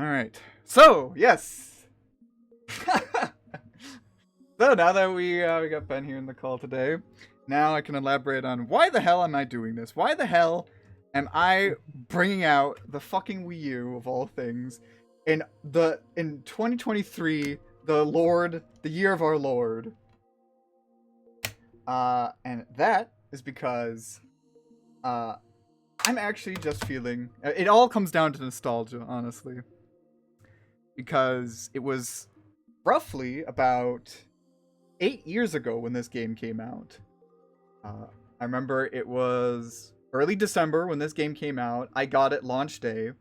All right. So, yes. So now that we got Ben here in the call today, now I can elaborate on why the hell am I doing this? Why the hell am I bringing out the fucking Wii U of all things in 2023, the year of our Lord? And that is because I'm actually just feeling it all comes down to nostalgia, honestly. Because it was roughly about 8 years ago when this game came out. I remember it was early December when this game came out. I got it launch day.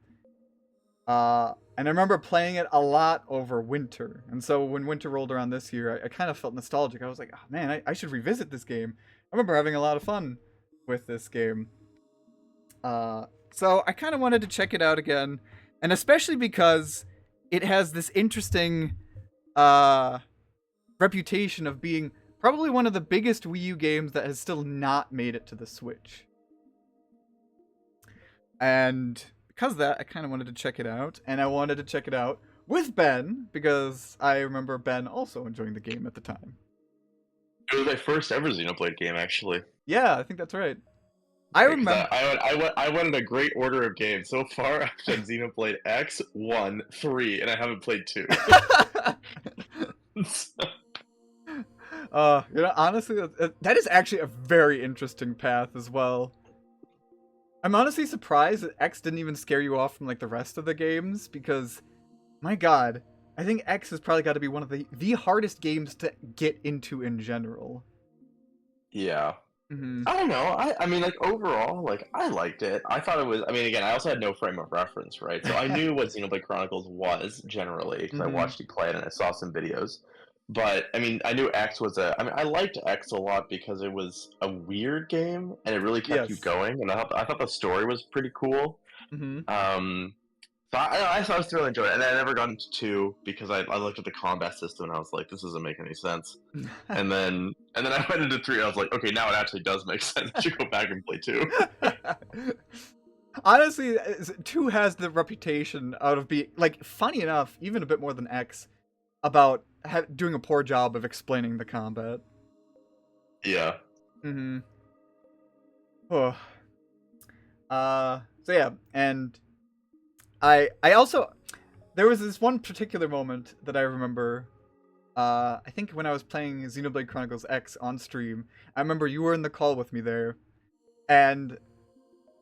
And I remember playing it a lot over winter. And so when winter rolled around this year, I kind of felt nostalgic. I was like, oh man, I should revisit this game. I remember having a lot of fun with this game. So I kind of wanted to check it out again. And especially because it has this interesting reputation of being probably one of the biggest Wii U games that has still not made it to the Switch. And because of that, I kind of wanted to check it out. And I wanted to check it out with Ben, because I remember Ben also enjoying the game at the time. It was my first ever Xenoblade game, actually. Yeah, I think that's right. I remember. I went in a great order of games. So far, I've done Xenoblade X, 1, 3, and I haven't played 2. Honestly, that is actually a very interesting path as well. I'm honestly surprised that X didn't even scare you off from like the rest of the games, because, my god, I think X has probably got to be one of the hardest games to get into in general. Yeah. Mm-hmm. I don't know. I mean, like, overall, like, I liked it. I thought it was, I mean, again, I also had no frame of reference, right? So I knew what Xenoblade Chronicles was, generally, because I watched you play it and I saw some videos. But, I mean, I knew X was I liked X a lot because it was a weird game, and it really kept you going, and I thought the story was pretty cool. Mm-hmm. So I was really enjoying it, and then I never got into 2 because I looked at the combat system and I was like, this doesn't make any sense. and then I went into 3 and I was like, okay, now it actually does make sense. I should go back and play 2. Honestly, 2 has the reputation out of being, like, funny enough, even a bit more than X, about doing a poor job of explaining the combat. Yeah. Mm-hmm. Oh. So yeah, and I also, there was this one particular moment that I remember, I think when I was playing Xenoblade Chronicles X on stream. I remember you were in the call with me there, and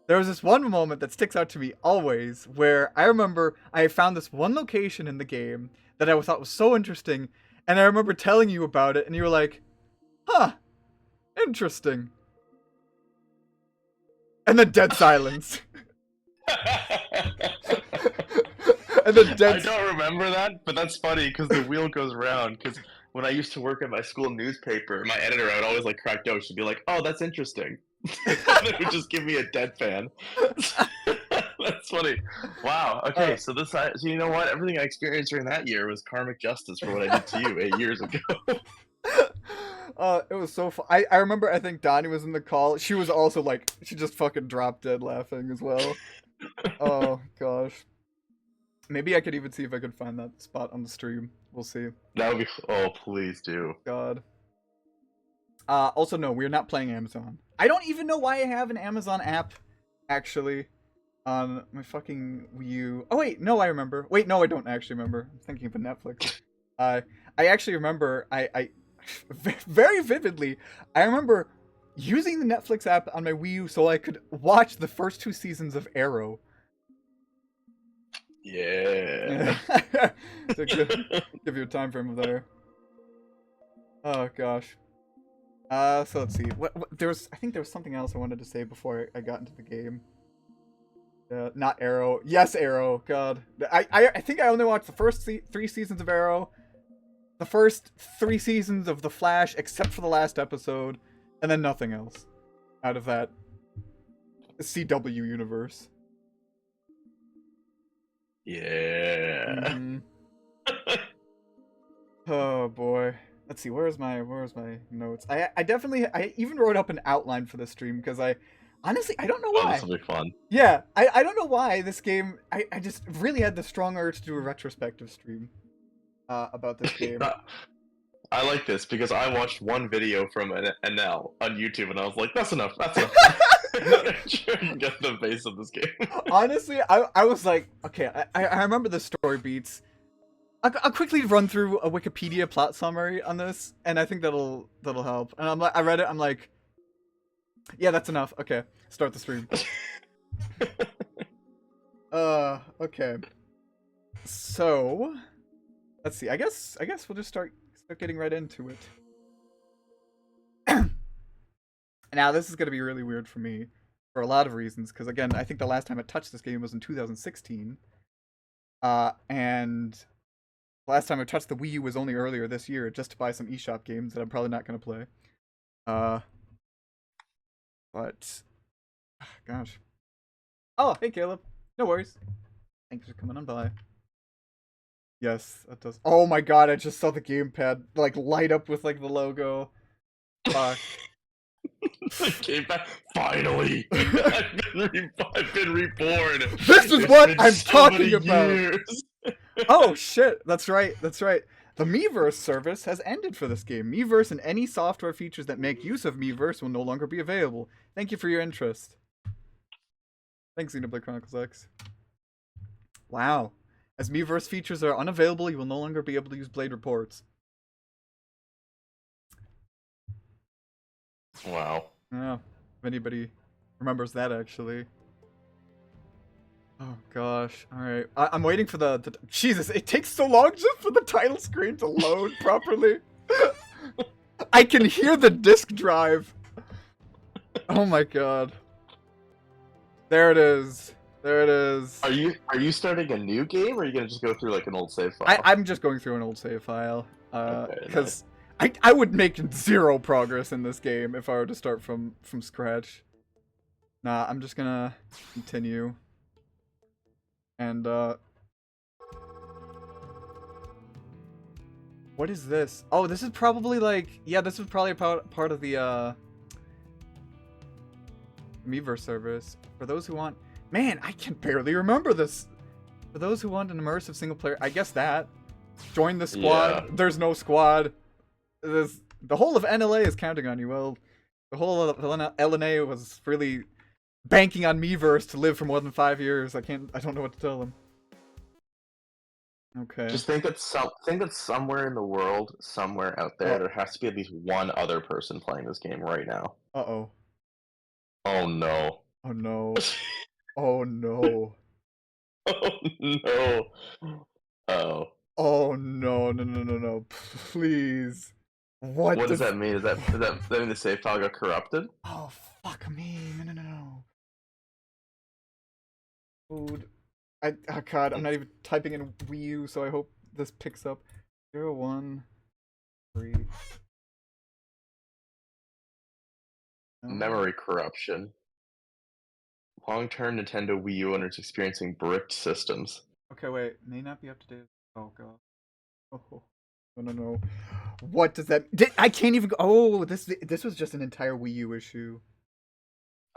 there was this one moment that sticks out to me always, where I remember I found this one location in the game that I thought was so interesting, and I remember telling you about it, and you were like, huh, interesting. And then dead silence. And then I don't remember that, but that's funny because the wheel goes round. Because when I used to work at my school newspaper, my editor, I would always like crack jokes. She'd be like, "Oh, that's interesting." And it would just give me a deadpan. That's funny. Wow. Okay, so you know what? Everything I experienced during that year was karmic justice for what I did to you 8 years ago. It was so fun. I remember, I think Donnie was in the call. She was also like, she just fucking dropped dead laughing as well. Oh, gosh. Maybe I could even see if I could find that spot on the stream. We'll see. That would be, oh, please do. God. Also, no, we're not playing Amazon. I don't even know why I have an Amazon app, actually, on my fucking Wii U. Oh, wait, no, I remember. Wait, no, I don't actually remember. I'm thinking of a Netflix. I actually remember, I very vividly, I remember using the Netflix app on my Wii U so I could watch the first 2 seasons of Arrow. Yeah. To give you a time frame of there. Oh gosh. So let's see. What I think there was something else I wanted to say before I got into the game. Not Arrow. Yes, Arrow. God. I think I only watched the first 3 seasons of Arrow, the first 3 seasons of The Flash, except for the last episode, and then nothing else out of that CW universe. Yeah. Mm-hmm. Oh boy. Let's see. Where's my notes? I even wrote up an outline for the stream because I Honestly, I don't know Oh, this why. will be fun. Yeah, I don't know why this game. I just really had the strong urge to do a retrospective stream about this game. I like this because I watched one video from an NL on YouTube and I was like, that's enough. That's enough. I'm sure you can get the base of this game. Honestly, I was like, okay, I remember the story beats. I'll quickly run through a Wikipedia plot summary on this, and I think that'll help. And I'm like, I read it, I'm like, yeah, that's enough. Okay, start the stream. Okay. So, let's see. I guess we'll just start getting right into it. Now, this is gonna be really weird for me for a lot of reasons, because again, I think the last time I touched this game was in 2016. And the last time I touched the Wii U was only earlier this year, just to buy some eShop games that I'm probably not gonna play. But gosh. Oh, hey Caleb. No worries. Thanks for coming on by. Yes, that does. Oh my god, I just saw the gamepad like light up with like the logo. Fuck. Came back. Finally, I've been reborn. This is what I'm talking about. Years. Oh shit, that's right. That's right. The Miiverse service has ended for this game. Miiverse and any software features that make use of Miiverse will no longer be available. Thank you for your interest. Thanks, Xenoblade Chronicles X. Wow. As Miiverse features are unavailable, you will no longer be able to use Blade Reports. Wow. Yeah, if anybody remembers that, actually. Oh gosh. Alright. I'm waiting for the... Jesus, it takes so long just for the title screen to load properly. I can hear the disk drive. Oh my god. There it is. There it is. Are you starting a new game, or are you gonna just go through like an old save file? I'm just going through an old save file. Okay, Because I would make zero progress in this game if I were to start from scratch. Nah, I'm just gonna continue. And what is this? Oh, this is probably like, yeah, this is probably part of the Miiverse service. For those who want, man, I can barely remember this. For those who want an immersive single player, I guess that. Join the squad. Yeah. There's no squad. The whole of NLA is counting on you. Well, the whole of LNA was really banking on Miiverse to live for more than 5 years. I don't know what to tell them. Okay. Just think that somewhere in the world, somewhere out there, there has to be at least one other person playing this game right now. Uh-oh. Oh no. Oh no. Oh no. Oh no. Oh. Oh no, no. Please. What does that mean? Does that mean the save file got corrupted? Oh fuck me. No. Dude. Oh god, I'm not even typing in Wii U, so I hope this picks up. 0, 1, 3. No. Memory corruption. Long-term Nintendo Wii U owners experiencing bricked systems. Okay, wait. May not be up to date. Oh god. Oh. No. What does that... I can't even go... Oh, this was just an entire Wii U issue.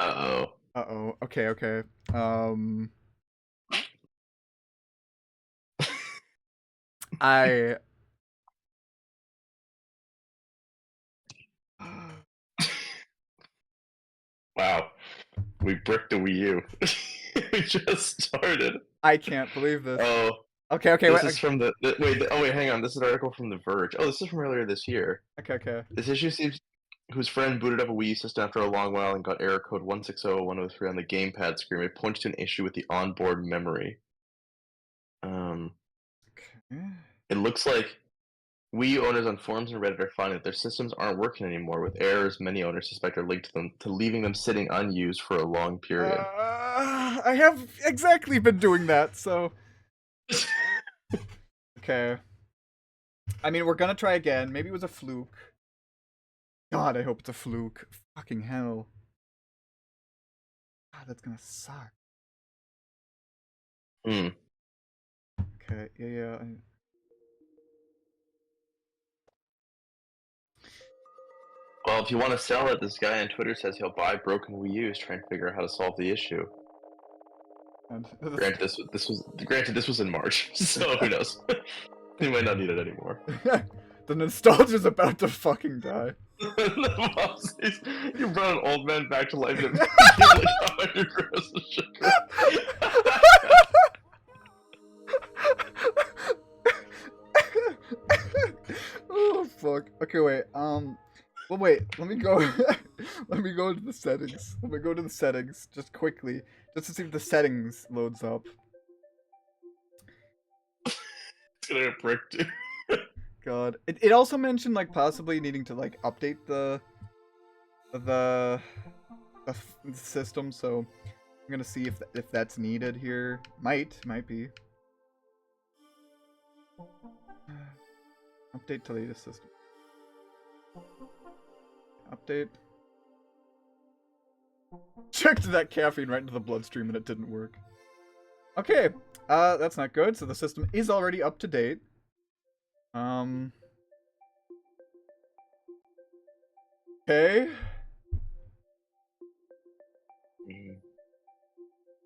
Uh-oh. Uh-oh. Okay. Wow. We bricked the Wii U. We just started. I can't believe this. Oh. Okay, This is from wait, hang on. This is an article from The Verge. Oh, this is from earlier this year. Okay. This issue seems whose friend booted up a Wii U system after a long while and got error code 160103 on the gamepad screen. It points to an issue with the onboard memory. Okay. It looks like Wii U owners on forums and Reddit are finding that their systems aren't working anymore, with errors many owners suspect are linked to leaving them sitting unused for a long period. I have exactly been doing that, so... Okay. I mean, we're gonna try again. Maybe it was a fluke. God, I hope it's a fluke. Fucking hell. God, that's gonna suck. Okay, yeah. Well, Well, if you want to sell it, this guy on Twitter says he'll buy broken Wii U's, trying to figure out how to solve the issue. And Granted, this was in March, so who knows? He might not need it anymore. the nostalgia's about to fucking die. You brought an old man back to life and gave like 100 grams of sugar. Oh fuck. Okay, wait. Well, wait. Let me go. Let me go into the settings. Let me go to the settings just quickly, just to see if the settings loads up. It's gonna get bricked, dude. God. It also mentioned like possibly needing to like update the system, so I'm gonna see if that's needed here. Might be. Update to latest system. Update. Checked that caffeine right into the bloodstream and it didn't work. Okay, that's not good. So the system is already up to date. Okay.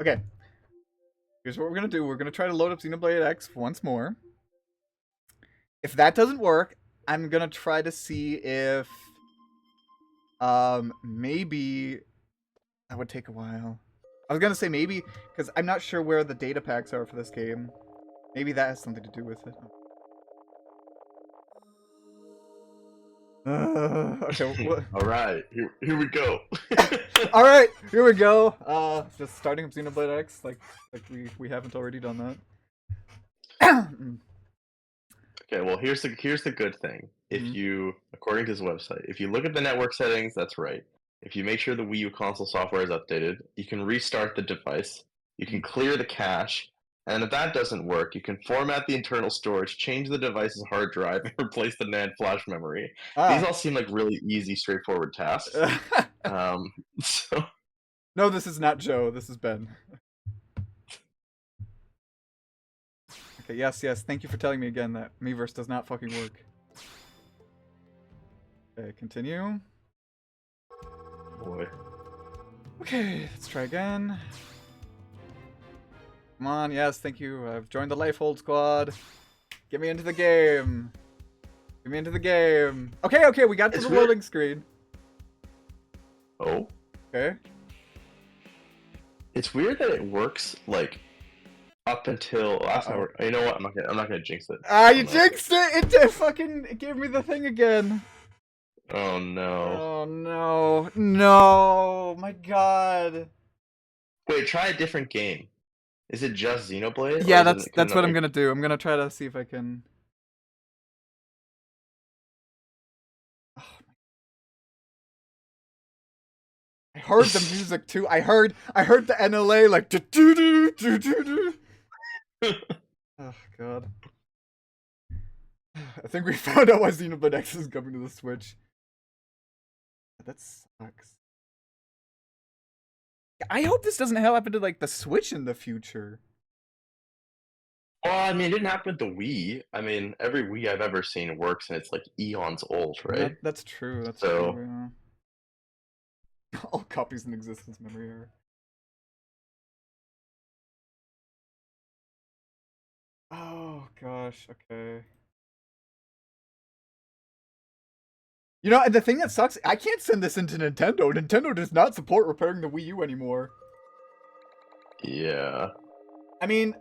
Okay. Here's what we're gonna do. We're gonna try to load up Xenoblade X once more. If that doesn't work, I'm gonna try to see if maybe that would take a while. I was gonna say maybe because I'm not sure where the data packs are for this game. Maybe that has something to do with it. Okay. All right, here we go. All right, here we go. Just starting up Xenoblade X, like we haven't already done that. Okay, well here's the good thing. If you, according to his website, if you look at the network settings, that's right. If you make sure the Wii U console software is updated, you can restart the device. You can clear the cache, and if that doesn't work, you can format the internal storage, change the device's hard drive, and replace the NAND flash memory. These all seem like really easy, straightforward tasks. So... No, this is not Joe. This is Ben. Okay, yes. Thank you for telling me again that Miiverse does not fucking work. Okay, continue. Boy. Okay, let's try again. Come on, yes, thank you. I've joined the Lifehold Squad. Get me into the game. Get me into the game. Okay, we got to the loading screen. Oh? Okay. It's weird that it works, like, up until... You know what? I'm not gonna jinx it. You jinxed it! It gave me the thing again. Oh no. Oh no. No! My god. Wait, try a different game. Is it just Xenoblade? Yeah, that's what I'm gonna do. I'm gonna try to see if I can... Oh, I heard the music too. I heard the NLA like do do do do do do. Oh god. I think we found out why Xenoblade X is coming to the Switch. That sucks. I hope this doesn't happen to like the Switch in the future. Well, I mean, it didn't happen with the Wii. I mean, every Wii I've ever seen works, and it's like eons old, right? That's true. That's so... true. Yeah. All copies in existence memory are. Oh gosh. Okay. You know, and the thing that sucks, I can't send this into Nintendo. Nintendo does not support repairing the Wii U anymore. Yeah. I mean,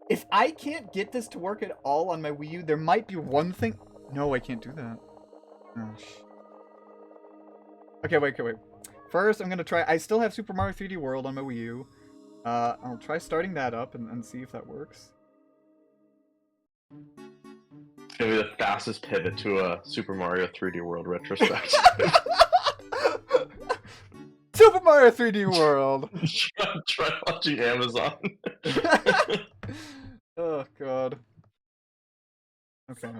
if I can't get this to work at all on my Wii U, there might be one thing... No, I can't do that. Gosh. Okay, wait. First, I'm gonna try... I still have Super Mario 3D World on my Wii U. I'll try starting that up and see if that works. It's gonna be the fastest pivot to a Super Mario 3D World retrospective. Super Mario 3D World! Try watching Amazon. Oh god. Okay.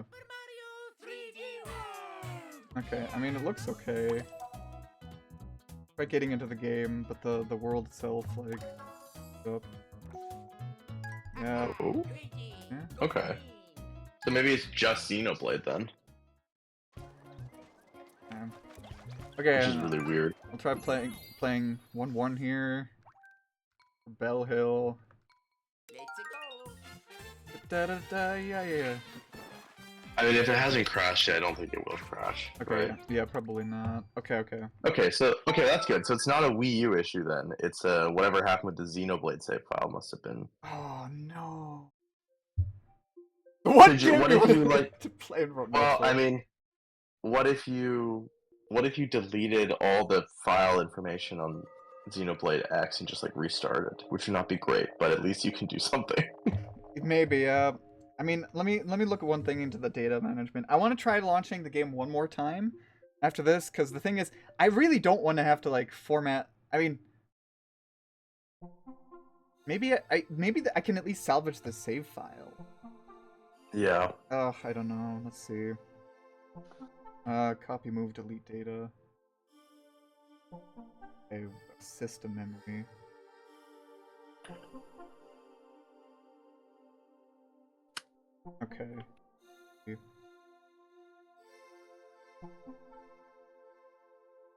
Okay, I mean it looks okay. Try getting into the game, but the world itself, like... Up. Yeah. Oh? Yeah. Okay. So maybe it's just Xenoblade then. Yeah. Okay, which is really weird. I'll try playing 1-1 here. Bell Hill. Yeah. I mean, if it hasn't crashed yet, I don't think it will crash. Okay, Right? yeah, probably not. Okay. Okay, that's good. So it's not a Wii U issue then. It's whatever happened with the Xenoblade save file must have been. Oh no. What Could you? game What do you if want you like? to play in remote Well, I play? mean, what if you? What if you deleted all the file information on Xenoblade X and just like restarted? Which would not be great, but at least you can do something. Maybe. I mean, let me look at one thing into the data management. I want to try launching the game one more time after this, because the thing is, I really don't want to have to like format. I mean, maybe I can at least salvage the save file. Yeah. Oh, I don't know. Let's see. Copy, move, delete data. Okay, system memory. Okay.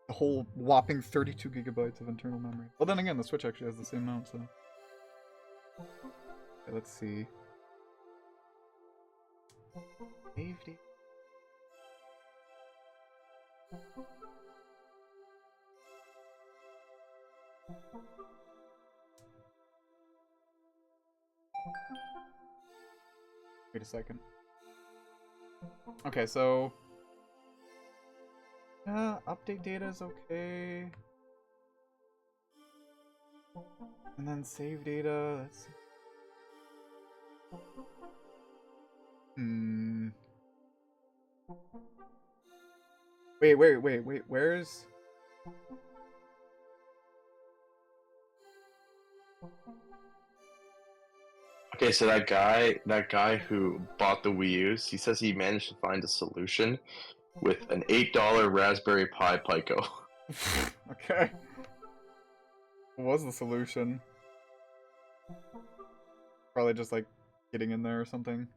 A whole whopping 32 gigabytes of internal memory. Well, then again, the Switch actually has the same amount, so. Okay, let's see. Safety. Wait a second. Okay, so update data is okay. And then save data, that's Wait, where's Okay, so that guy who bought the Wii U's, he says he managed to find a solution with an $8 Raspberry Pi Pico. Okay. What was the solution? Probably just like getting in there or something.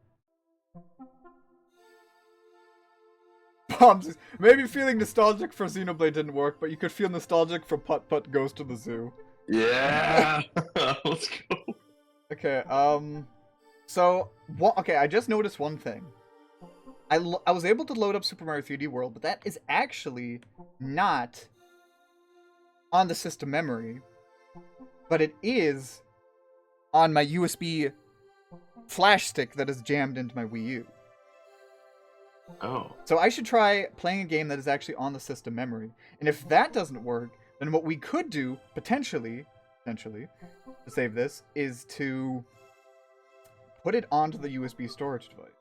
Bombs. Maybe feeling nostalgic for Xenoblade didn't work, but you could feel nostalgic for Putt Putt Goes to the Zoo. Yeah, let's go. Okay, so, okay, I just noticed one thing. I was able to load up Super Mario 3D World, but that is actually not on the system memory, but it is on my USB flash stick that is jammed into my Wii U. Oh. So I should try playing a game that is actually on the system memory. And if that doesn't work, then what we could do, potentially, to save this, is to put it onto the USB storage device.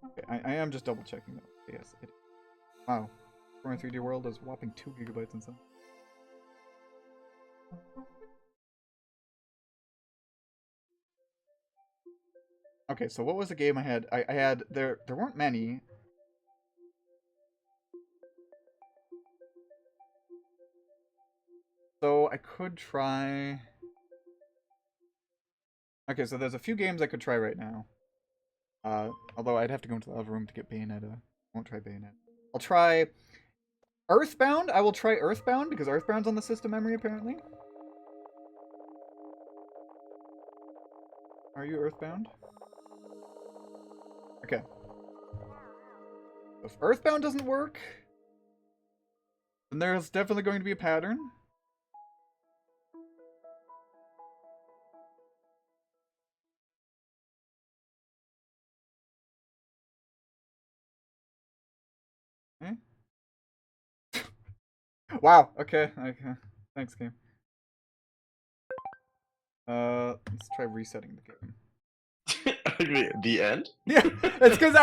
Okay, I am just double checking that. Yes, it is. Wow. Mario 3D World is whopping 2 gigabytes inside. Okay, so what was the game I had? I had there weren't many. So I could try. Okay, so there's a few games I could try right now. Although I'd have to go into the other room to get Bayonetta. I won't try Bayonetta. I'll try Earthbound. I will try Earthbound because Earthbound's on the system memory apparently. Are you Earthbound? Okay. If Earthbound doesn't work, then there's definitely going to be a pattern. Okay. Wow. Okay. Thanks, game. Let's try resetting the game. The end? Yeah, it's because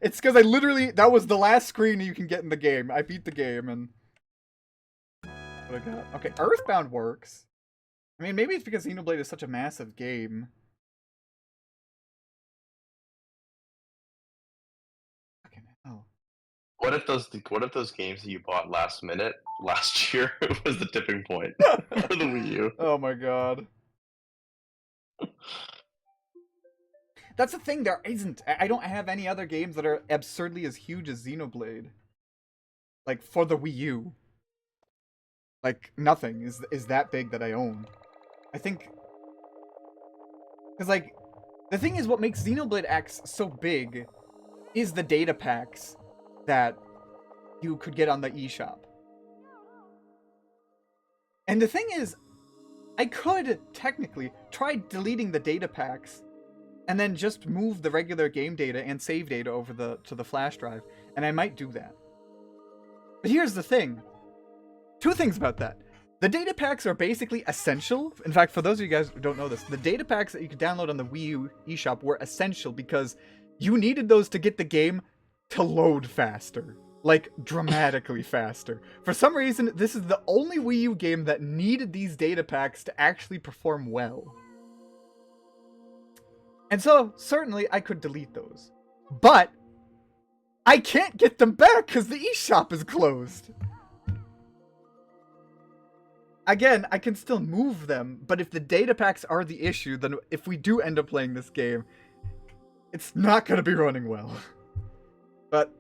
it's because I literally, that was the last screen you can get in the game. I beat the game and what I got. Okay, Earthbound works. I mean, maybe it's because Xenoblade is such a massive game. Fucking hell. What if those games that you bought last minute last year was the tipping point for the Wii U? Oh my god. That's the thing. There isn't. I don't have any other games that are absurdly as huge as Xenoblade. Like for the Wii U. Like nothing is that big that I own. I think because like the thing is what makes Xenoblade X so big is the data packs that you could get on the eShop. And the thing is, I could technically try deleting the data packs and then just move the regular game data and save data over to the flash drive, and I might do that. But here's the thing. Two things about that. The data packs are basically essential. In fact, for those of you guys who don't know this, the data packs that you could download on the Wii U eShop were essential because you needed those to get the game to load faster. Like, dramatically faster. For some reason, this is the only Wii U game that needed these data packs to actually perform well. And so, certainly, I could delete those. But, I can't get them back because the eShop is closed. Again, I can still move them, but if the data packs are the issue, then if we do end up playing this game, it's not going to be running well. But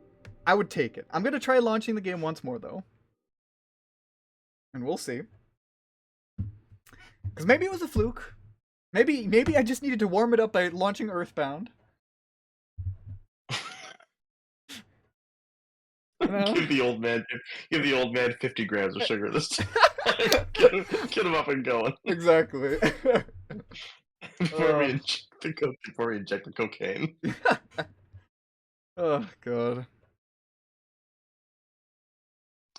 I would take it. I'm going to try launching the game once more, though. And we'll see. Because maybe it was a fluke. Maybe I just needed to warm it up by launching Earthbound. Give the old man 50 grams of sugar this time. get him up and going. Exactly. Before we inject the cocaine. Oh god.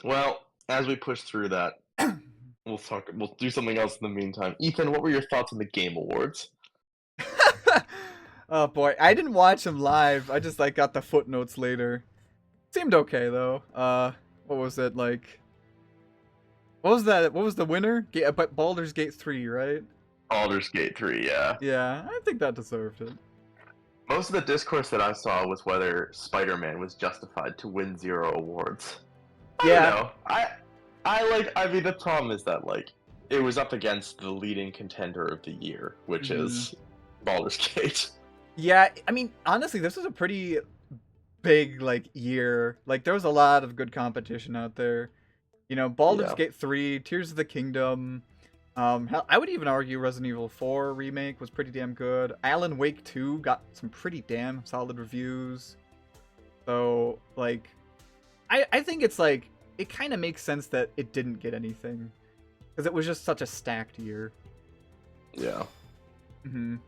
Well, as we push through that, we'll do something else in the meantime. Ethan, what were your thoughts on the Game Awards? Oh boy, I didn't watch them live. I just got the footnotes later. Seemed okay though. What was it like? What was that? What was the winner? Baldur's Gate 3, right? Baldur's Gate 3, yeah. Yeah, I think that deserved it. Most of the discourse that I saw was whether Spider-Man was justified to win 0 awards. Yeah. I mean, the problem is that, it was up against the leading contender of the year, which is Baldur's Gate. Yeah, I mean, honestly, this was a pretty big, year. There was a lot of good competition out there. You know, Baldur's Gate 3, Tears of the Kingdom. Hell, I would even argue Resident Evil 4 remake was pretty damn good. Alan Wake 2 got some pretty damn solid reviews. So, I think it's it kind of makes sense that it didn't get anything. Because it was just such a stacked year. Yeah. I mean,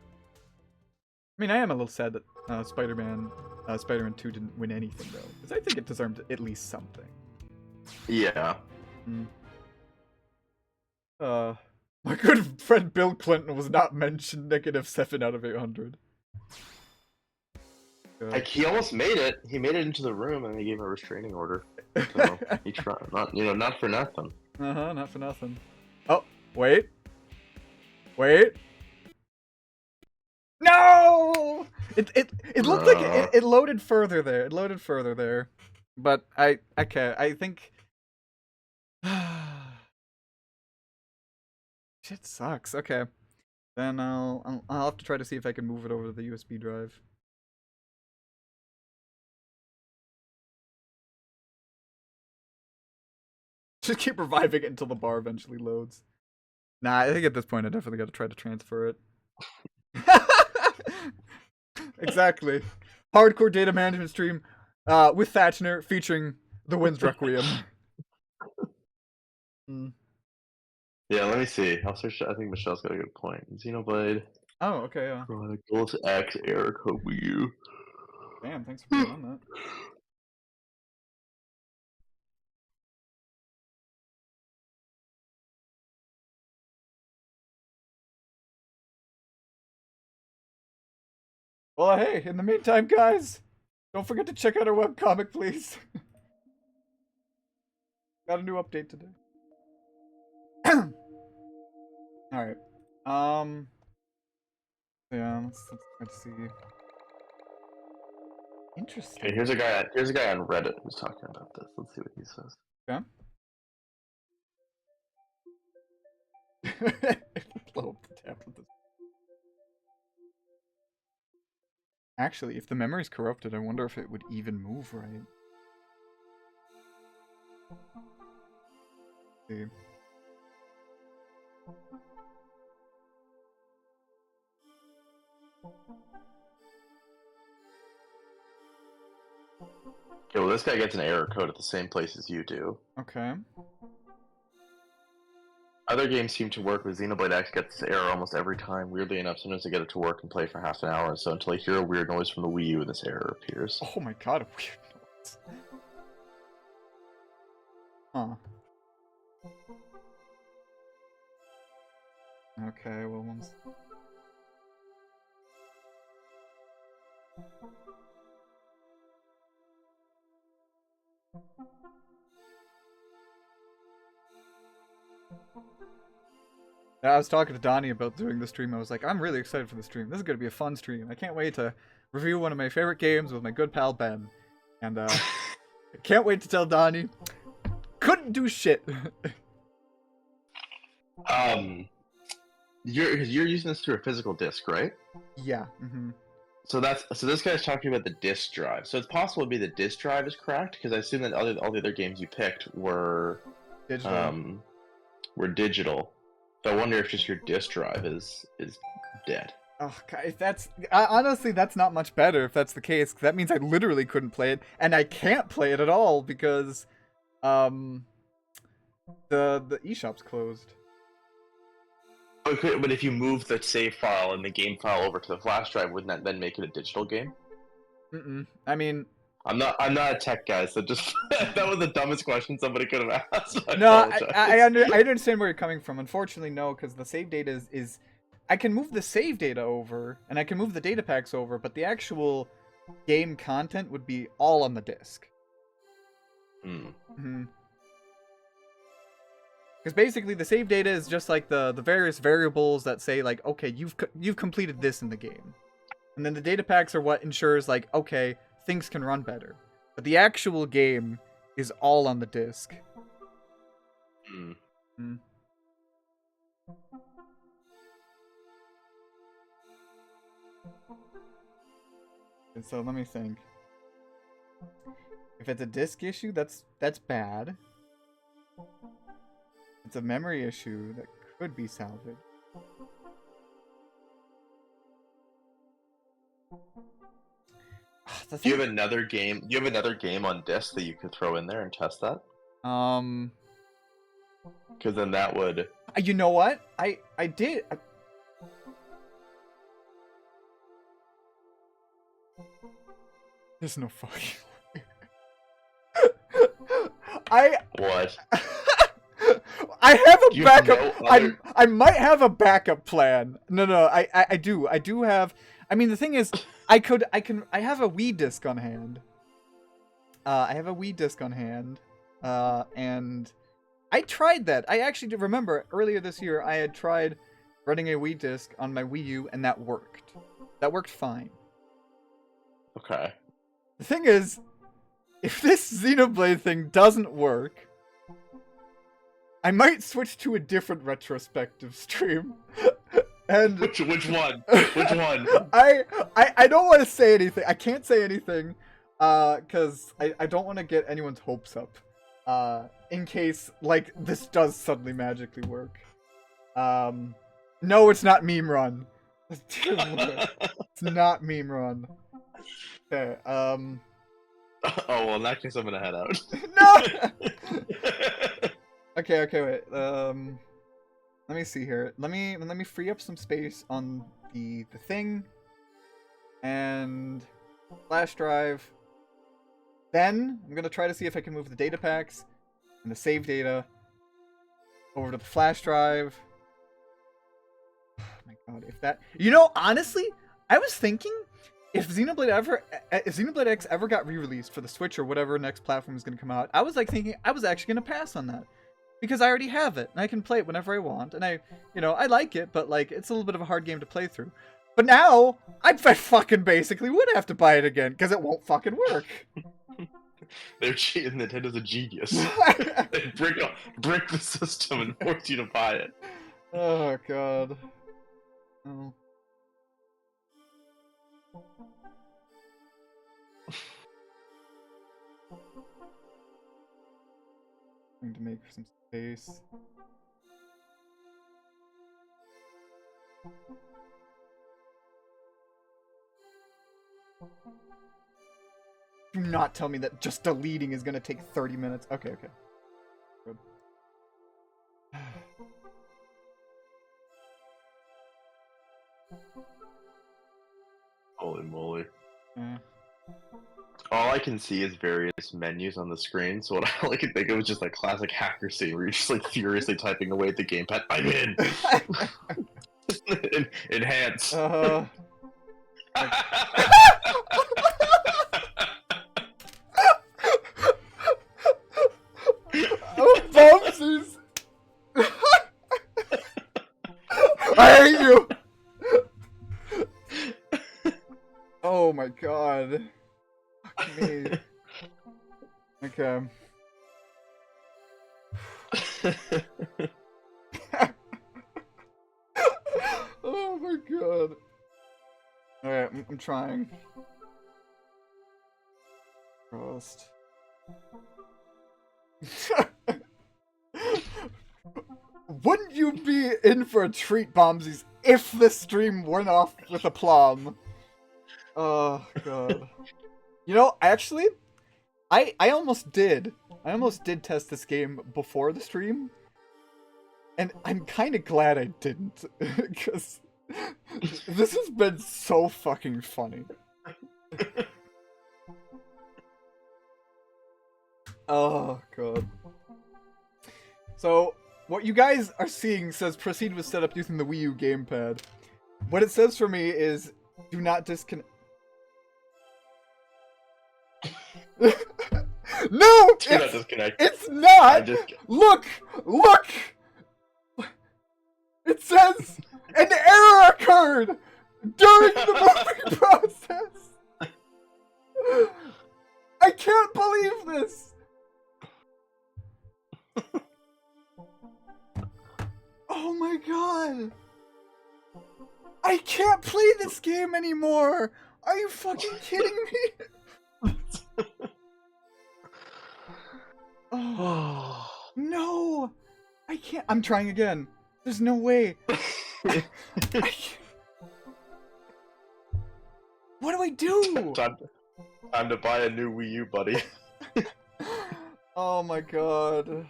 I am a little sad that Spider-Man 2 didn't win anything, though. Because I think it deserved at least something. Yeah. My good friend Bill Clinton was not mentioned. -7 out of 800. He almost made it. He made it into the room, and they gave him a restraining order. So he tried. Not for nothing. Not for nothing. Oh, wait. No! It looked like it loaded further there. But I think shit sucks. Okay. Then I'll have to try to see if I can move it over to the USB drive. Just keep reviving it until the bar eventually loads. Nah, I think at this point I definitely got to try to transfer it. Exactly. Hardcore data management stream with Thatchner featuring The Wind's Requiem. Yeah, let me see. I'll search. I think Michelle's got a good point. Xenoblade. Oh, okay, yeah. Chronicles X error code Wii U. Damn, thanks for putting on that. Well, hey, in the meantime, guys, don't forget to check out our webcomic, please. Got a new update today. Alright. Yeah, let's see. Interesting. Okay, here's a guy on Reddit who's talking about this. Let's see what he says. Okay. Blow up the tab with this. Actually, if the memory's corrupted, I wonder if it would even move right. See. Okay, well, this guy gets an error code at the same place as you do. Okay. Other games seem to work, but Xenoblade X gets this error almost every time. Weirdly enough, sometimes I get it to work and play for half an hour or so until I hear a weird noise from the Wii U and this error appears. Oh my god, a weird noise. Huh. Okay, well, once... I was talking to Donnie about doing the stream. I was like, I'm really excited for the stream. This is going to be a fun stream. I can't wait to review one of my favorite games with my good pal Ben. And I can't wait to tell Donnie. Couldn't do shit. You're using this through a physical disc, right? Yeah. Mm-hmm. So this guy's talking about the disc drive. So it's possible to be the disc drive is cracked because I assume that all the other games you picked were Digital. Were digital. So I wonder if just your disc drive is dead. Oh, God, if that's... honestly, that's not much better if that's the case. That means I literally couldn't play it, and I can't play it at all because, the eShop's closed. Okay, but if you move the save file and the game file over to the flash drive, wouldn't that then make it a digital game? Mm-mm. I mean... I'm not a tech guy, so just that was the dumbest question somebody could have asked. I understand where you're coming from. Unfortunately, no, because the save data is I can move the save data over and I can move the data packs over, but the actual game content would be all on the disc. Because basically the save data is just like the various variables that say like, okay, you've completed this in the game, and then the data packs are what ensures like, okay, things can run better. But the actual game is all on the disc. And so let me think. If it's a disc issue, that's bad. It's a memory issue that could be salvaged. Do you have another game? You have another game on disc that you could throw in there and test that? Because then that would. You know what? I did. There's no fucking way. What? I have a backup. I might have a backup plan. No. I do. I do have. I mean, the thing is, I have a Wii disc on hand. I have a Wii disc on hand, and I tried that. I actually do remember earlier this year I had tried running a Wii disc on my Wii U, and that worked. That worked fine. Okay. The thing is, if this Xenoblade thing doesn't work, I might switch to a different retrospective stream. And which one? Which one? I don't want to say anything. I can't say anything, because I don't want to get anyone's hopes up, in case like this does suddenly magically work. No, it's not Meme Run. It's not Meme Run. Okay. Oh well, in that case, I'm gonna head out. No. Okay, wait. Let me see here. Let me free up some space on the thing and flash drive. Then I'm gonna try to see if I can move the data packs and the save data over to the flash drive. Oh my god, if that... honestly, I was thinking if Xenoblade X ever got re-released for the Switch or whatever next platform is gonna come out, I was thinking I was actually gonna pass on that. Because I already have it, and I can play it whenever I want, and I like it, but, like, it's a little bit of a hard game to play through. But now, I fucking basically would have to buy it again, because it won't fucking work. They're cheating. Nintendo's a genius. They brick the system and force you to buy it. Oh, God. Oh. Trying to make some space. Do not tell me that just deleting is gonna take 30 minutes. Okay, okay. Good. Holy moly. Eh. All I can see is various menus on the screen, so what I only can think of is just like classic hacker scene where you're just like furiously typing away at the gamepad. I'm in! Enhance! Oh, Bumsies! I hate you! Oh my god. Fuck me. Okay. Oh my god. Alright, I'm trying. Frost. Wouldn't you be in for a treat, Bombsies, if the stream went off with aplomb? Oh god. You know, actually, I almost did. I almost did test this game before the stream. And I'm kind of glad I didn't. Because this has been so fucking funny. Oh god. So, what you guys are seeing says proceed with setup using the Wii U gamepad. What it says for me is do not disconnect. No! Do not disconnect. It's not! just... Look! Look! It says an error occurred during the movie process! I can't believe this! Oh my god! I can't play this game anymore! Are you fucking kidding me? Oh, no! I can't. I'm trying again. There's no way. What do I do? Time to buy a new Wii U, buddy. Oh my god.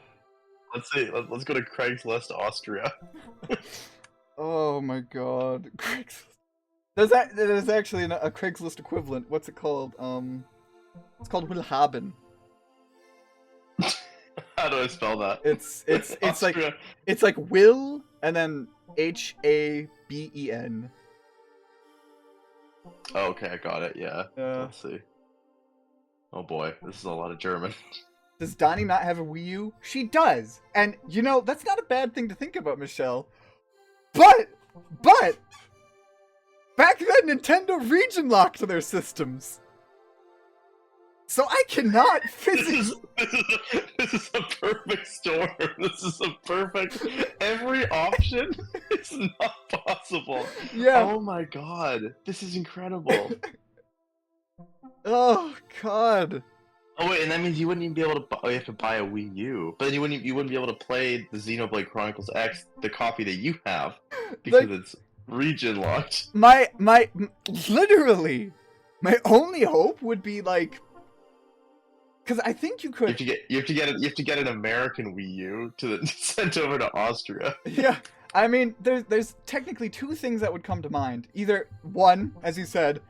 Let's see. Let's go to Craigslist, Austria. Oh my god. Craigslist. There's actually a Craigslist equivalent. What's it called? It's called Willhaben. How do I spell that? It's like Will and then Haben. Oh, okay, I got it. Yeah. Yeah. Let's see. Oh boy, this is a lot of German. Does Donnie not have a Wii U? She does! And, you know, that's not a bad thing to think about, Michelle. But, back then Nintendo region locked their systems. So I cannot physically... This is a perfect storm. This is a perfect... Every option is not possible. Yeah. Oh my god. This is incredible. Oh, god. Oh wait, and that means you wouldn't even be able to buy... Oh, you have to buy a Wii U. But then you wouldn't be able to play the Xenoblade Chronicles X, the copy that you have. Because it's region locked. Literally, my only hope would be like... Because I think you could. You have to get an American Wii U sent over to Austria. Yeah, I mean, there's technically two things that would come to mind. Either one, as you said,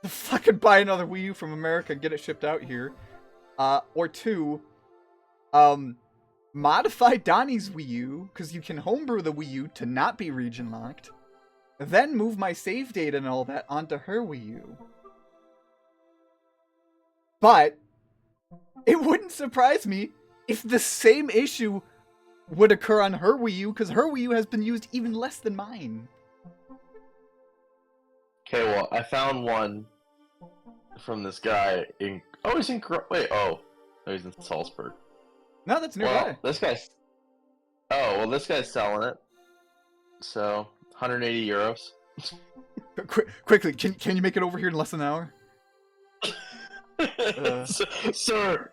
to fucking buy another Wii U from America and get it shipped out here, or two, modify Donnie's Wii U because you can homebrew the Wii U to not be region locked, then move my save data and all that onto her Wii U. But it wouldn't surprise me if the same issue would occur on her Wii U, because her Wii U has been used even less than mine. Okay, well, I found one from this guy in... Oh, he's in... Wait, oh. No, he's in Salzburg. No, that's nearby. Well, this guy's... Oh, well, this guy's selling it. So, 180 euros. Quickly, can you make it over here in less than an hour? Sir,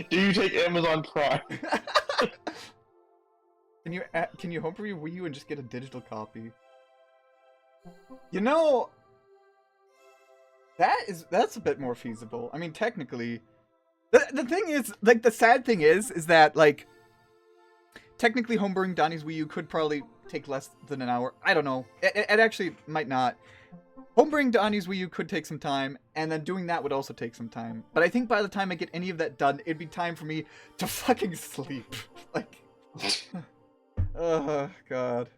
do you take Amazon Prime? Can you homebrew your Wii U and just get a digital copy? You know, that's a bit more feasible. I mean, technically, the thing is, like, the sad thing is that, like, technically homebrewing Donnie's Wii U could probably take less than an hour. I don't know. It actually might not. Homebrewing Donnie's Wii U could take some time, and then doing that would also take some time. But I think by the time I get any of that done, it'd be time for me to fucking sleep. Like, oh, God.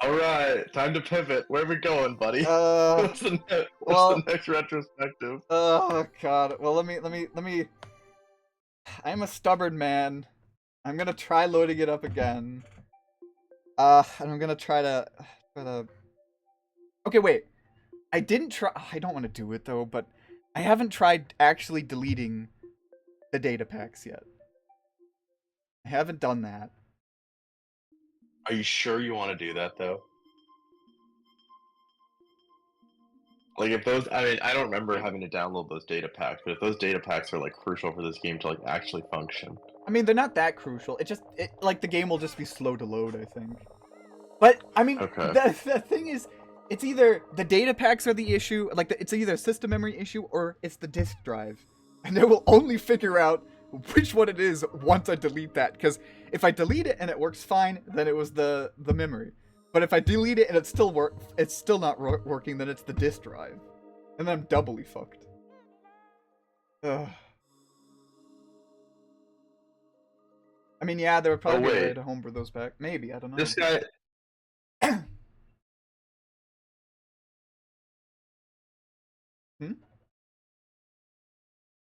Alright, time to pivot. Where are we going, buddy? What's the next retrospective? Oh, God. Well, let me... I'm a stubborn man. I'm gonna try loading it up again. And I'm gonna try to... Okay, wait. I didn't try... I don't want to do it, though, but I haven't tried actually deleting the data packs yet. I haven't done that. Are you sure you want to do that, though? Like, if those... I mean, I don't remember having to download those data packs, but if those data packs are, like, crucial for this game to, like, actually function... I mean, they're not that crucial. Like, the game will just be slow to load, I think. But, I mean, okay. the thing is, it's either the data packs are the issue, like, it's either a system memory issue, or it's the disk drive. And I will only figure out which one it is once I delete that. Because if I delete it and it works fine, then it was the memory. But if I delete it and it's still not working, then it's the disk drive. And then I'm doubly fucked. Ugh. I mean, yeah, there would probably be a way to homebrew those back. Maybe, I don't know. This guy...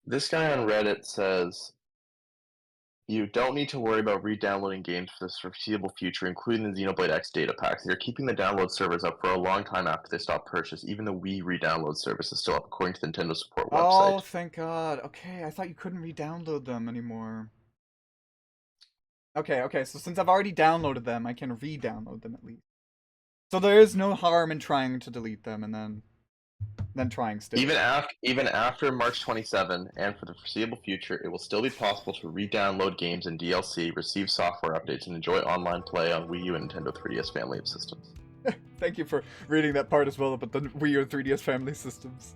This guy on Reddit says, you don't need to worry about re-downloading games for the foreseeable future, including the Xenoblade X data packs. They're keeping the download servers up for a long time after they stop purchase. Even the Wii re-download service is still up, according to the Nintendo support website. Oh, thank God. Okay, I thought you couldn't re-download them anymore. Okay, so since I've already downloaded them, I can re-download them at least. So there is no harm in trying to delete them and then trying still. Even after March 27, and for the foreseeable future, it will still be possible to re-download games and DLC, receive software updates, and enjoy online play on Wii U and Nintendo 3DS family of systems. Thank you for reading that part as well about the Wii U and 3DS family systems.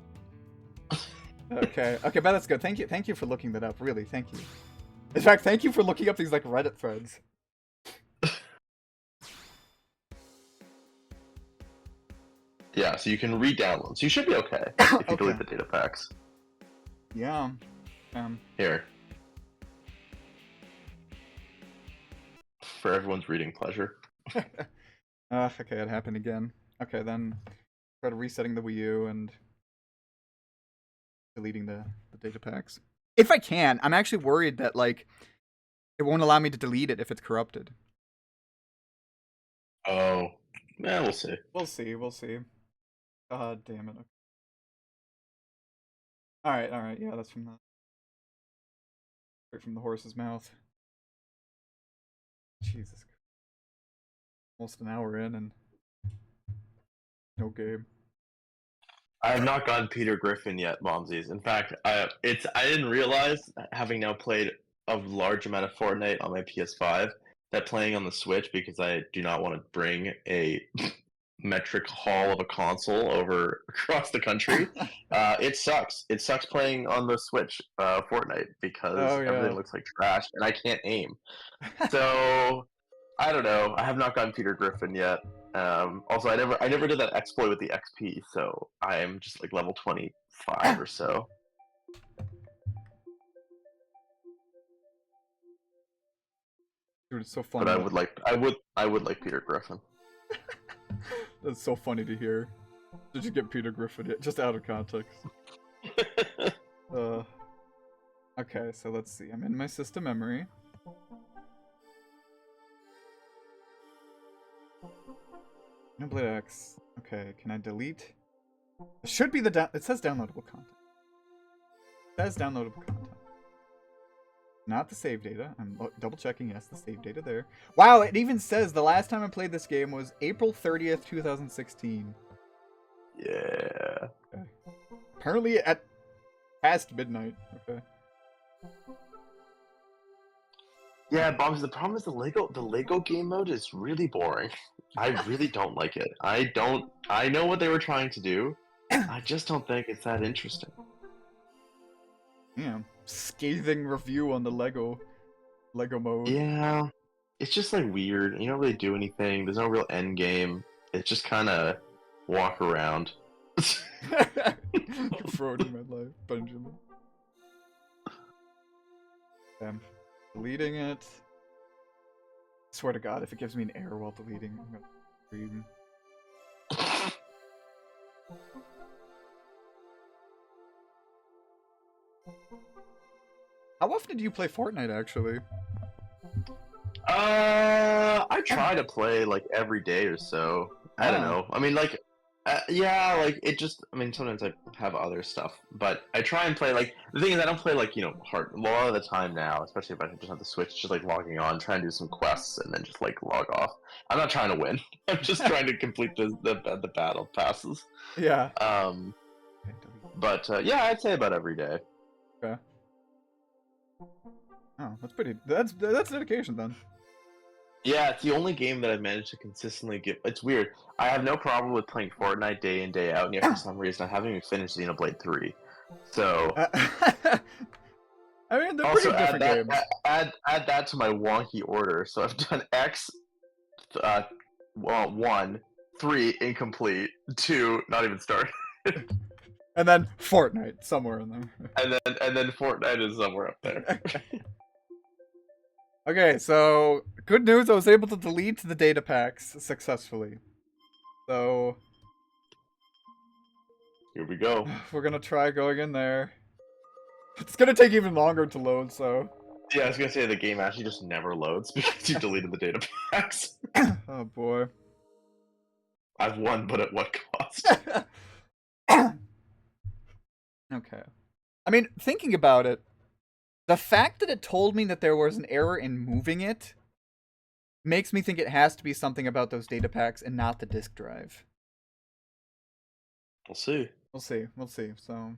Okay, but that's good. Thank you for looking that up. Really, thank you. In fact, thank you for looking up these, like, Reddit threads. Yeah, so you can re-download. So you should be okay if you delete the data packs. Yeah. Here. For everyone's reading pleasure. Okay, it happened again. Okay, then try to resetting the Wii U and deleting the data packs. If I can, I'm actually worried that, like, it won't allow me to delete it if it's corrupted. Oh. Yeah, we'll see. We'll see. God damn it. Alright, yeah, that's from straight from the horse's mouth. Jesus Christ. Almost an hour in and no game. I have not gotten Peter Griffin yet, Momsies. In fact, I didn't realize, having now played a large amount of Fortnite on my PS5, that playing on the Switch, because I do not want to bring a metric haul of a console over across the country, it sucks. It sucks playing on the Switch Fortnite, because everything looks like trash and I can't aim. So I don't know. I have not gotten Peter Griffin yet. Also, I never did that exploit with the XP, so I am just like level 25 or so. Dude, it's so funny. But I would like Peter Griffin. That's so funny to hear. Did you get Peter Griffin yet? Just out of context. Okay, so let's see. I'm in my system memory. Xenoblade X. Okay, can I delete? It should be it says downloadable content. It says downloadable content. Not the save data. I'm double checking. Yes, the save data there. Wow, it even says the last time I played this game was April 30th, 2016. Yeah. Okay. apparently at past midnight. Okay. Yeah, Bombs. The problem is the Lego game mode is really boring. I really don't like it. I know what they were trying to do. I just don't think it's that interesting. Yeah. Scathing review on the Lego mode. Yeah, it's just like weird. You don't really do anything. There's no real end game. It's just kind of walk around. You're ruining my life, Benjamin. I'm deleting it. Swear to God, if it gives me an error while deleting, I'm gonna scream. How often do you play Fortnite, actually? I try to play like every day or so. I don't know. I mean, like, yeah, like it just. I mean, sometimes I have other stuff, but I try and play. Like the thing is, I don't play like hard. A lot of the time now, especially if I just have the Switch, just like logging on, trying to do some quests, and then just like log off. I'm not trying to win. I'm just trying to complete the battle passes. Yeah. But yeah, I'd say about every day. Okay. Oh, that's pretty. That's dedication then. Yeah, it's the only game that I've managed to consistently get. It's weird. I have no problem with playing Fortnite day in, day out, and yet for some reason I haven't even finished Xenoblade 3. So. I mean, they're Also, pretty different games. add that to my wonky order. So I've done X, 1, 3 incomplete, 2 not even started, And then Fortnite somewhere in there. and then Fortnite is somewhere up there. Okay, so good news, I was able to delete the data packs successfully. So Here we go. we're gonna try going in there. It's gonna take even longer to load, so. Yeah, I was gonna say the game actually just never loads because you deleted the data packs. Oh boy. I've won, but at what cost? Okay. I mean, thinking about it, the fact that it told me that there was an error in moving it makes me think it has to be something about those data packs and not the disk drive. We'll see. We'll see. We'll see. So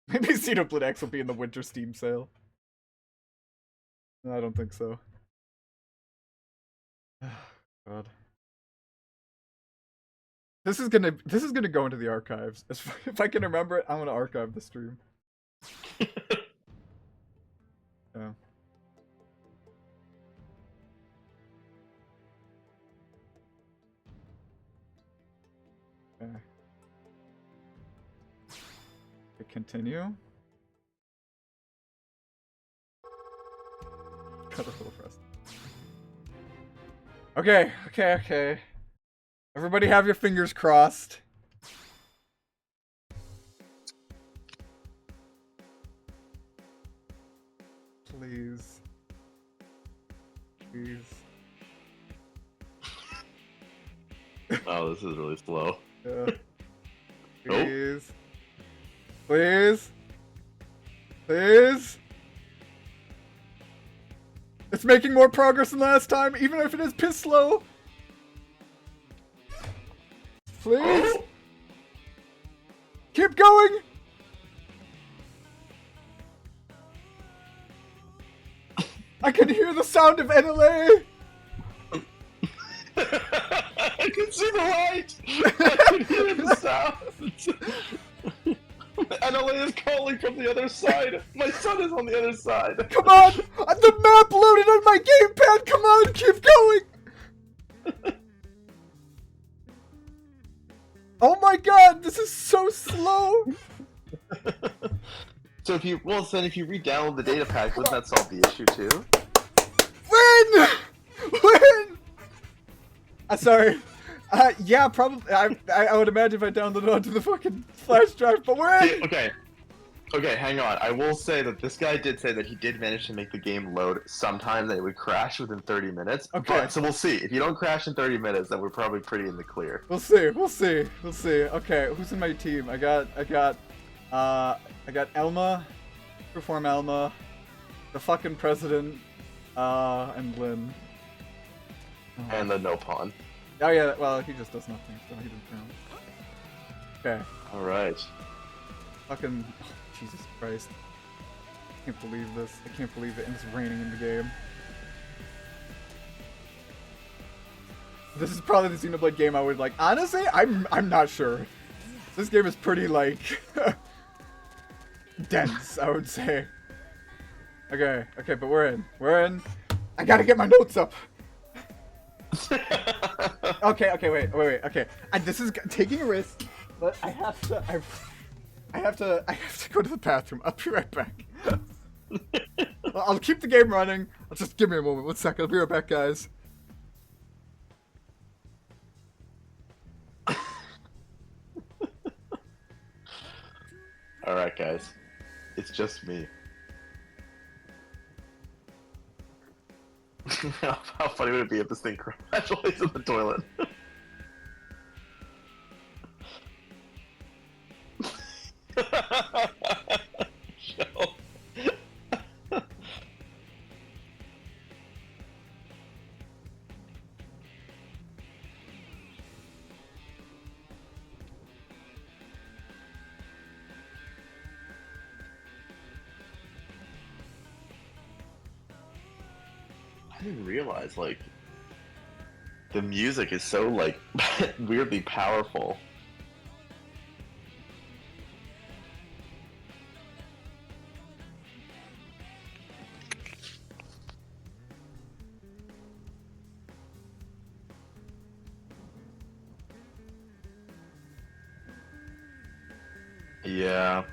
maybe Xenoblade X will be in the winter Steam sale. No, I don't think so. God. This is gonna go into the archives. If I can remember it, I'm gonna archive the stream. Yeah. Okay. Okay, continue. Cut a little first. Okay. Everybody have your fingers crossed. Please. Oh, this is really slow. Yeah. Please. Please. It's making more progress than last time, even if it is piss slow. Please. Keep going. I can hear the sound of NLA. I can see the light. I can hear the sounds. NLA is calling from the other side. My son is on the other side. Come on! The map loaded on my gamepad! Come on, keep going! Oh my god, this is so slow! So if you re-download the data pack, wouldn't that solve the issue too? Win! Sorry. Yeah, probably. I would imagine if I downloaded it onto the fucking flash drive, but we're in! Okay, hang on. I will say that this guy did say that he did manage to make the game load sometime, that it would crash within 30 minutes. Okay. But, so we'll see. If you don't crash in 30 minutes, then we're probably pretty in the clear. We'll see. Okay, who's in my team? I got Elma, Perform Elma, the fucking president, and Lynn. And the no pawn. Oh yeah, well, he just does nothing, so he doesn't count. Okay. Alright. Fucking, oh, Jesus Christ. I can't believe this. I can't believe it, and it's raining in the game. This is probably the Xenoblade game I would like. Honestly, I'm not sure. This game is pretty, like, dense, I would say. Okay, but we're in. I gotta get my notes up. Okay, wait. Okay, this is taking a risk, but I have to go to the bathroom. I'll be right back. I'll keep the game running. Just give me a moment. 1 second. I'll be right back, guys. Alright, guys. It's just me. How funny would it be if this thing congratulates in the toilet? Shell. I didn't realize, like, the music is so, like, weirdly powerful. Yeah,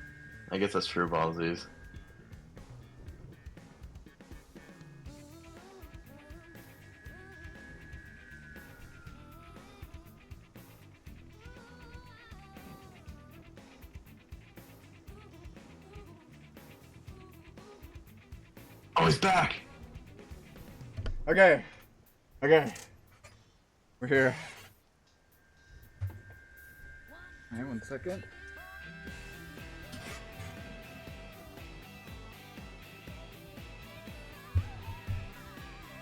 I guess that's true, Ballsies. Oh, he's back! Okay. We're here. Alright, 1 second.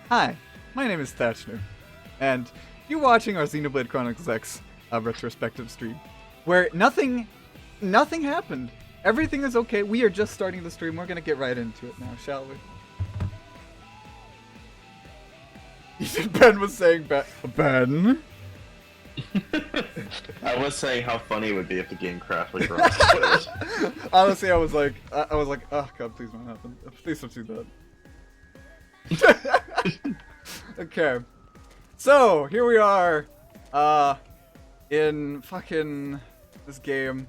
Hi, my name is Thatchner, and you're watching our Xenoblade Chronicles X retrospective stream, where nothing happened. Everything is okay. We are just starting the stream. We're gonna get right into it now, shall we? Ben was saying Ben. I was saying how funny it would be if the game crashed like Ross. Honestly, I was like, oh god, please don't happen. Please don't do that. Okay, so here we are, in fucking this game.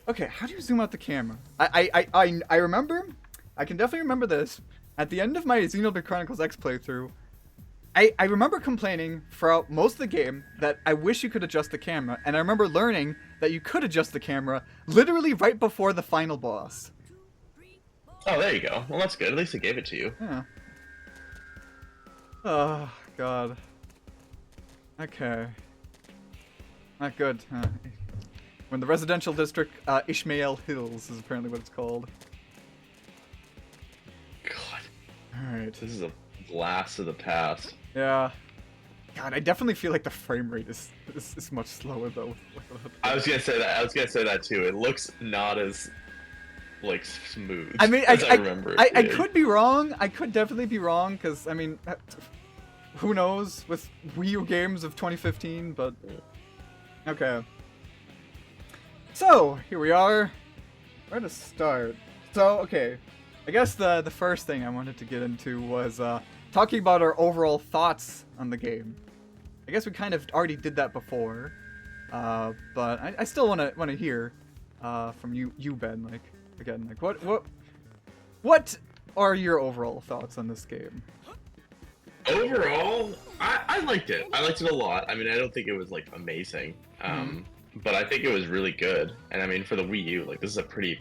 Okay, how do you zoom out the camera? I remember, I can definitely remember this. At the end of my Xenoblade Chronicles X playthrough, I remember complaining throughout most of the game that I wish you could adjust the camera, and I remember learning that you could adjust the camera literally right before the final boss. Oh, there you go. Well, that's good. At least it gave it to you. Yeah. Oh, God. Okay. Not good. We're in the residential district, Ishmael Hills is apparently what it's called. God. Alright. This is a blast of the past. Yeah. God, I definitely feel like the frame rate is much slower, though. I was gonna say that. I was gonna say that, too. It looks not as, like, smooth. I mean, as I remember it I being. could be wrong. I could definitely be wrong, because, I mean, who knows with Wii U games of 2015, but... Okay. So, here we are. Where to start? So, okay. I guess the first thing I wanted to get into was talking about our overall thoughts on the game. I guess we kind of already did that before, but I still want to hear from you, Ben. Like, again, like what are your overall thoughts on this game? Overall, I liked it. I liked it a lot. I mean, I don't think it was, like, amazing. But I think it was really good. And I mean, for the Wii U, like, this is a pretty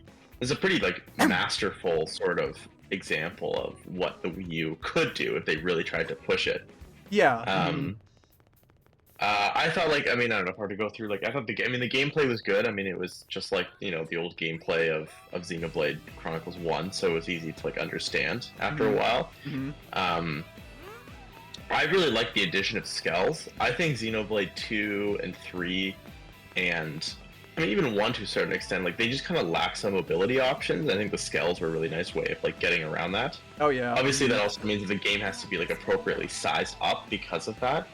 like masterful sort of example of what the Wii U could do if they really tried to push it. Yeah. I thought, like, I mean, I don't know if hard to go through. Like, I thought the gameplay was good. I mean, it was just like, you know, the old gameplay of Xenoblade Chronicles 1, so it was easy to, like, understand after a while. I really like the addition of skells. I think Xenoblade 2 and 3 and I mean, even one to a certain extent, like they just kind of lack some mobility options. I think the scales were a really nice way of like getting around that. Oh yeah. Obviously, that also means that the game has to be like appropriately sized up because of that.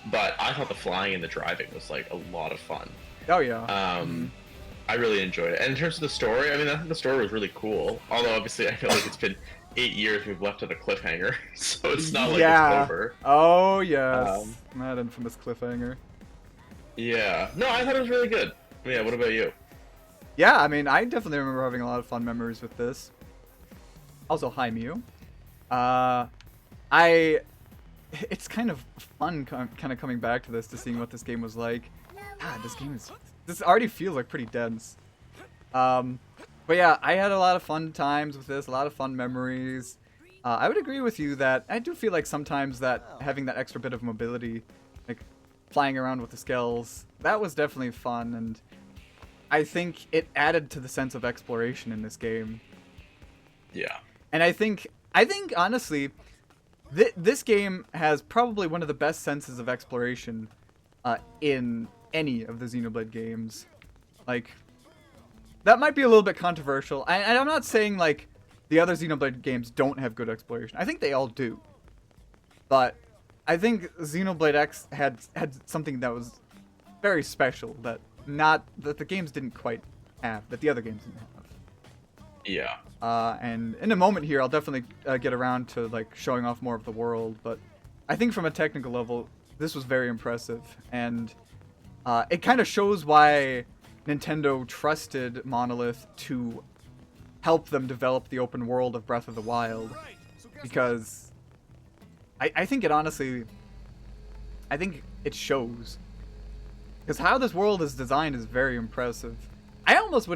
But I thought the flying and the driving was like a lot of fun. Oh yeah. I really enjoyed it. And in terms of the story, I mean, I think the story was really cool. Although obviously, I feel like it's been 8 years we've left at a cliffhanger, so it's not like it's over. Oh yes. That infamous cliffhanger. Yeah. No, I thought it was really good. Yeah. What about you? Yeah, I mean, I definitely remember having a lot of fun memories with this. Also, hi Mew. It's kind of fun, kind of coming back to this, to seeing what this game was like. God, this already feels like pretty dense. But yeah, I had a lot of fun times with this, a lot of fun memories. I would agree with you that I do feel like sometimes that having that extra bit of mobility, like flying around with the scales, that was definitely fun, and I think it added to the sense of exploration in this game. Yeah. And I think honestly, this game has probably one of the best senses of exploration in any of the Xenoblade games. Like, that might be a little bit controversial. And I'm not saying, like, the other Xenoblade games don't have good exploration. I think they all do. But I think Xenoblade X had something that was very special that the games didn't quite have, that the other games didn't have. Yeah. And in a moment here, I'll definitely get around to like showing off more of the world, but I think from a technical level, this was very impressive, and it kind of shows why Nintendo trusted Monolith to help them develop the open world of Breath of the Wild, because I think it honestly, I think it shows, because how this world is designed is very impressive. I almost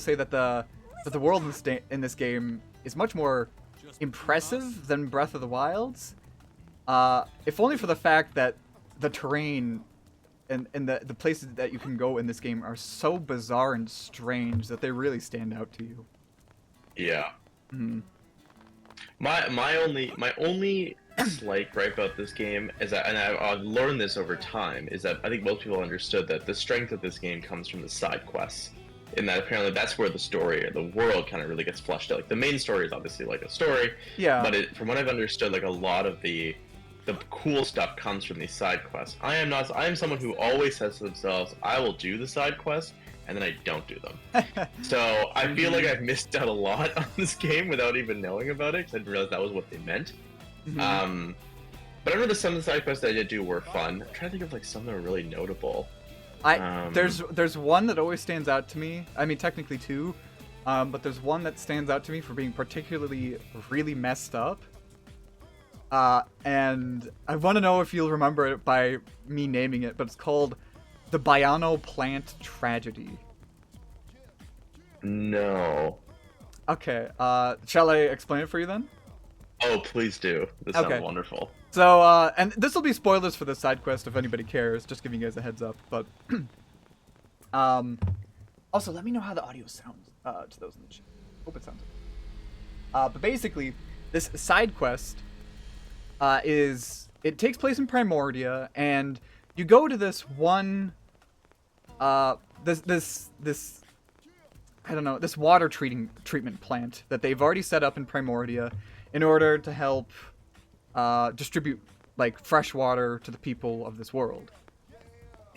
say that the world in this game is much more impressive than Breath of the Wild's, if only for the fact that the terrain and the places that you can go in this game are so bizarre and strange that they really stand out to you. Yeah. Mm-hmm. My only slight gripe about this game is that, and I've learned this over time, is that I think most people understood that the strength of this game comes from the side quests. In that apparently that's where the story or the world kind of really gets fleshed out. Like the main story is obviously like a story, yeah. But from what I've understood, like a lot of the cool stuff comes from these side quests. I am someone who always says to themselves, I will do the side quests, and then I don't do them. So I feel like I've missed out a lot on this game without even knowing about it, because I didn't realize that was what they meant. Mm-hmm. But I remember some of the side quests that I did do were fun. I'm trying to think of like some that were really notable. There's one that always stands out to me. I mean, technically two, but there's one that stands out to me for being particularly really messed up. And I want to know if you'll remember it by me naming it, but it's called the Biono Plant Tragedy. No. Okay. Shall I explain it for you then? Oh, please do. This sounds wonderful. So, and this will be spoilers for the side quest if anybody cares, just giving you guys a heads up, but, also, let me know how the audio sounds, to those in the chat. Hope it sounds good. But basically, this side quest, it takes place in Primordia, and you go to this one, this water treatment plant that they've already set up in Primordia in order to help distribute like fresh water to the people of this world.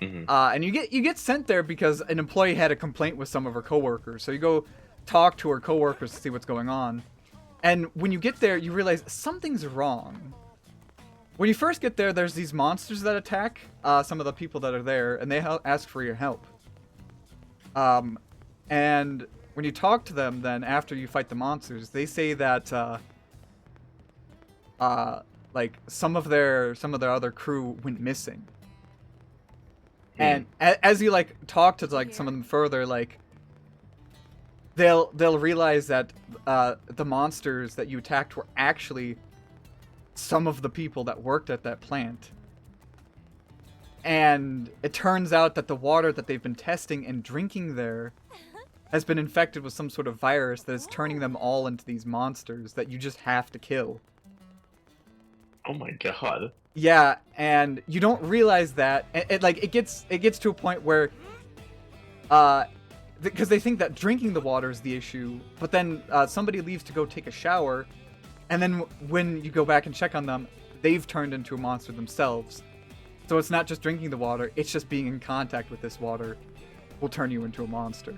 Mm-hmm. And you get sent there because an employee had a complaint with some of her coworkers. So you go talk to her coworkers to see what's going on. And when you get there, you realize something's wrong. When you first get there, there's these monsters that attack some of the people that are there, and they ask for your help. And when you talk to them, then after you fight the monsters, they say that like some of their other crew went missing. And as you like talk to like some of them further, like they'll realize that the monsters that you attacked were actually some of the people that worked at that plant. And it turns out that the water that they've been testing and drinking there has been infected with some sort of virus that is turning them all into these monsters that you just have to kill. Oh my god. Yeah, and you don't realize that. It gets to a point where because they think that drinking the water is the issue, but then somebody leaves to go take a shower, and then when you go back and check on them, they've turned into a monster themselves. So it's not just drinking the water, it's just being in contact with this water will turn you into a monster.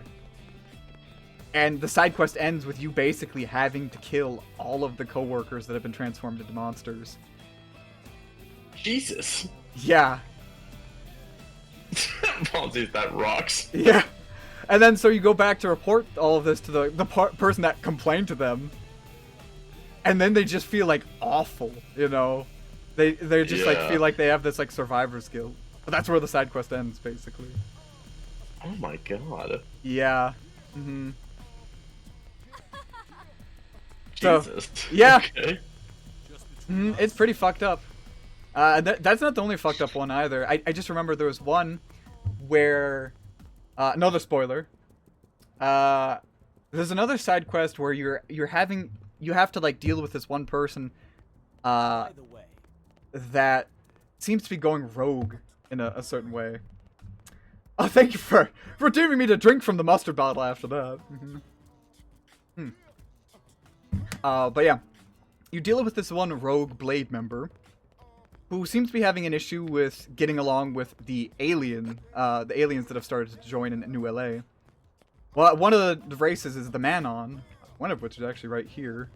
And the side quest ends with you basically having to kill all of the coworkers that have been transformed into monsters. Jesus. Yeah. Apologies, that rocks. Yeah. And then so you go back to report all of this to the person that complained to them. And then they just feel like awful, you know? They just like feel like they have this like survivor's guilt. But that's where the side quest ends, basically. Oh my god. Yeah. Mm-hmm. Jesus. So, yeah. Okay. It's pretty fucked up. That's not the only fucked up one either. I just remember there was one where, another spoiler. There's another side quest where you have to like deal with this one person, that seems to be going rogue in a certain way. Oh, thank you for redeeming me to drink from the mustard bottle after that. But yeah, you deal with this one rogue Blade member who seems to be having an issue with getting along with the aliens that have started to join in New LA. Well, one of the races is the Manon, one of which is actually right here.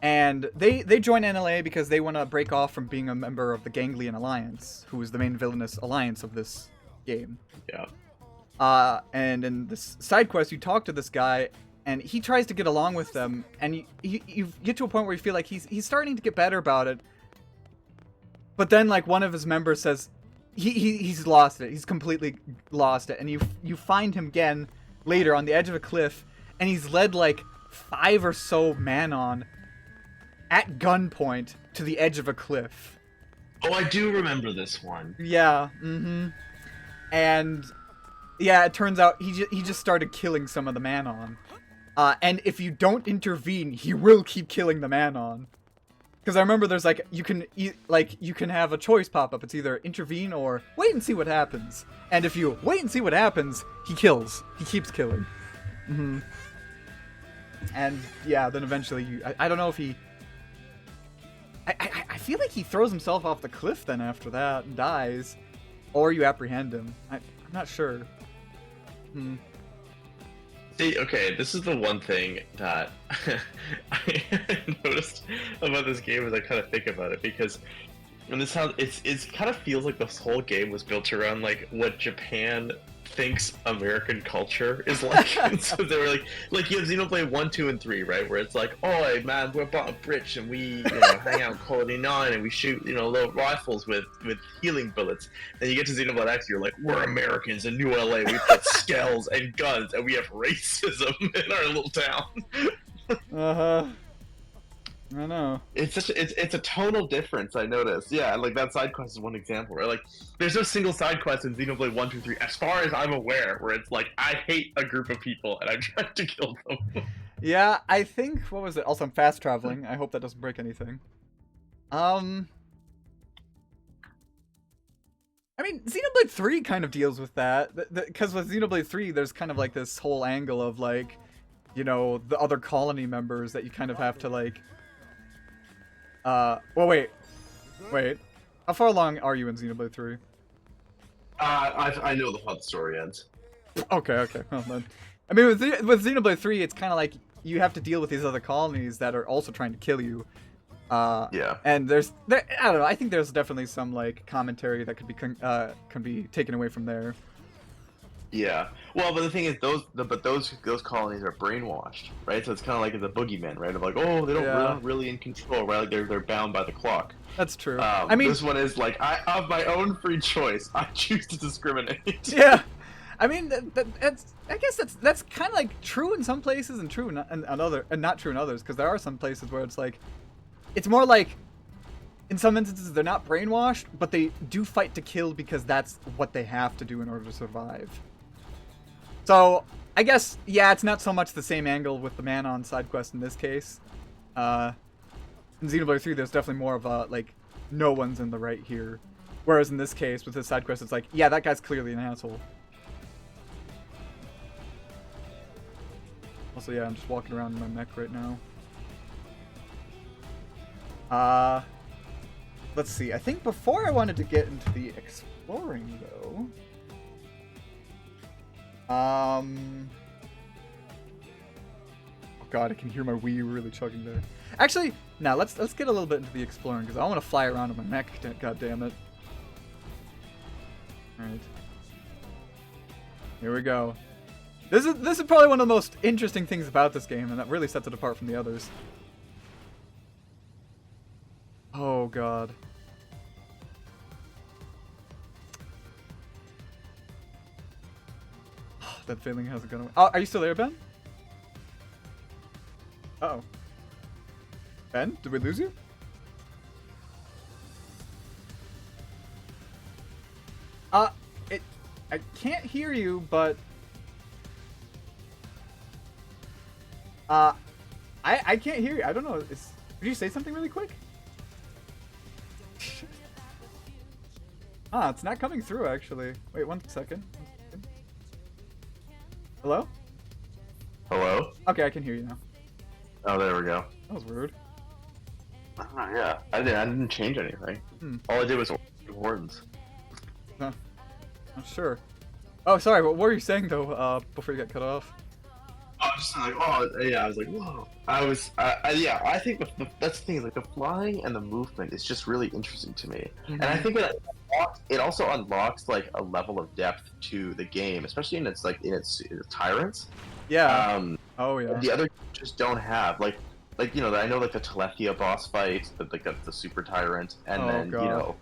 And they join NLA because they want to break off from being a member of the Ganglion Alliance, who is the main villainous alliance of this game. Yeah. And in this side quest, you talk to this guy, and he tries to get along with them, and you get to a point where you feel like he's starting to get better about it. But then, like, one of his members says he's lost it. He's completely lost it, and you find him again later on the edge of a cliff, and he's led like 5 or so Manon at gunpoint to the edge of a cliff. Oh, I do remember this one. Yeah. And yeah, it turns out he just started killing some of the Manon. And if you don't intervene, he will keep killing the Manon. Because I remember there's like you can have a choice pop up. It's either intervene or wait and see what happens. And if you wait and see what happens, he kills. He keeps killing. And yeah, then eventually I don't know if he. I feel like he throws himself off the cliff then after that and dies, or you apprehend him. I'm not sure. See, okay, this is the one thing that I noticed about this game as I kind of think about it, because and this sounds it's kind of feels like this whole game was built around like what Japan thinks American culture is like. And so they were like you have Xenoblade 1, 2, and 3, right? Where it's like, oh hey, man, we're rich and we hang out in Colony 9 and we shoot little rifles with healing bullets. Then you get to Xenoblade X, you're like, we're Americans in New LA. We've got scales and guns and we have racism in our little town. I know. It's a tonal difference, I noticed. Yeah, like that side quest is one example, right? Like, there's no single side quest in Xenoblade 1, 2, 3, as far as I'm aware, where it's like, I hate a group of people and I'm trying to kill them. Yeah, I think, what was it? Also, I'm fast traveling. I hope that doesn't break anything. I mean, Xenoblade 3 kind of deals with that. Because with Xenoblade 3, there's kind of like this whole angle of like, the other colony members that you kind of have to like... well, wait. How far along are you in Xenoblade 3? I know how the story ends. Okay. Well, then. I mean, with Xenoblade 3, it's kind of like you have to deal with these other colonies that are also trying to kill you. Yeah. And I don't know. I think there's definitely some like commentary that could be taken away from there. Yeah. Well, but the thing is, those colonies are brainwashed, right? So it's kind of like the boogeyman, right? Of like, oh, they're not really in control, right? Like they're bound by the clock. That's true. I mean, this one is like, I of my own free choice, I choose to discriminate. Yeah. I mean, I guess that's kind of like true in some places and true and not true in others, because there are some places where it's like, it's more like, in some instances they're not brainwashed, but they do fight to kill because that's what they have to do in order to survive. So, I guess, yeah, it's not so much the same angle with the Manon side quest in this case. In Xenoblade 3, there's definitely more of a, like, no one's in the right here. Whereas in this case, with this side quest, it's like, yeah, that guy's clearly an asshole. Also, yeah, I'm just walking around in my mech right now. Let's see. I think before I wanted to get into the exploring, though. Oh god, I can hear my Wii U really chugging there. Actually, now let's get a little bit into the exploring because I want to fly around in my mech. God damn it! All right, here we go. This is probably one of the most interesting things about this game, and that really sets it apart from the others. Oh god. That feeling hasn't gone away. Oh, are you still there, Ben? Uh-oh. Ben, did we lose you? I can't hear you, but I can't hear you. I don't know. Did you say something really quick? It's not coming through actually. Wait, one second. Hello? Hello? Okay, I can hear you now. Oh, there we go. That was weird. Yeah, I didn't change anything. All I did was words. Huh. Not sure. Oh, sorry. What were you saying though? Before you got cut off. I was just like, oh, yeah. I was like, whoa. I think that's the thing. Is like the flying and the movement is just really interesting to me, and I think it also unlocks like a level of depth to the game, especially in its tyrants. Yeah. Oh yeah. The other just don't have like you know, I know like the Telethia boss fight, the super tyrant, and then God. you know,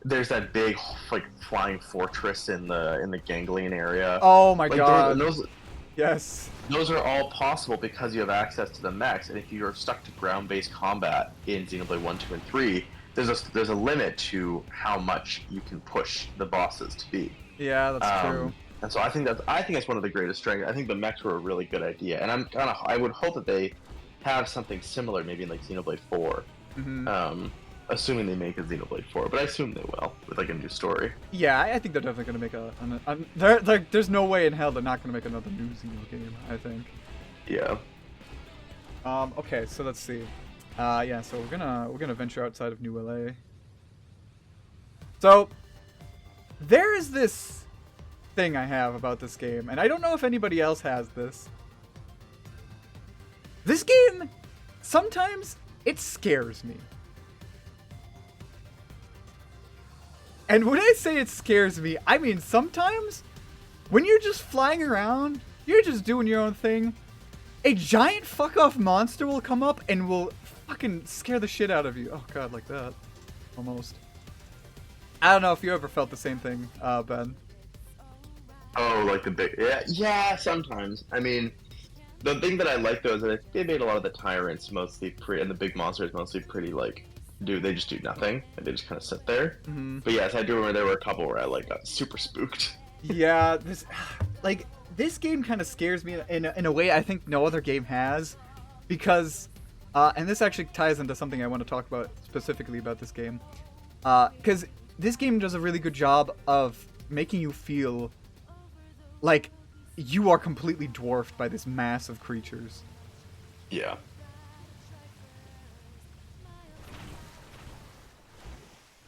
there's that big like flying fortress in the ganglion area. Oh my like, god. Those yes. Those are all possible because you have access to the mechs, and if you're stuck to ground-based combat in Xenoblade 1, 2, and 3, there's a limit to how much you can push the bosses to be. Yeah, that's true. And so I think that's one of the greatest strengths. I think the mechs were a really good idea, and I would hope that they have something similar, maybe in like Xenoblade 4. Assuming they make a Xenoblade 4, but I assume they will with like a new story. Yeah, I think they're definitely gonna make there's no way in hell they're not gonna make another new Xeno game. I think. Yeah. Okay, so let's see. Yeah, so we're gonna venture outside of New LA. So there is this thing I have about this game, and I don't know if anybody else has this. This game, sometimes it scares me. And when I say it scares me, I mean sometimes when you're just flying around, you're just doing your own thing, a giant fuck-off monster will come up and will fucking scare the shit out of you. Oh god, like that. Almost. I don't know if you ever felt the same thing, Ben. Oh, like the big... Yeah, sometimes. I mean, the thing that I like, though, is that they made a lot of the tyrants mostly and the big monsters mostly pretty, like... They just do nothing, and they just kind of sit there. But yes, I do remember there were a couple where I like got super spooked. Yeah, this game kind of scares me in a way I think no other game has, because, and this actually ties into something I want to talk about specifically about this game, because this game does a really good job of making you feel like you are completely dwarfed by this mass of creatures. Yeah.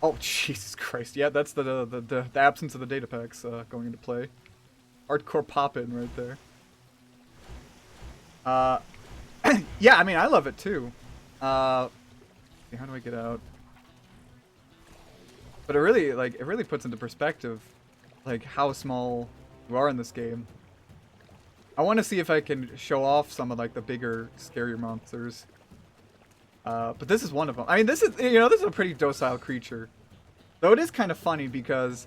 Oh, Jesus Christ. Yeah, that's the absence of the data packs going into play. Hardcore pop-in right there. Yeah, I mean, I love it too. How do I get out? But it really puts into perspective, like, how small you are in this game. I want to see if I can show off some of, like, the bigger, scarier monsters. But this is one of them. I mean, this is a pretty docile creature. Though it is kind of funny because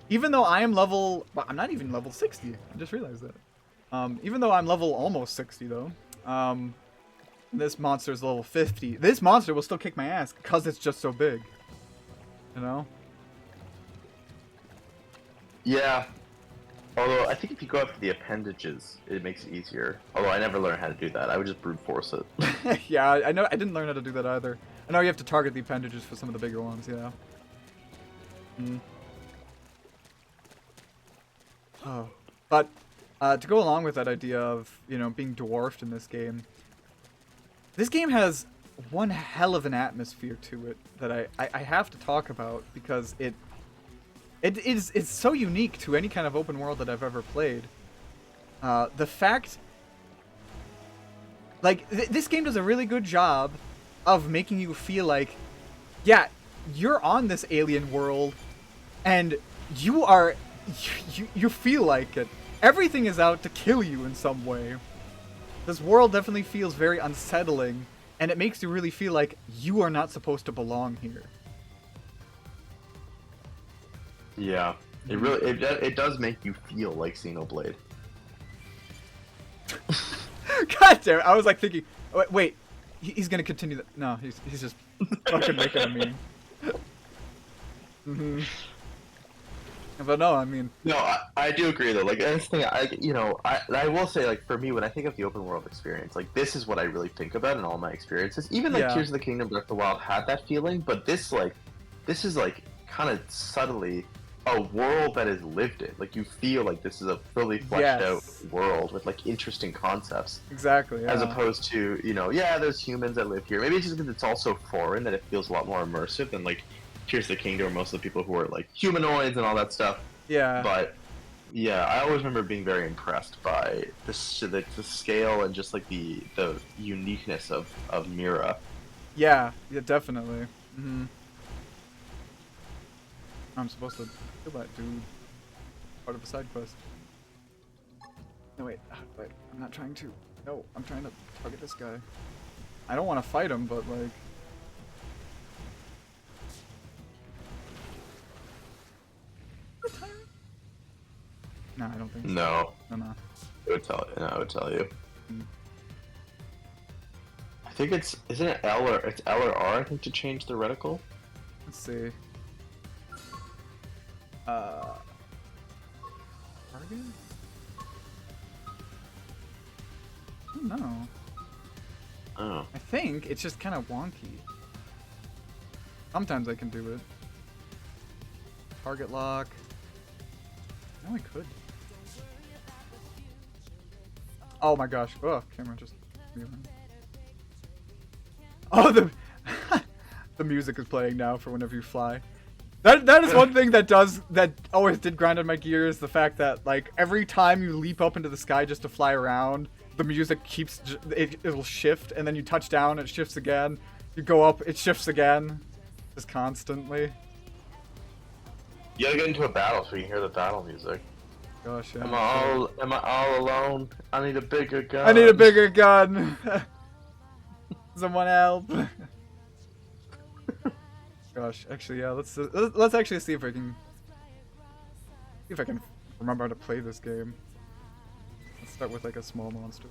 even though I am well, I'm not even level 60. I just realized that. Even though I'm level almost 60 though, this monster is level 50. This monster will still kick my ass because it's just so big. You know? Yeah. Although, I think if you go after the appendages, it makes it easier. Although, I never learned how to do that. I would just brute force it. Yeah, I know. I didn't learn how to do that either. I know you have to target the appendages for some of the bigger ones, yeah. Mm. Oh, but to go along with that idea of, you know, being dwarfed in this game has one hell of an atmosphere to it that I have to talk about because it's so unique to any kind of open world that I've ever played. The fact, like, this game does a really good job of making you feel like, yeah, you're on this alien world, and you are, you feel like it. Everything is out to kill you in some way. This world definitely feels very unsettling, and it makes you really feel like you are not supposed to belong here. Yeah, it does make you feel like Xenoblade. God damn it, I was like thinking, wait, he's gonna continue that. No, he's just fucking making a meme. But no, I mean... No, I do agree though. Like, this thing, I will say, like, for me, when I think of the open world experience, like, this is what I really think about in all my experiences. Even, like, Yeah. Tears of the Kingdom, Breath of the Wild had that feeling, but this is, like, kind of subtly a world that is lived in. Like, you feel like this is a fully fleshed out world with, like, interesting concepts. Exactly, yeah. As opposed to, yeah, there's humans that live here. Maybe it's just because it's also foreign that it feels a lot more immersive than, like, Tears of the Kingdom, or most of the people who are like humanoids and all that stuff. Yeah. But yeah, I always remember being very impressed by the scale and just like the uniqueness of Mira. Yeah, definitely. I'm supposed to kill that dude. Part of a side quest. No, wait, I'm not trying to. No, I'm trying to target this guy. I don't want to fight him, but like... No, I don't think so. No. No. I would tell you. I think isn't it L or R, I think, to change the reticle? Let's see. Target? I don't know. Oh. I think it's just kind of wonky. Sometimes I can do it. Target lock. No, I could. Oh my gosh. Oh, camera just... Oh, the music is playing now for whenever you fly. That is one thing that always did grind on my gears. The fact that, like, every time you leap up into the sky just to fly around, the music keeps... It'll shift, and then you touch down, it shifts again. You go up, it shifts again. Just constantly. You gotta get into a battle so you can hear the battle music. Gosh, yeah. Am I all alone? I need a bigger gun. I need a bigger gun. Someone help. Gosh, actually, yeah. Let's actually see if I can remember how to play this game. Let's start with like a small monster.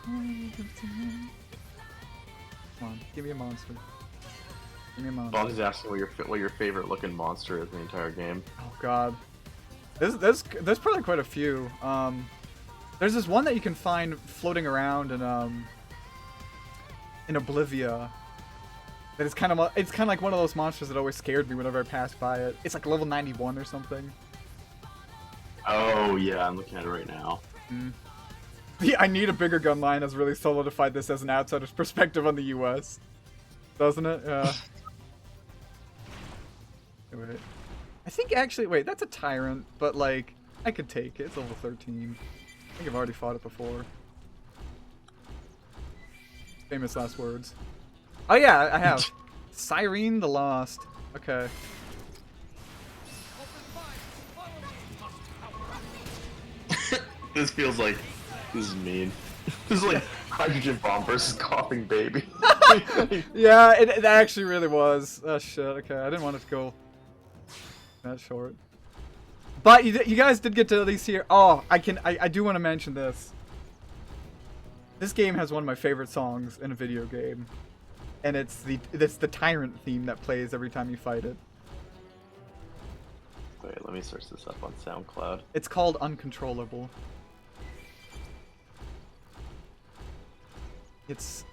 Come on, give me a monster. Give me a monster. Bob's asking what your favorite looking monster is in the entire game. Oh god. There's probably quite a few. There's this one that you can find floating around in Oblivia. That is kind of like one of those monsters that always scared me whenever I passed by it. It's like level 91 or something. Oh yeah, I'm looking at it right now. The I need a bigger gun line has really solidified this as an outsider's perspective on the US. Doesn't it? Yeah. Wait. I think actually, wait, that's a tyrant, but like, I could take it. It's level 13. I think I've already fought it before. Famous last words. Oh yeah, I have. Cyrene the Lost. Okay. This feels like this is mean. This is like hydrogen bomb versus coughing baby. Yeah, it actually really was. Oh shit. Okay, I didn't want it to go that short. But you guys did get to at least hear. Oh, I do want to mention this. This game has one of my favorite songs in a video game, and it's the tyrant theme that plays every time you fight it. Wait, let me search this up on SoundCloud. It's called Uncontrollable. It's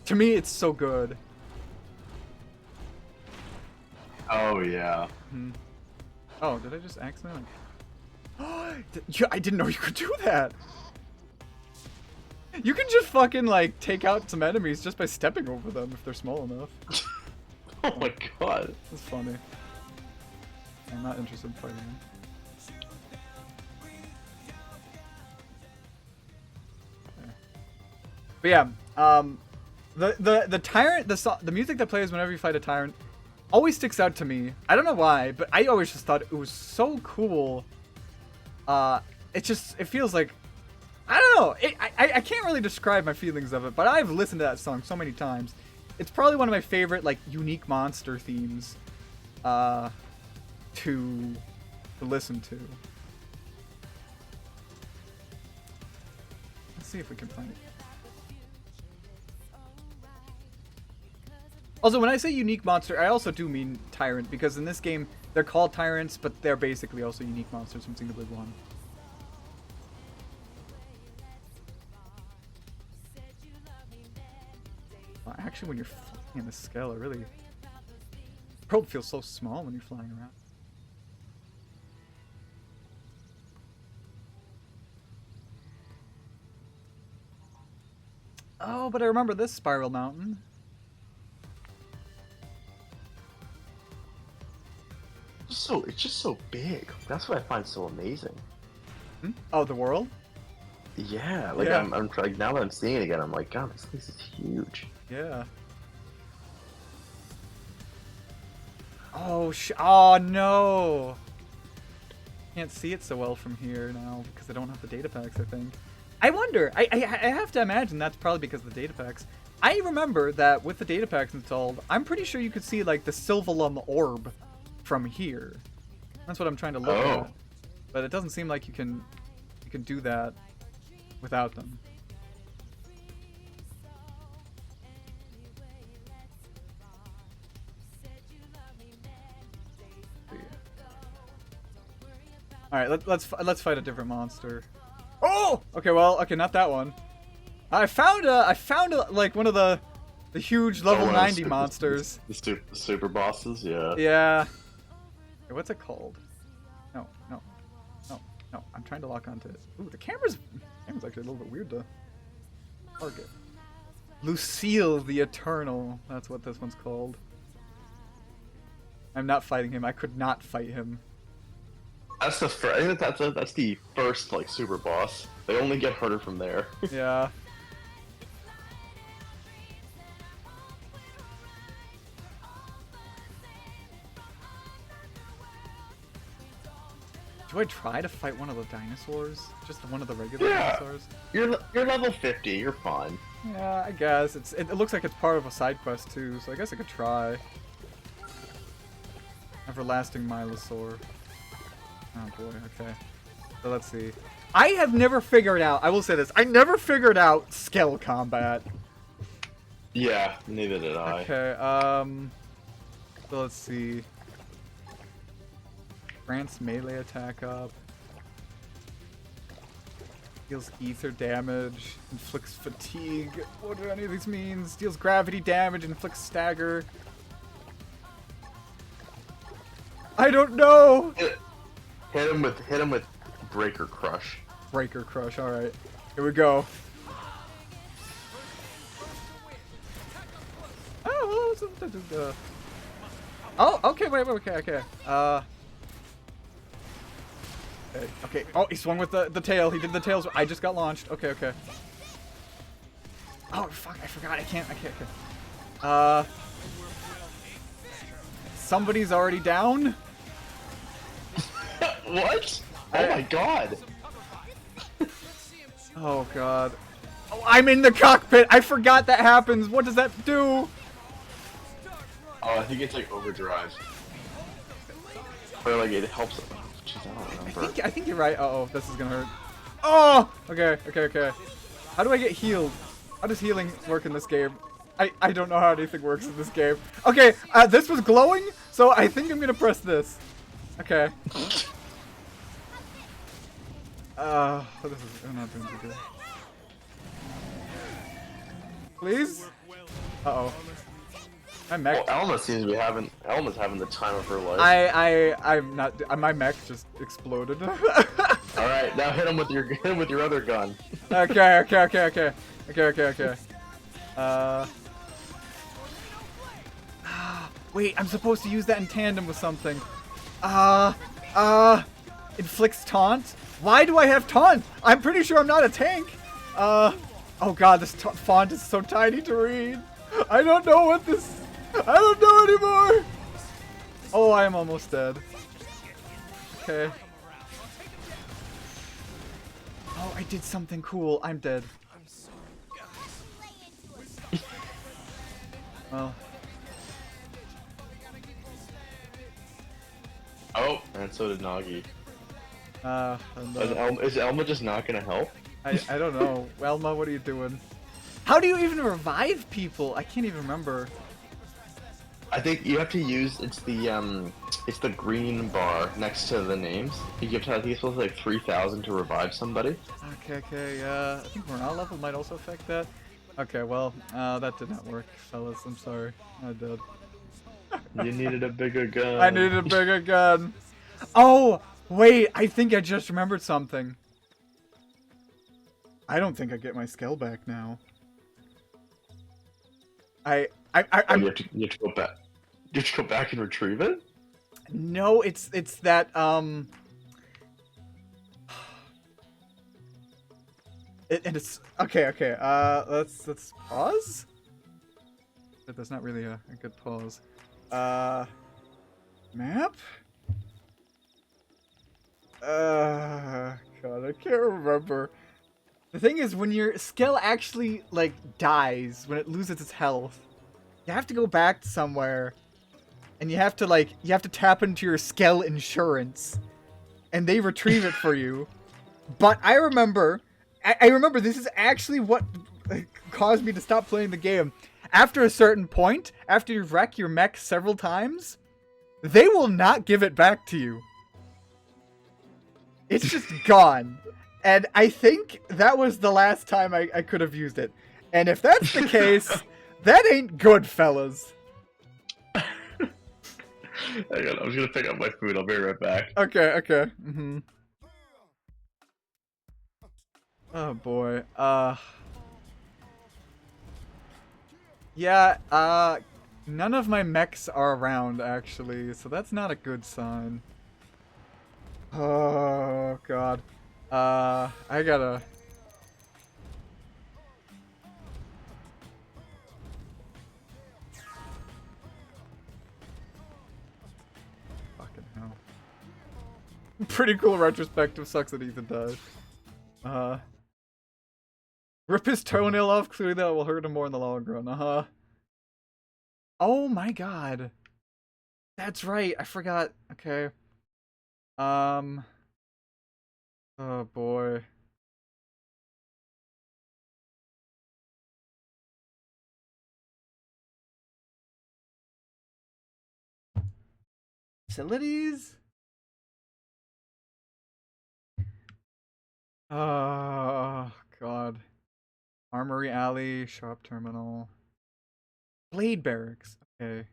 To me, it's so good. Oh yeah. Hmm. Oh, did I just accidentally? Yeah, I didn't know you could do that. You can just fucking like take out some enemies just by stepping over them if they're small enough. Oh my god. That's funny. I'm not interested in fighting them. Okay. But yeah, the tyrant, the music that plays whenever you fight a tyrant always sticks out to me. I don't know why, but I always just thought it was so cool. It feels like, I don't know. I can't really describe my feelings of it, but I've listened to that song so many times. It's probably one of my favorite, like, unique monster themes, to listen to. Let's see if we can find it. Also, when I say unique monster, I also do mean tyrant, because in this game, they're called tyrants, but they're basically also unique monsters from Xenoblade 1. Actually, when you're flying in the scale, it really... The world feels so small when you're flying around. Oh, but I remember this Spiral Mountain. It's just so big. That's what I find so amazing. Hmm? Oh, the world? Yeah, like Yeah. I'm like, now that I'm seeing it again, I'm like, God, this place is huge. Yeah. Oh no! Can't see it so well from here now because I don't have the data packs, I think. I wonder, I have to imagine that's probably because of the data packs. I remember that with the data packs installed, I'm pretty sure you could see like the Sylvalum orb from here. That's what I'm trying to look at. But it doesn't seem like you can do that without them. All right, let's fight a different monster. Oh, okay, well, okay, not that one. I found like one of the huge level 90 monsters. The super bosses, yeah. Yeah. Okay, what's it called? No. I'm trying to lock onto it. Ooh, the camera's actually a little bit weird to target. Lucille the Eternal. That's what this one's called. I'm not fighting him. I could not fight him. That's the first. I think that's the first like super boss. They only get harder from there. Yeah. Do I try to fight one of the dinosaurs? Just one of the regular dinosaurs? You're level 50. You're fine. Yeah, I guess. It looks like it's part of a side quest too, so I guess I could try. Everlasting Milosaur. Oh boy, okay. So let's see. I have never figured out, I will say this, I never figured out scale combat. Yeah, neither did I. Okay, so let's see. Grants melee attack up. Deals ether damage. Inflicts fatigue. What do any of these mean? Deals gravity damage. Inflicts stagger. I don't know! Hit him with Breaker Crush. Breaker Crush, alright. Here we go. Oh, okay, wait, okay. Okay. Oh, he swung with the tail. He did the tails. I just got launched. Okay. Oh, fuck, I forgot. I can't. Somebody's already down? What? Oh my god. Oh god. Oh, I'm in the cockpit. I forgot that happens. What does that do? Oh, I think it's like overdrive. Or like it helps. Jeez, I don't remember. I think you're right. Uh-oh, this is gonna hurt. Oh! Okay. How do I get healed? How does healing work in this game? I don't know how anything works in this game. Okay, this was glowing, so I think I'm gonna press this. Okay. I'm not doing too good. Please? Uh-oh. My mech. Well, Elma seems to be having. Elma's having the time of her life. I'm not. My mech just exploded. All right, now hit him with your other gun. Okay. Wait, I'm supposed to use that in tandem with something. Inflicts taunt? Why do I have taunt? I'm pretty sure I'm not a tank. Oh god, this font is so tiny to read. I don't know what this... I don't know anymore. Oh, I am almost dead. Okay. Oh, I did something cool. I'm dead. Well... Oh, and so did Nagi. And, Is Elma just not gonna help? I don't know. Elma, what are you doing? How do you even revive people? I can't even remember. I think you have to use it's the green bar next to the names. You have to, I think it's supposed to like 3,000 to revive somebody. Okay. I think morale level might also affect that. Okay, well, that did not work, fellas. I'm sorry. I did. You needed a bigger gun. I needed a bigger gun. Oh, wait, I think I just remembered something. I don't think I get my skill back now. You have to go back. You have to go back and retrieve it? No, it's that and it's okay. Let's pause. But that's not really a good pause. Map? God, I can't remember. The thing is, when your skill actually, like, dies, when it loses its health, you have to go back somewhere, and you have to tap into your skill insurance, and they retrieve it for you. But I remember this is actually what caused me to stop playing the game. After a certain point, after you wreck your mech several times, they will not give it back to you. It's just gone. And I think that was the last time I could have used it. And if that's the case, that ain't good, fellas. Hang on, I was gonna pick up my food. I'll be right back. Okay. Mm-hmm. Oh boy. Yeah, none of my mechs are around, actually, so that's not a good sign. Oh, God. I gotta... Fucking hell. Pretty cool retrospective, sucks that Ethan died. Rip his toenail off, clearly that will hurt him more in the long run, Oh my god. That's right, I forgot. Okay. Oh boy. Facilities? Oh god. Armory Alley, Shop Terminal. Blade Barracks. Okay.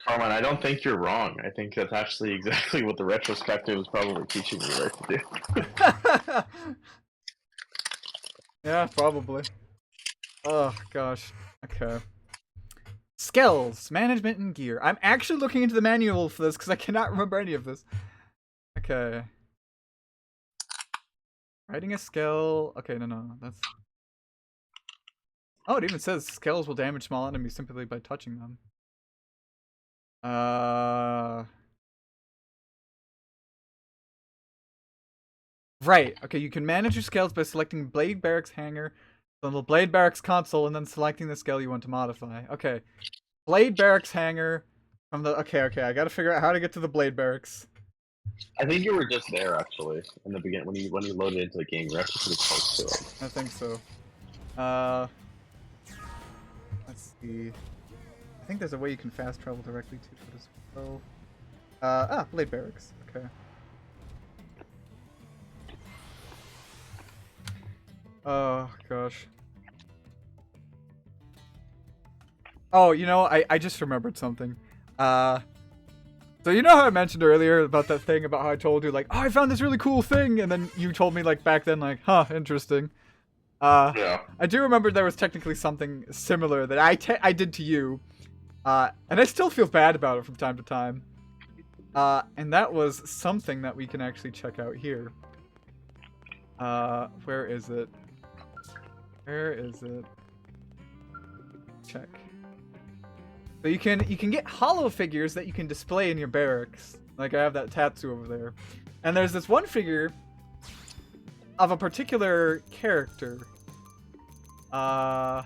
Carmine, I don't think you're wrong. I think that's actually exactly what the retrospective was probably teaching you right to do. Yeah, probably. Oh gosh. Okay. Skills, management, and gear. I'm actually looking into the manual for this because I cannot remember any of this. Okay. Writing a skill. Okay, no. That's... Oh, it even says skills will damage small enemies simply by touching them. Right. Okay, you can manage your skills by selecting Blade Barracks Hangar on the Blade Barracks console and then selecting the skill you want to modify. Okay. Blade Barracks Hangar from the... Okay, I gotta figure out how to get to the Blade Barracks. I think you were just there actually in the beginning when you loaded into the game. You're actually pretty close to it. I think so. Let's see. I think there's a way you can fast travel directly to it as well. Blade Barracks. Okay. Oh gosh. Oh, you know, I just remembered something. So you know how I mentioned earlier about that thing about how I told you, like, oh, I found this really cool thing, and then you told me, like, back then, like, huh, interesting. Yeah. I do remember there was technically something similar that I did to you, and I still feel bad about it from time to time. And that was something that we can actually check out here. Where is it? Where is it? Check. So you can get hollow figures that you can display in your barracks. Like I have that tattoo over there. And there's this one figure of a particular character. And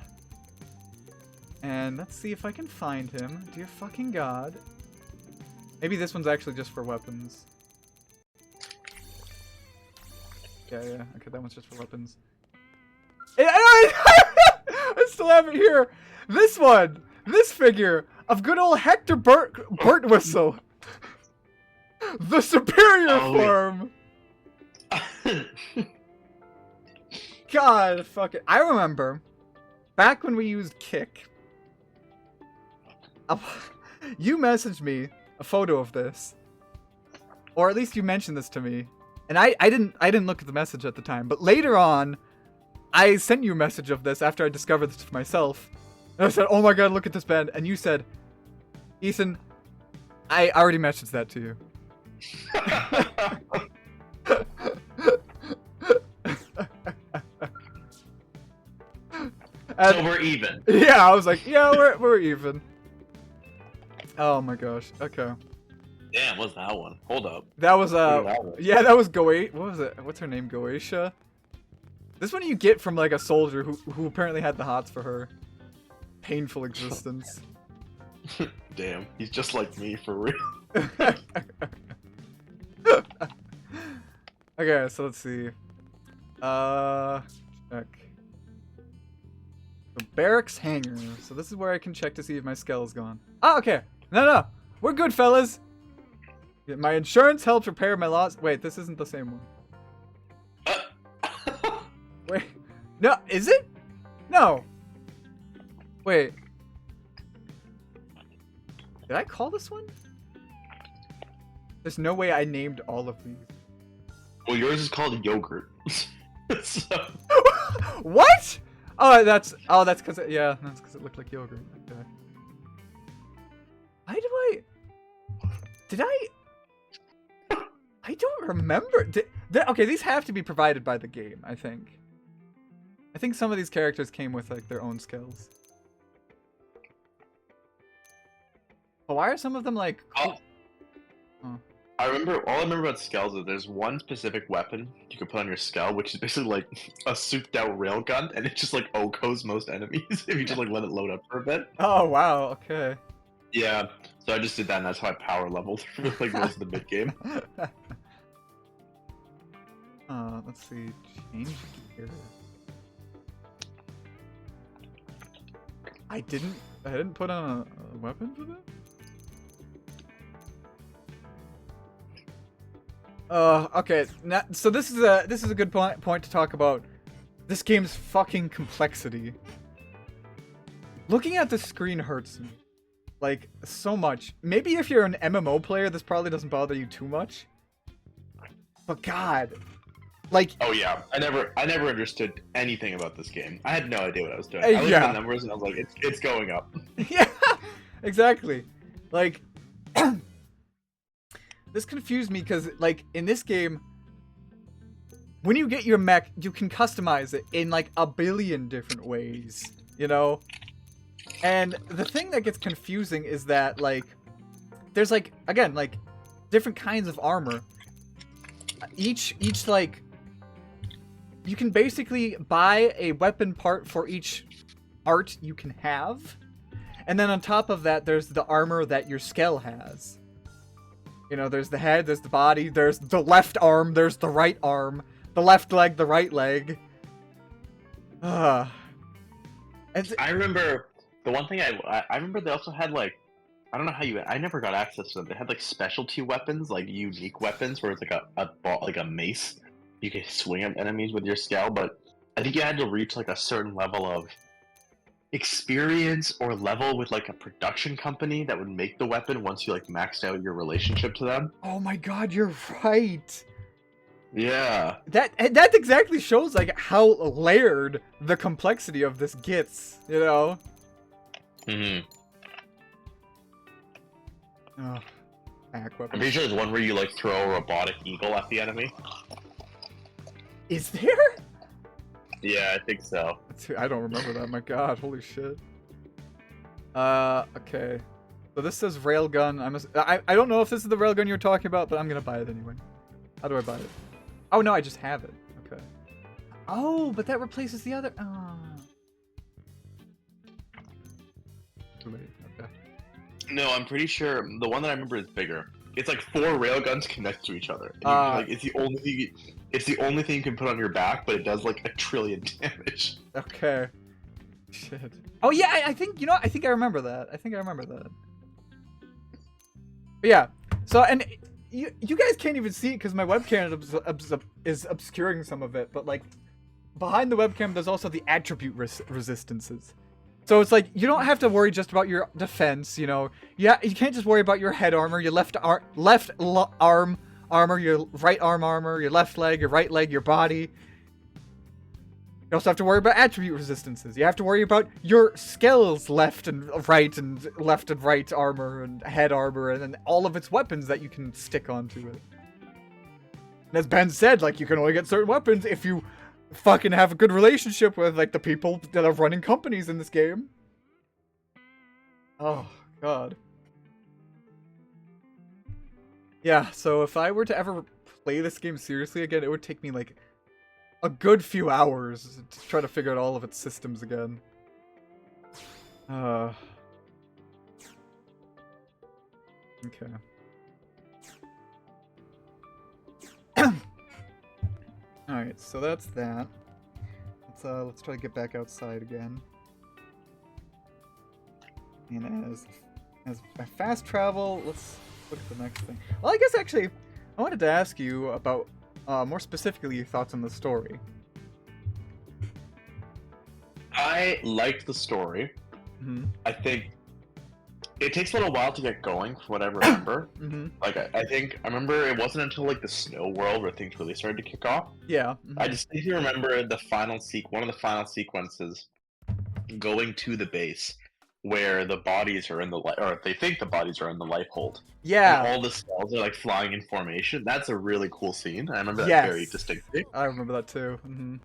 let's see if I can find him. Dear fucking god. Maybe this one's actually just for weapons. Yeah. Okay, that one's just for weapons. I still have it here. This one. This figure of good old Hector Burtwhistle. The superior form. Yeah. God, fuck it. I remember back when we used Kick. You messaged me a photo of this, or at least you mentioned this to me, and I didn't look at the message at the time. But later on, I sent you a message of this after I discovered this for myself. And I said, "Oh my god, look at this band!" And you said, "Ethan, I already messaged that to you." So we're even. Yeah, I was like, yeah, we're even. Oh my gosh. Okay. Damn, what's that one? Hold up. That was That was. yeah, that was What was it? What's her name? Goetia. This one you get from like a soldier who apparently had the hots for her. Painful existence. Damn, he's just like me for real. Okay, so let's see. Check. The barracks hangar. So this is where I can check to see if my skell's gone. Oh, okay. No. We're good, fellas. My insurance helps repair my loss. Wait, this isn't the same one. Wait. No, is it? No. Wait. Did I call this one? There's no way I named all of these. Well, yours is called yogurt. So... What? Oh, that's because that's because it looked like yogurt. Okay. Why did I don't remember. Okay, these have to be provided by the game, I think. I think some of these characters came with like their own skills. But why are some of them like all I remember about skells is there's one specific weapon you can put on your skell, which is basically like a souped out railgun, and it just like OHKOs most enemies if you just like let it load up for a bit. Oh wow, okay. Yeah, so I just did that, and that's how I power leveled through like most of the mid game. Let's see. Change gear. I didn't put on a weapon for that? Okay. Now, so this is a good point to talk about this game's fucking complexity. Looking at the screen hurts me. Like, so much. Maybe if you're an MMO player, this probably doesn't bother you too much. But god. Like... Oh yeah, I never understood anything about this game. I had no idea what I was doing. I looked at the numbers and I was like, it's going up. Yeah, exactly. Like... This confused me because, like, in this game, when you get your mech, you can customize it in, like, a billion different ways, you know? And the thing that gets confusing is that, like, there's, like, again, like, different kinds of armor. Each, like, you can basically buy a weapon part for each art you can have. And then on top of that, there's the armor that your skell has. You know, there's the head, there's the body, there's the left arm, there's the right arm, the left leg, the right leg. I remember the one thing I remember they also had like, I don't know how I never got access to them. They had like specialty weapons, like unique weapons, where it's like a ball, like a mace. You could swing at enemies with your scale, but I think you had to reach like a certain level of experience or level with like a production company that would make the weapon once you like maxed out your relationship to them. Oh my god, you're right. Yeah. That exactly shows like how layered the complexity of this gets, you know? Mm-hmm. Oh, hack I'm weapon. pretty sure there's one where you like throw a robotic eagle at the enemy. Is there? Yeah, I think so. I don't remember that. My god, holy shit. Okay. So this says railgun. I don't know if this is the railgun you're talking about, but I'm gonna buy it anyway. How do I buy it? Oh no, I just have it. Okay. Oh, but that replaces the other. Oh. Too late. Okay. No, I'm pretty sure the one that I remember is bigger. It's like 4 railguns connect to each other. And like it's the only thing. It's the only thing you can put on your back, but it does like 1 trillion damage. Okay. Shit. Oh yeah, I think you know. I think I remember that. But yeah. So and you guys can't even see it because my webcam is obscuring some of it. But like behind the webcam, there's also the attribute resistances. So it's like you don't have to worry just about your defense. You know, yeah, you can't just worry about your head armor, your left arm armor, your right arm armor, your left leg, your right leg, your body. You also have to worry about attribute resistances. You have to worry about your skills left and right armor and head armor and then all of its weapons that you can stick onto it. And as Ben said, like you can only get certain weapons if you fucking have a good relationship with like the people that are running companies in this game. Oh god. Yeah, so if I were to ever play this game seriously again, it would take me like a good few hours to try to figure out all of its systems again. Okay. Alright, so that's that. Let's try to get back outside again. And as I fast travel, let's look at the next thing. Well, I guess actually, I wanted to ask you about more specifically your thoughts on the story. I liked the story. Mm-hmm. I think it takes a little while to get going, from what I remember. Mm-hmm. Like I remember it wasn't until like the snow world where things really started to kick off. Yeah. Mm-hmm. I distinctly remember one of the final sequences going to the base where the bodies are in the or they think the bodies are in the life hold. Yeah. And all the cells are like flying in formation. That's a really cool scene. I remember that very distinctly. I remember that too. Mm-hmm.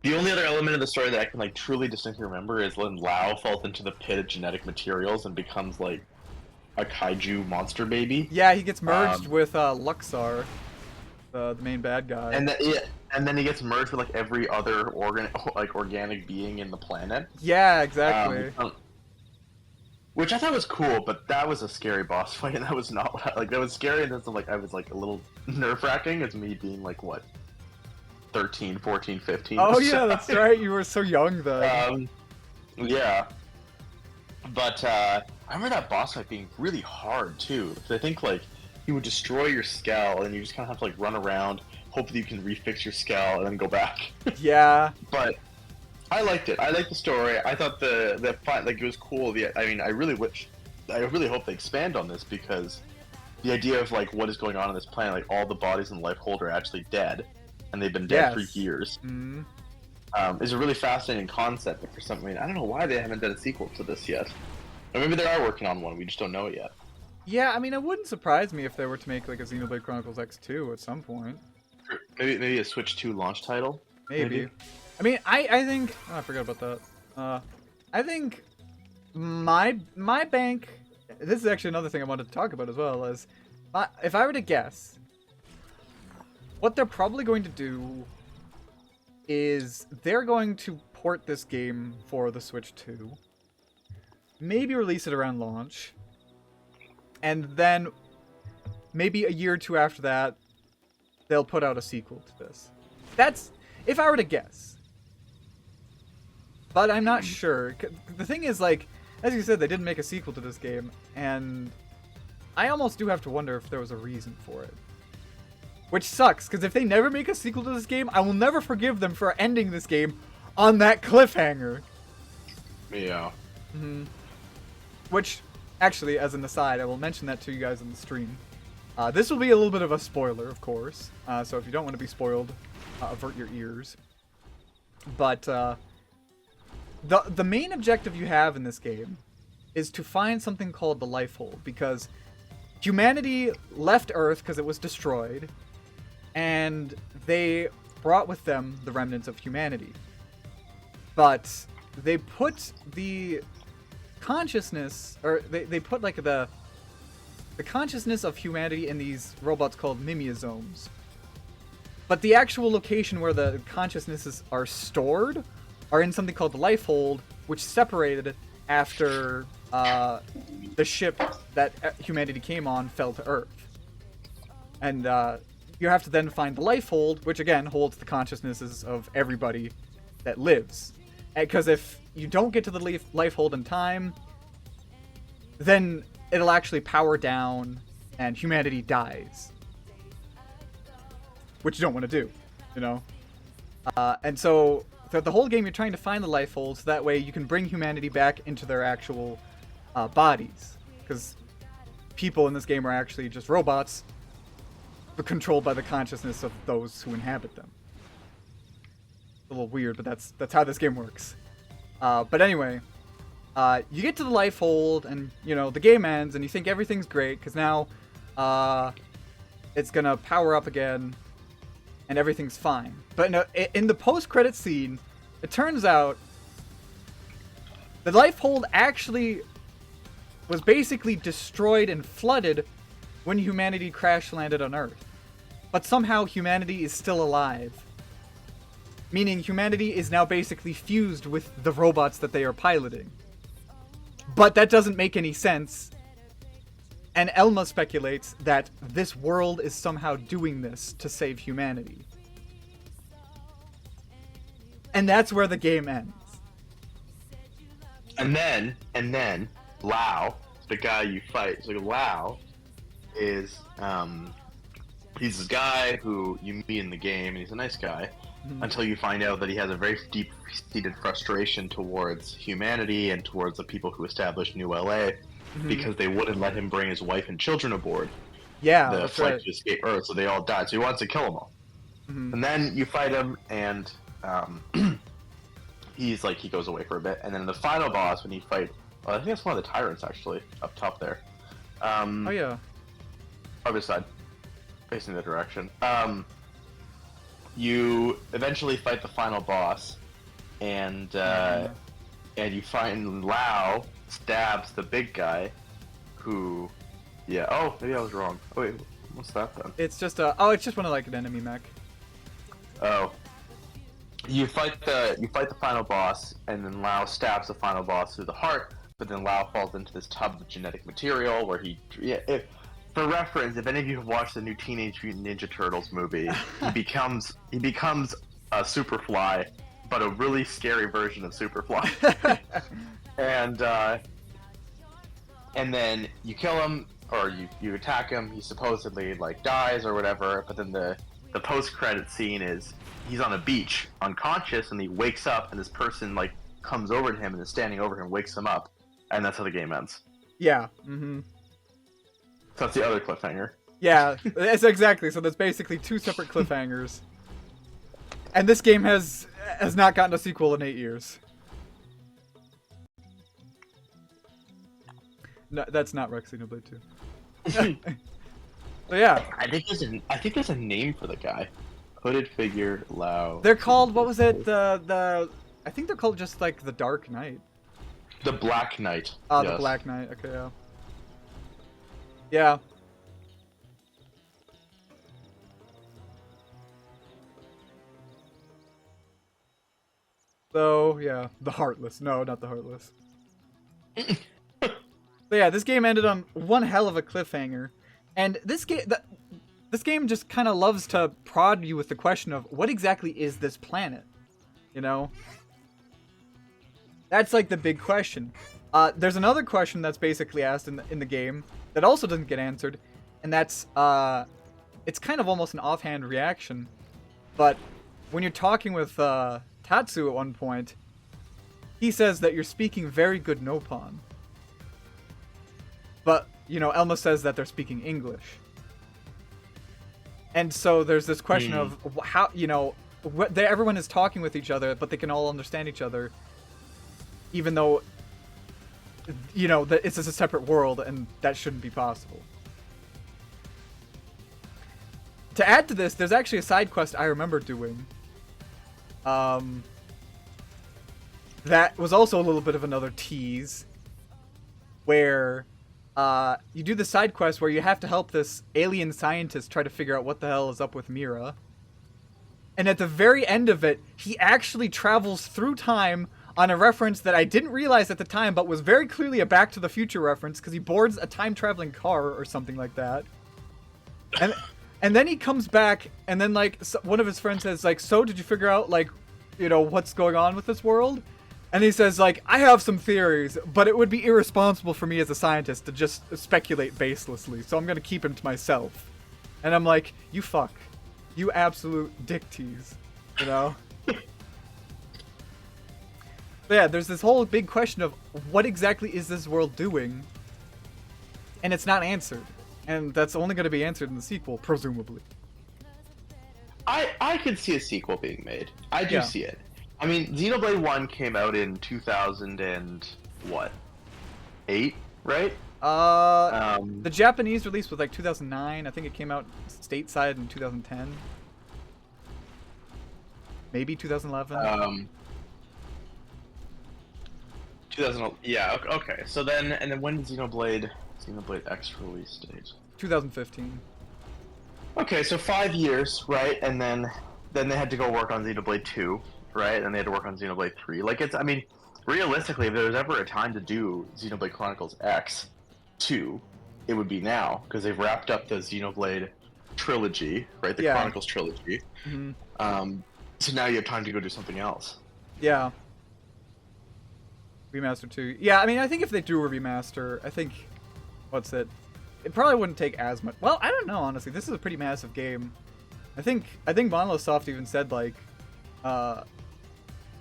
The only other element of the story that I can like truly distinctly remember is when Lao falls into the pit of genetic materials and becomes like a kaiju monster baby. Yeah, he gets merged with Luxar, the main bad guy. And then he gets merged with like every other organic being in the planet. Yeah, exactly. Which I thought was cool, but that was a scary boss fight, and that was not what that was scary, and that's like I was like a little nerve-wracking as me being like what 13, 14, 15. Oh yeah, that's right. You were so young then. Yeah. But I remember that boss fight being really hard too. Because I think like he would destroy your skull, and you just kind of have to like run around, hope that you can refix your skull, and then go back. Yeah. But I liked it. I liked the story. I thought the fight like it was cool. I mean, I really hope they expand on this because the idea of like what is going on this planet, like all the bodies in the life hold are actually dead. And they've been dead for years. Mm-hmm. Is a really fascinating concept, but for some reason, I don't know why they haven't done a sequel to this yet. Or maybe they are working on one, we just don't know it yet. Yeah, I mean, it wouldn't surprise me if they were to make like a Xenoblade Chronicles X 2 at some point. Maybe a Switch 2 launch title? Maybe. I mean, I think... Oh, I forgot about that. I think my bank... This is actually another thing I wanted to talk about as well, is if I were to guess... What they're probably going to do is they're going to port this game for the Switch 2. Maybe release it around launch. And then maybe a year or two after that, they'll put out a sequel to this. That's if I were to guess. But I'm not sure. The thing is, like, as you said, they didn't make a sequel to this game, and I almost do have to wonder if there was a reason for it. Which sucks, because if they never make a sequel to this game, I will never forgive them for ending this game on that cliffhanger. Yeah. Mm-hmm. Which, actually, as an aside, I will mention that to you guys in the stream. This will be a little bit of a spoiler, of course. So if you don't want to be spoiled, avert your ears. But the main objective you have in this game is to find something called the Life Hold, because humanity left Earth because it was destroyed, and they brought with them the remnants of humanity. But they put the consciousness, or they put like the consciousness of humanity in these robots called mimeosomes. But the actual location where the consciousnesses are stored are in something called the Life Hold, which separated after the ship that humanity came on fell to Earth. And you have to then find the Life Hold, which again holds the consciousnesses of everybody that lives. Because if you don't get to the Life Hold in time, then it'll actually power down and humanity dies. Which you don't want to do, you know? And so throughout the whole game, you're trying to find the Life Hold so that way you can bring humanity back into their actual bodies. Because people in this game are actually just robots, but controlled by the consciousness of those who inhabit them. A little weird, but that's how this game works. But anyway, you get to the Life Hold, and you know the game ends, and you think everything's great because now it's gonna power up again, and everything's fine. But no, in the post-credit scene, it turns out the Life Hold actually was basically destroyed and flooded when humanity crash landed on Earth. But somehow humanity is still alive. Meaning humanity is now basically fused with the robots that they are piloting. But that doesn't make any sense. And Elma speculates that this world is somehow doing this to save humanity. And that's where the game ends. And then, Lao, the guy you fight, so Lao is, he's this guy who you meet in the game, and he's a nice guy, until you find out that he has a very deep-seated frustration towards humanity and towards the people who established New LA, because they wouldn't let him bring his wife and children aboard the flight to escape Earth, so they all died. So he wants to kill them all. And then you fight him, and he's like, he goes away for a bit, and then the final boss, when you fight, I think that's one of the tyrants actually up top there. Oh yeah. Other side, facing the direction. You eventually fight the final boss, and you find Lao stabs the big guy, who, yeah. Oh, maybe I was wrong. Oh wait, what's that then? It's just it's just one of like an enemy mech. Oh. You fight the final boss, and then Lao stabs the final boss through the heart, but then Lao falls into this tub of genetic material where for reference, if any of you have watched the new Teenage Mutant Ninja Turtles movie, he becomes a Superfly, but a really scary version of Superfly. and then you kill him, or you attack him. He supposedly like dies or whatever, but then the post-credit scene is he's on a beach, unconscious, and he wakes up, and this person like comes over to him and is standing over him, wakes him up, and that's how the game ends. Yeah. So that's the other cliffhanger. Yeah, that's exactly. So there's basically two separate cliffhangers, and this game has not gotten a sequel in 8 years. No, that's not Xenoblade 2. So yeah, I think there's a name for the guy. Hooded figure, Lao. They're called, what was it? I think they're called just like the Dark Knight. The Black Knight. Oh, yes. The Black Knight. Okay, yeah. Yeah. So, yeah. The Heartless. No, not the Heartless. So yeah, this game ended on one hell of a cliffhanger. And this game just kind of loves to prod you with the question of what exactly is this planet? You know? That's like the big question. There's another question that's basically asked in the game that also doesn't get answered, and that's it's kind of almost an offhand reaction, but when you're talking with Tatsu at one point, he says that you're speaking very good Nopon. But, you know, Elma says that they're speaking English. And so there's this question of how, you know, everyone is talking with each other, but they can all understand each other, even though, you know, that it's just a separate world, and that shouldn't be possible. To add to this, there's actually a side quest I remember doing. That was also a little bit of another tease, where you do the side quest where you have to help this alien scientist try to figure out what the hell is up with Mira. And at the very end of it, he actually travels through time on a reference that I didn't realize at the time, but was very clearly a Back to the Future reference, because he boards a time-traveling car or something like that. And then he comes back, and then, like, one of his friends says, like, so did you figure out, like, you know, what's going on with this world? And he says, like, I have some theories, but it would be irresponsible for me as a scientist to just speculate baselessly, so I'm going to keep him to myself. And I'm like, you fuck. You absolute dick tease. You know? But yeah, there's this whole big question of what exactly is this world doing? And it's not answered. And that's only going to be answered in the sequel, presumably. I could see a sequel being made. I do see it. I mean, Xenoblade 1 came out in 2000 and what? 8, right? The Japanese release was like 2009. I think it came out stateside in 2010. Maybe 2011. 2000. Yeah. Okay. So then, and then when did Xenoblade X release date? 2015. Okay, so 5 years, right? And then they had to go work on Xenoblade 2. Right, and they had to work on Xenoblade 3. Like, it's, I mean, realistically, if there was ever a time to do Xenoblade Chronicles X 2, it would be now, because they've wrapped up the Xenoblade trilogy, right? The Chronicles trilogy. Mm-hmm. So now you have time to go do something else. Yeah. Remaster 2. Yeah, I mean, I think if they do a remaster, I think, it probably wouldn't take as much. Well, I don't know, honestly. This is a pretty massive game. I think Monolith Soft even said, like,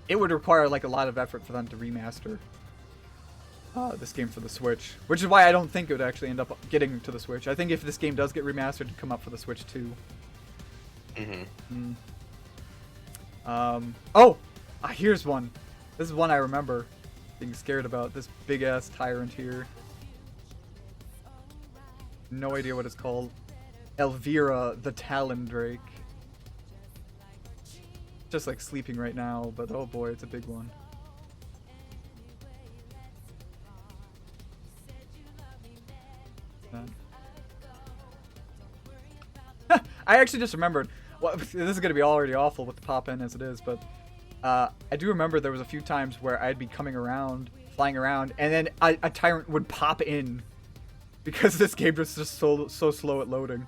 it would require like a lot of effort for them to remaster this game for the Switch, which is why I don't think it would actually end up getting to the Switch. I think if this game does get remastered, it'd come up for the Switch too. Here's one. This is one I remember being scared about. This big ass tyrant here. No idea what it's called. Elvira the Talon Drake. Just like sleeping right now, but oh boy, it's a big one. I actually just remembered. Well, this is gonna be already awful with the pop in as it is, but I do remember there was a few times where I'd be flying around, and then a tyrant would pop in because this game was just so slow at loading.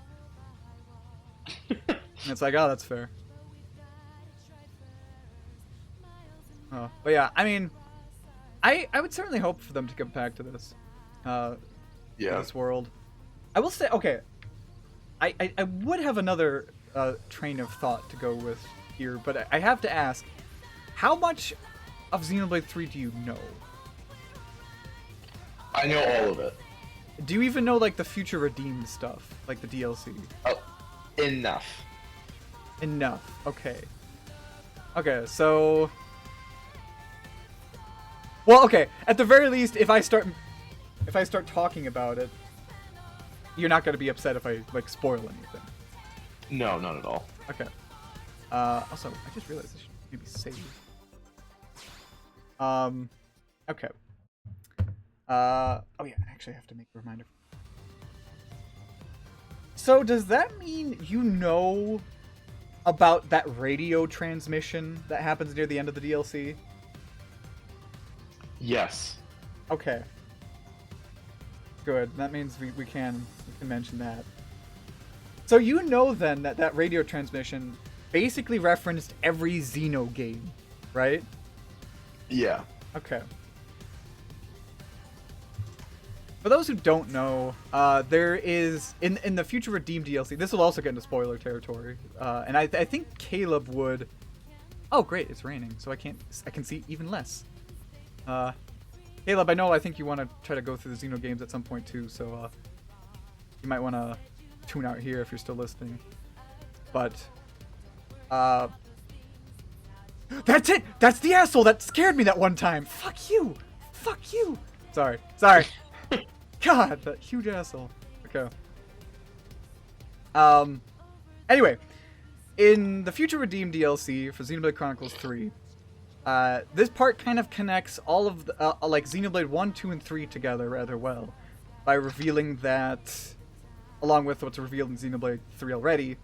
And it's like, oh, that's fair. But yeah, I mean, I would certainly hope for them to come back to this, this world. I will say, okay, I would have another train of thought to go with here, but I have to ask, how much of Xenoblade 3 do you know? I know all of it. Do you even know like the future redeemed stuff, like the DLC? Oh, enough. Okay. Okay, so. Well, okay. At the very least, if I start talking about it, you're not gonna be upset if I like spoil anything. No, not at all. Okay. Also, I just realized I should maybe save. Okay. Oh yeah, I actually have to make a reminder. So does that mean you know about that radio transmission that happens near the end of the DLC? Yes. Okay. Good. That means we can mention that. So you know then that radio transmission basically referenced every Xeno game, right? Yeah. Okay. For those who don't know, there is in the Future Redeemed DLC. This will also get into spoiler territory, and I think Caleb would. Oh, great! It's raining, so I can see even less. Caleb, I think you want to try to go through the Xeno games at some point too, so you might want to tune out here if you're still listening. But that's it. That's the asshole that scared me that one time. Fuck you. Fuck you. Sorry. God, that huge asshole. Okay. Anyway, in the Future Redeemed DLC for Xenoblade Chronicles 3, this part kind of connects all of the, like Xenoblade 1, 2, and 3 together rather well by revealing that, along with what's revealed in Xenoblade 3 already,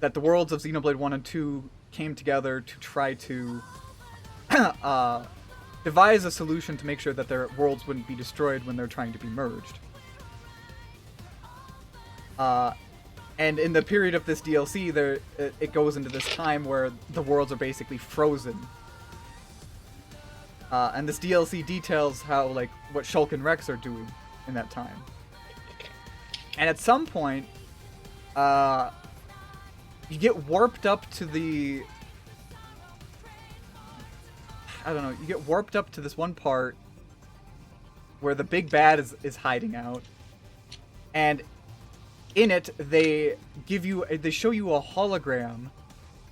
that the worlds of Xenoblade 1 and 2 came together to try to devise a solution to make sure that their worlds wouldn't be destroyed when they're trying to be merged. And in the period of this DLC, it goes into this time where the worlds are basically frozen. And this DLC details how, like, what Shulk and Rex are doing in that time. And at some point, you get warped up to the... I don't know, you get warped up to this one part where the big bad is hiding out. And in it, they show you a hologram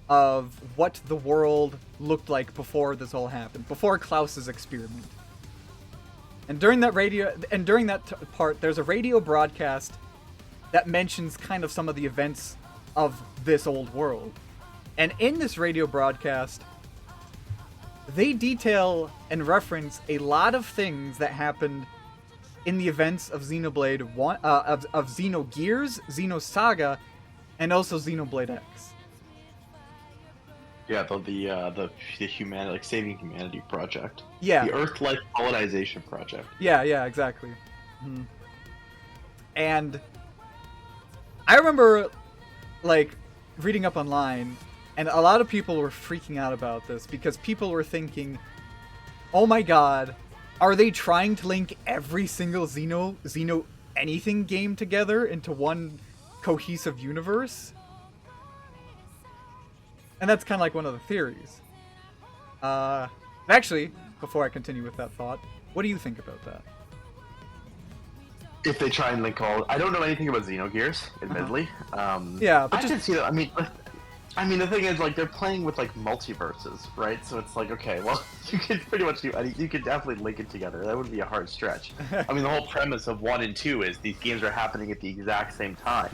of what the world looked like before this all happened, before Klaus's experiment. And during that part, there's a radio broadcast that mentions kind of some of the events of this old world. And in this radio broadcast, they detail and reference a lot of things that happened in the events of Xenoblade 1, of Xenogears, Xenosaga, and also Xenoblade X. Yeah, the humanity, like Saving Humanity project. Yeah. The Earth-like colonization project. Yeah, exactly. Mm-hmm. And I remember, like, reading up online, and a lot of people were freaking out about this because people were thinking, oh my god, are they trying to link every single Xeno anything game together into one cohesive universe? And that's kind of like one of the theories. Actually, before I continue with that thought, what do you think about that? If they try and link all... I don't know anything about Xenogears, admittedly. Yeah, but I can see that. I mean, the thing is, like, they're playing with, like, multiverses, right? So it's like, okay, well, you can pretty much do... You could definitely link it together. That would be a hard stretch. I mean, the whole premise of 1 and 2 is these games are happening at the exact same time.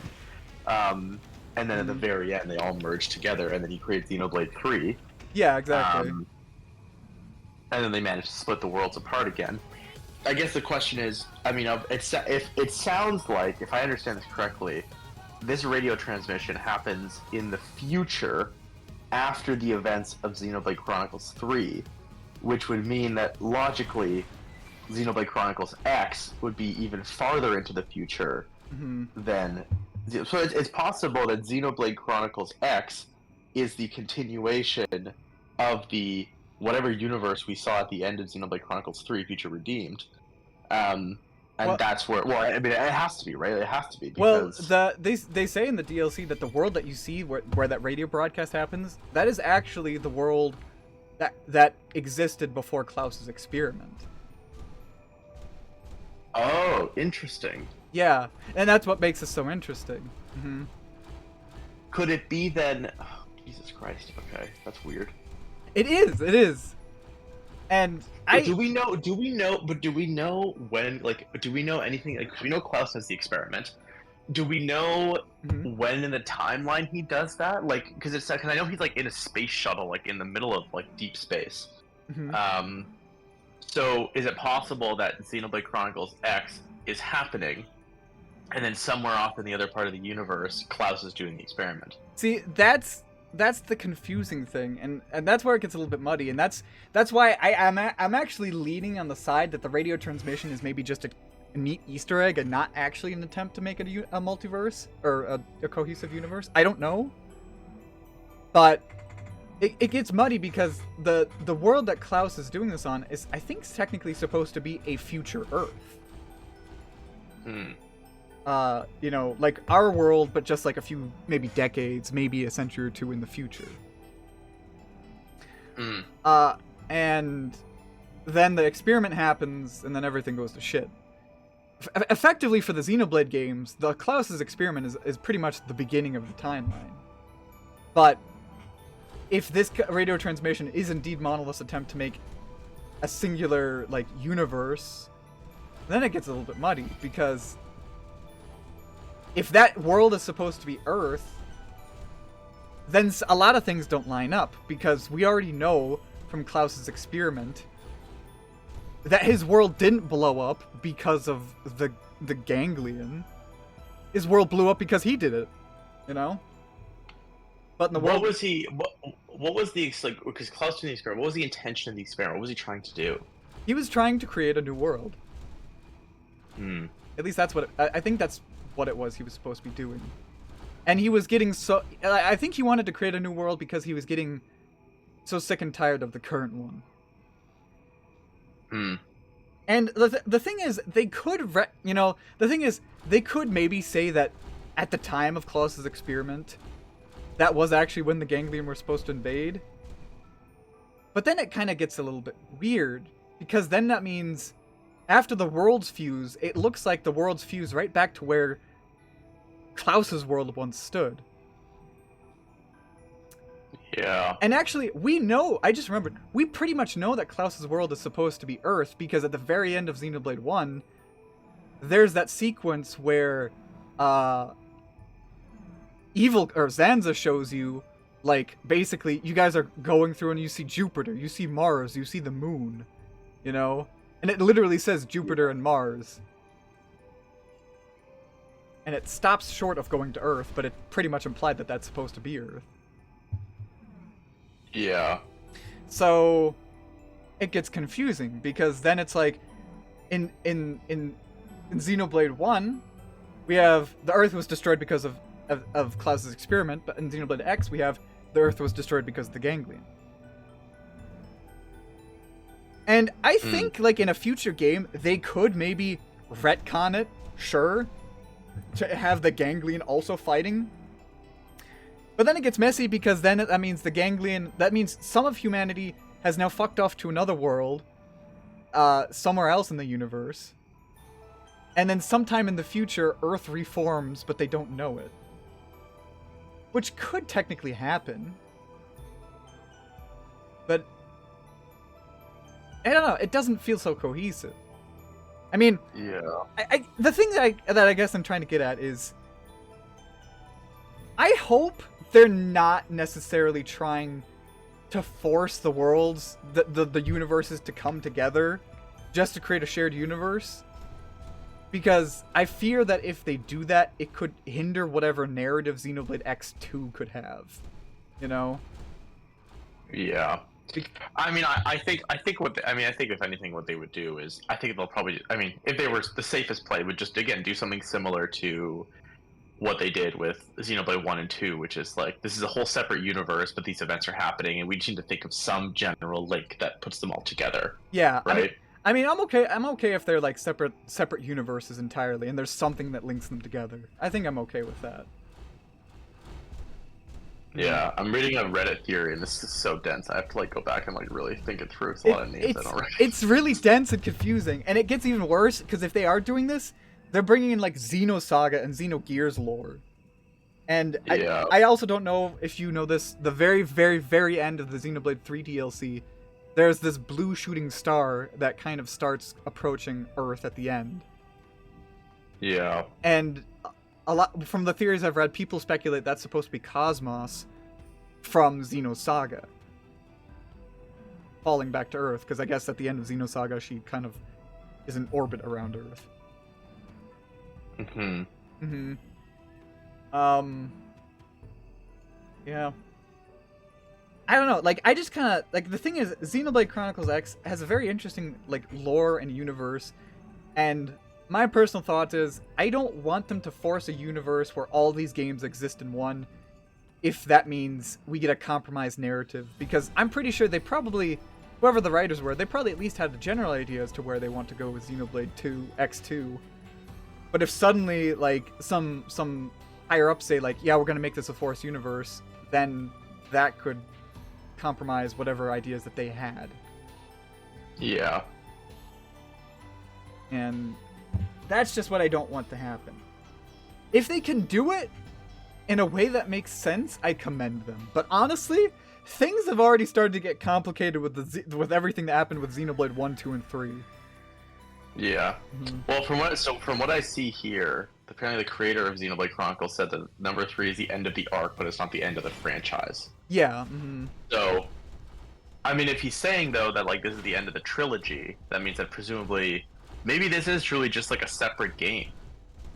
And then at the very end, they all merge together, and then you create Xenoblade 3. Yeah, exactly. And then they manage to split the worlds apart again. I guess the question is, I mean, if it sounds like, if I understand this correctly, this radio transmission happens in the future after the events of Xenoblade Chronicles 3, which would mean that, logically, Xenoblade Chronicles X would be even farther into the future than... So it's possible that Xenoblade Chronicles X is the continuation of the whatever universe we saw at the end of Xenoblade Chronicles 3 Future Redeemed. And well, that's where... Well, I mean, it has to be, right? It has to be, because... Well, they say in the DLC that the world that you see where that radio broadcast happens, that is actually the world that existed before Klaus's experiment. Oh, interesting. Yeah, and that's what makes it so interesting. Mm-hmm. Could it be then... Oh, Jesus Christ, okay, that's weird. It is. And do we know when, like, do we know anything, like, we know Klaus has the experiment. Do we know when in the timeline he does that? Like, because I know he's, like, in a space shuttle, like, in the middle of, like, deep space. So is it possible that Xenoblade Chronicles X is happening, and then somewhere off in the other part of the universe, Klaus is doing the experiment? See, that's the confusing thing, and that's where it gets a little bit muddy, and that's why I'm actually leaning on the side that the radio transmission is maybe just a neat Easter egg and not actually an attempt to make it a multiverse or a cohesive universe. I don't know, but it gets muddy because the world that Klaus is doing this on is, I think, technically supposed to be a future Earth. You know, like our world, but just like a few, maybe decades, maybe a century or two in the future. And then the experiment happens, and then everything goes to shit. Effectively, for the Xenoblade games, the Klaus's experiment is pretty much the beginning of the timeline. But if this radio transmission is indeed Monolith's attempt to make a singular, like, universe, then it gets a little bit muddy, because if that world is supposed to be Earth, then a lot of things don't line up, because we already know from Klaus's experiment that his world didn't blow up because of the ganglion. His world blew up because he did it, you know? But in the world... What was the, like, because Klaus did the experiment, what was the intention of the experiment? What was he trying to do? He was trying to create a new world. At least that's what... I think that's what it was he was supposed to be doing. And he was getting so... I think he wanted to create a new world because he was getting so sick and tired of the current one. And the thing is, they could... the thing is, they could maybe say that at the time of Klaus's experiment, that was actually when the ganglion were supposed to invade. But then it kind of gets a little bit weird, because then that means after the worlds fuse, it looks like the worlds fuse right back to where Klaus's world once stood. Yeah. And actually, we know, I just remembered, we pretty much know that Klaus's world is supposed to be Earth, because at the very end of Xenoblade 1, there's that sequence where Zanza shows you, like, basically, you guys are going through and you see Jupiter, you see Mars, you see the moon, you know? And it literally says Jupiter and Mars. And it stops short of going to Earth, but it pretty much implied that that's supposed to be Earth. Yeah. So it gets confusing, because then it's like in Xenoblade 1, we have the Earth was destroyed because of Klaus's experiment, but in Xenoblade X we have the Earth was destroyed because of the ganglion. And I think like in a future game they could maybe retcon it, sure, to have the ganglion also fighting. But then it gets messy, because then that means the ganglion... That means some of humanity has now fucked off to another world, somewhere else in the universe. And then sometime in the future, Earth reforms, but they don't know it. Which could technically happen. But... I don't know, it doesn't feel so cohesive. I mean... Yeah. The thing that I guess I'm trying to get at is... I hope they're not necessarily trying to force the worlds, the universes to come together just to create a shared universe. Because I fear that if they do that, it could hinder whatever narrative Xenoblade X2 could have. You know? Yeah. I mean, I think if anything, what they would do is, I think they'll probably, I mean, if they were the safest play, would just, again, do something similar to what they did with Xenoblade 1 and 2, which is like, this is a whole separate universe, but these events are happening, and we just need to think of some general link that puts them all together. Yeah, right? I mean, I'm okay if they're like separate universes entirely, and there's something that links them together. I think I'm okay with that. Yeah, I'm reading a Reddit theory, and this is so dense. I have to like go back and like really think it through. It's a lot of names I don't recognize. It's really dense and confusing, and it gets even worse because if they are doing this, they're bringing in like Xenosaga and Xenogears lore. And yeah. I also don't know if you know this, the very, very, very end of the Xenoblade 3 DLC, there's this blue shooting star that kind of starts approaching Earth at the end. Yeah. And a lot from the theories I've read, people speculate that's supposed to be Cosmos from Xenosaga falling back to Earth, because I guess at the end of Xenosaga she kind of is in orbit around Earth. Yeah. I don't know, like, I just kind of, like, the thing is, Xenoblade Chronicles X has a very interesting, like, lore and universe, and my personal thought is, I don't want them to force a universe where all these games exist in one, if that means we get a compromised narrative, because I'm pretty sure they probably, whoever the writers were, they probably at least had a general idea as to where they want to go with Xenoblade 2, X2. But if suddenly, like, some higher-ups say, like, yeah, we're going to make this a forced universe, then that could compromise whatever ideas that they had. Yeah. And that's just what I don't want to happen. If they can do it in a way that makes sense, I commend them. But honestly, things have already started to get complicated with everything that happened with Xenoblade 1, 2, and 3. Yeah. Mm-hmm. Well, from what I see here, apparently the creator of Xenoblade Chronicles said that number 3 is the end of the arc, but it's not the end of the franchise. Yeah. Mm-hmm. So, I mean, if he's saying though that like this is the end of the trilogy, that means that presumably maybe this is truly just like a separate game.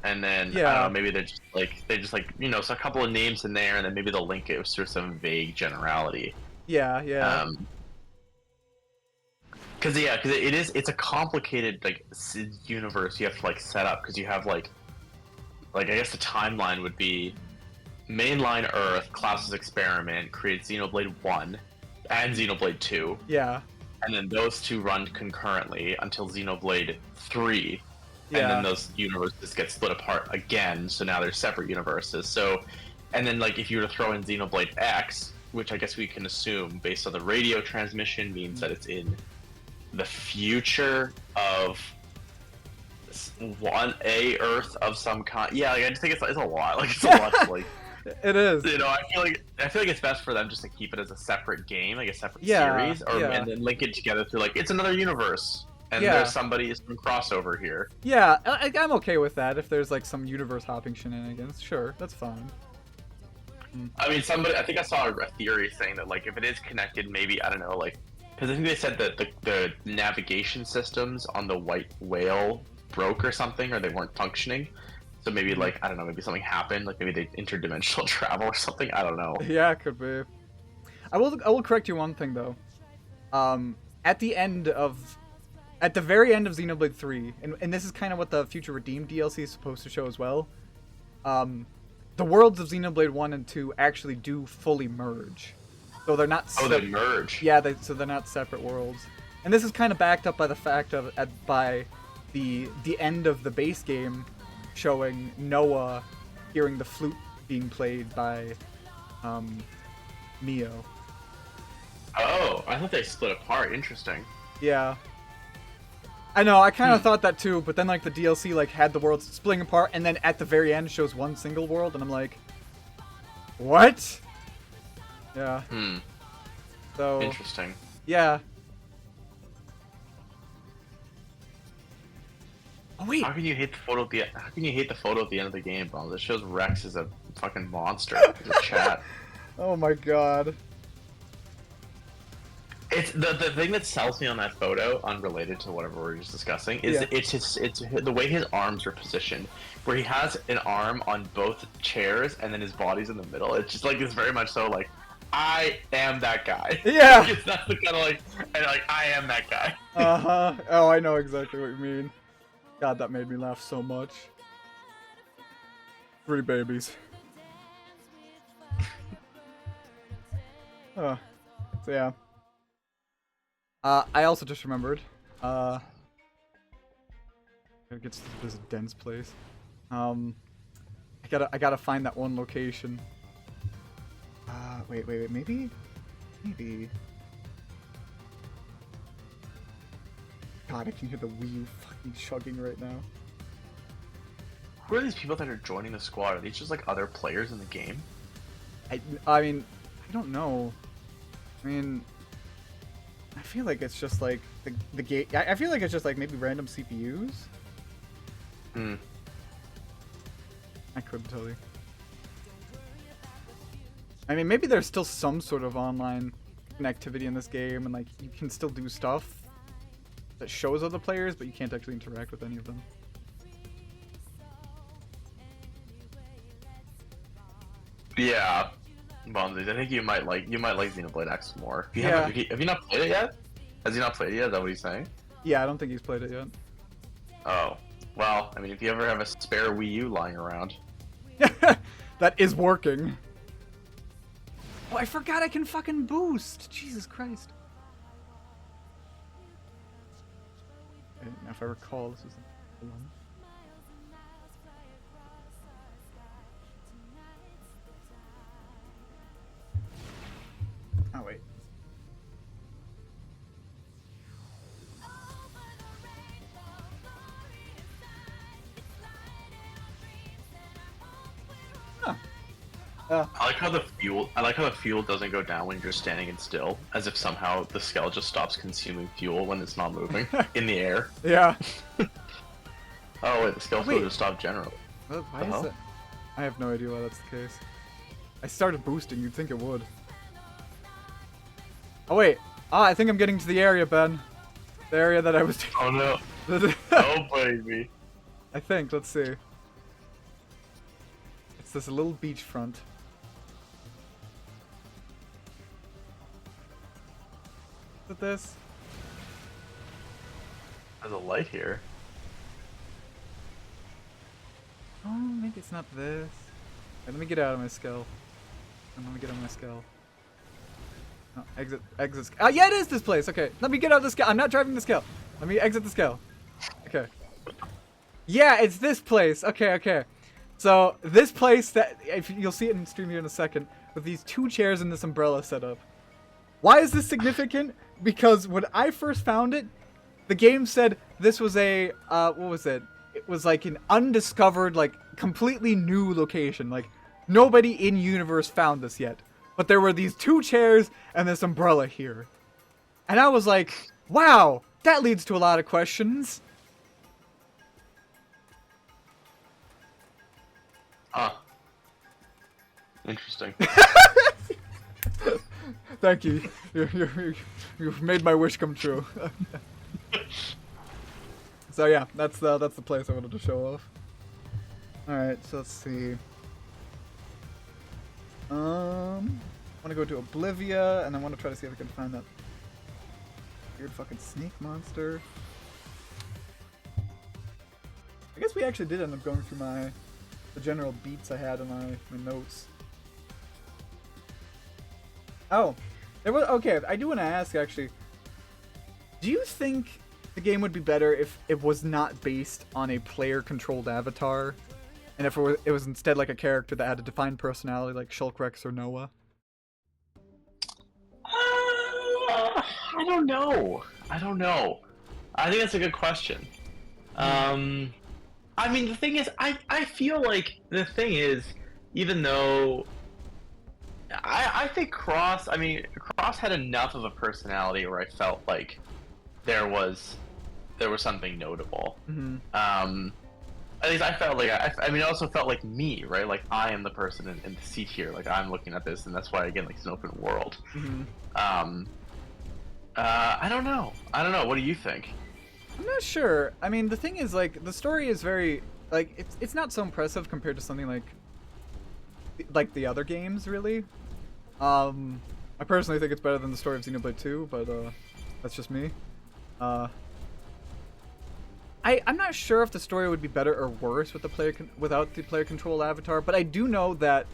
And then I don't know, maybe they're just like you know, so a couple of names in there, and then maybe they'll link it through some vague generality. Yeah. Because it's a complicated like universe you have to like set up, because you have like I guess the timeline would be mainline Earth, Klaus's experiment creates Xenoblade 1 and Xenoblade 2. Yeah. And then those two run concurrently until Xenoblade 3. And then those universes get split apart again, so now they're separate universes. So, and then like if you were to throw in Xenoblade X, which I guess we can assume based on the radio transmission means that it's in the future of a Earth of some kind. Yeah, like, I just think it's a lot. Like it's a lot to, like. It is. You know, I feel like it's best for them just to keep it as a separate game, like a separate series, and then link it together through like it's another universe. And there's some crossover here. Yeah, I'm okay with that. If there's like some universe hopping shenanigans, sure, that's fine. I mean, I think I saw a theory saying that like if it is connected, maybe I don't know, like because I think they said that the navigation systems on the White Whale broke or something, or they weren't functioning. So maybe like I don't know, maybe something happened, like maybe they interdimensional travel or something. I don't know. Yeah, it could be. I will correct you one thing though. At the very end of Xenoblade 3, and this is kind of what the Future Redeemed DLC is supposed to show as well, the worlds of Xenoblade 1 and 2 actually do fully merge. So they're not... they merge? Yeah, so they're not separate worlds. And this is kind of backed up by the fact by the end of the base game showing Noah hearing the flute being played by Mio. Oh, I thought they split apart. Interesting. Yeah. I know, I kind of thought that too, but then like the DLC like had the worlds splitting apart, and then at the very end shows one single world, and I'm like, what? Yeah. So interesting. Yeah. Oh wait. How can you hate the photo at the end of the game, Bones? It shows Rex as a fucking monster. As a chat. Oh my god. It's the thing that sells me on that photo, unrelated to whatever we're just discussing, is it's the way his arms are positioned, where he has an arm on both chairs and then his body's in the middle. It's just like it's very much so like I am that guy. Yeah. Like, it's not the kind of like I am that guy. Oh, I know exactly what you mean. God, that made me laugh so much. 3 babies. So yeah. I also just remembered. Gotta get to this dense place. I gotta find that one location. Wait, maybe. God, I can hear the Wii U fucking chugging right now. Who are these people that are joining the squad? Are these just like other players in the game? I mean, I don't know. I mean, I feel like it's just like the game. I feel like it's just like maybe random CPUs. I couldn't tell you. I mean, maybe there's still some sort of online connectivity in this game, and like you can still do stuff that shows other players, but you can't actually interact with any of them. Yeah, Bonzies, I think you might like Xenoblade X more. Yeah. Have you not played it yet? Has he not played it yet? Is that what he's saying? Yeah, I don't think he's played it yet. Oh, well, I mean, if you ever have a spare Wii U lying around. That is working. Oh, I forgot I can fucking boost. Jesus Christ. Now, if I recall, this is the one. Oh, wait. I like how the fuel doesn't go down when you're standing and still, as if somehow the skull just stops consuming fuel when it's not moving in the air. Yeah. Oh wait, the skull Wait. just stopped generally. Why is that? I have no idea why that's the case. I started boosting, you'd think it would. Oh wait. I think I'm getting to the area, Ben. The area that I was... Oh no. Oh baby. I think, let's see. It's this little beachfront. Is it this? There's a light here. Oh, maybe it's not this. Wait, let me get out of my skull. Let me get out of my skull. No, exit. Oh, yeah, it is this place. Okay, let me get out of the skull. I'm not driving the skull. Let me exit the skull. Okay. Yeah, it's this place. Okay. So this place that if you'll see it in stream here in a second with these 2 chairs and this umbrella set up. Why is this significant? Because when I first found it, the game said this was a what was it? It was like an undiscovered, like completely new location. Like nobody in universe found this yet. But there were these 2 chairs and this umbrella here. And I was like, wow, that leads to a lot of questions. Interesting. Thank you. You've made my wish come true. So yeah, that's the place I wanted to show off. All right, so let's see. I want to go to Oblivia, and I want to try to see if I can find that weird fucking snake monster. I guess we actually did end up going through the general beats I had in my notes. Oh, there was okay. I do want to ask actually. Do you think the game would be better if it was not based on a player-controlled avatar, and if it was instead like a character that had a defined personality, like Shulk, Rex, or Noah? I don't know. I think that's a good question. I mean, the thing is, I feel like the thing is, even though I think Cross had enough of a personality where I felt like there was something notable. Mm-hmm. At least I felt like I mean, it also felt like me, right? Like I am the person in the seat here. Like I'm looking at this, and that's why again, like it's an open world. Mm-hmm. I don't know. What do you think? I'm not sure. I mean, the thing is, like, the story is very, like, it's not so impressive compared to something like the other games, really. I personally think it's better than the story of Xenoblade 2, but that's just me. I'm not sure if the story would be better or worse with without the player control avatar, but I do know that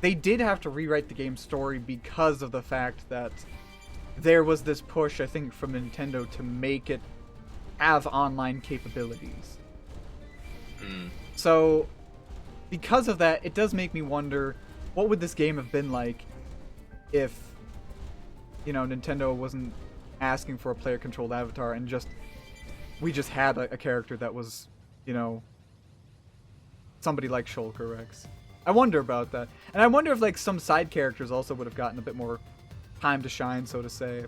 they did have to rewrite the game's story because of the fact that there was this push, I think, from Nintendo to make it have online capabilities. So, because of that, it does make me wonder, what would this game have been like if, Nintendo wasn't asking for a player-controlled avatar and we just had a character that was, somebody like Shulk or Rex. I wonder about that. And I wonder if, like, some side characters also would have gotten a bit more time to shine, so to say.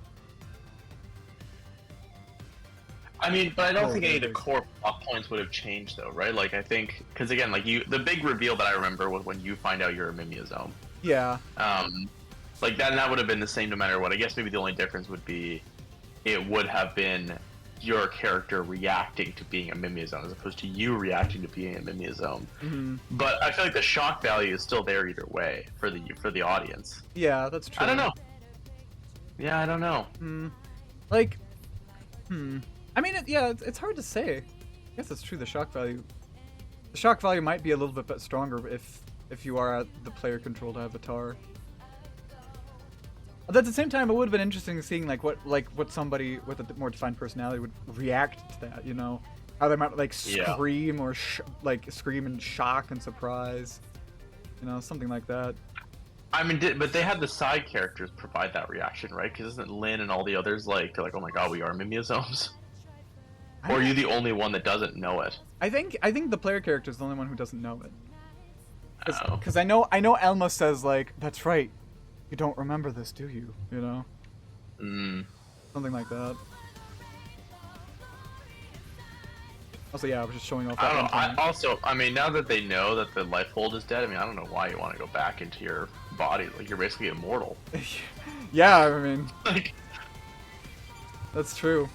I mean, but I don't think any of the core plot points would have changed, though, right? Like, I think, because again, like the big reveal that I remember was when you find out you're a Mimiazome. Yeah. Like that would have been the same no matter what. I guess maybe the only difference would be, it would have been your character reacting to being a Mimiazome as opposed to you reacting to being a Mimiazome. Mm-hmm. But I feel like the shock value is still there either way for the audience. Yeah, that's true. I don't know. Yeah, I don't know. I mean, it's hard to say. I guess it's true. The shock value might be a little bit stronger if you are at the player-controlled avatar. But at the same time, it would have been interesting seeing what somebody with a more defined personality would react to that. How they might scream or scream in shock and surprise. Something like that. I mean, but they had the side characters provide that reaction, right? Because isn't Lynn and all the others they're like, oh my god, we are Mimiazomes? Or are you the only one that doesn't know it? I think the player character is the only one who doesn't know it. Oh. Because I know Elma says like, "That's right, you don't remember this, do you?" You know, Mm. something like that. Also, yeah, I was just showing off I that don't one know. time. I mean, now that they know that the life hold is dead, I mean, I don't know why you want to go back into your body. Like, you're basically immortal. Yeah, I mean, Like, that's true.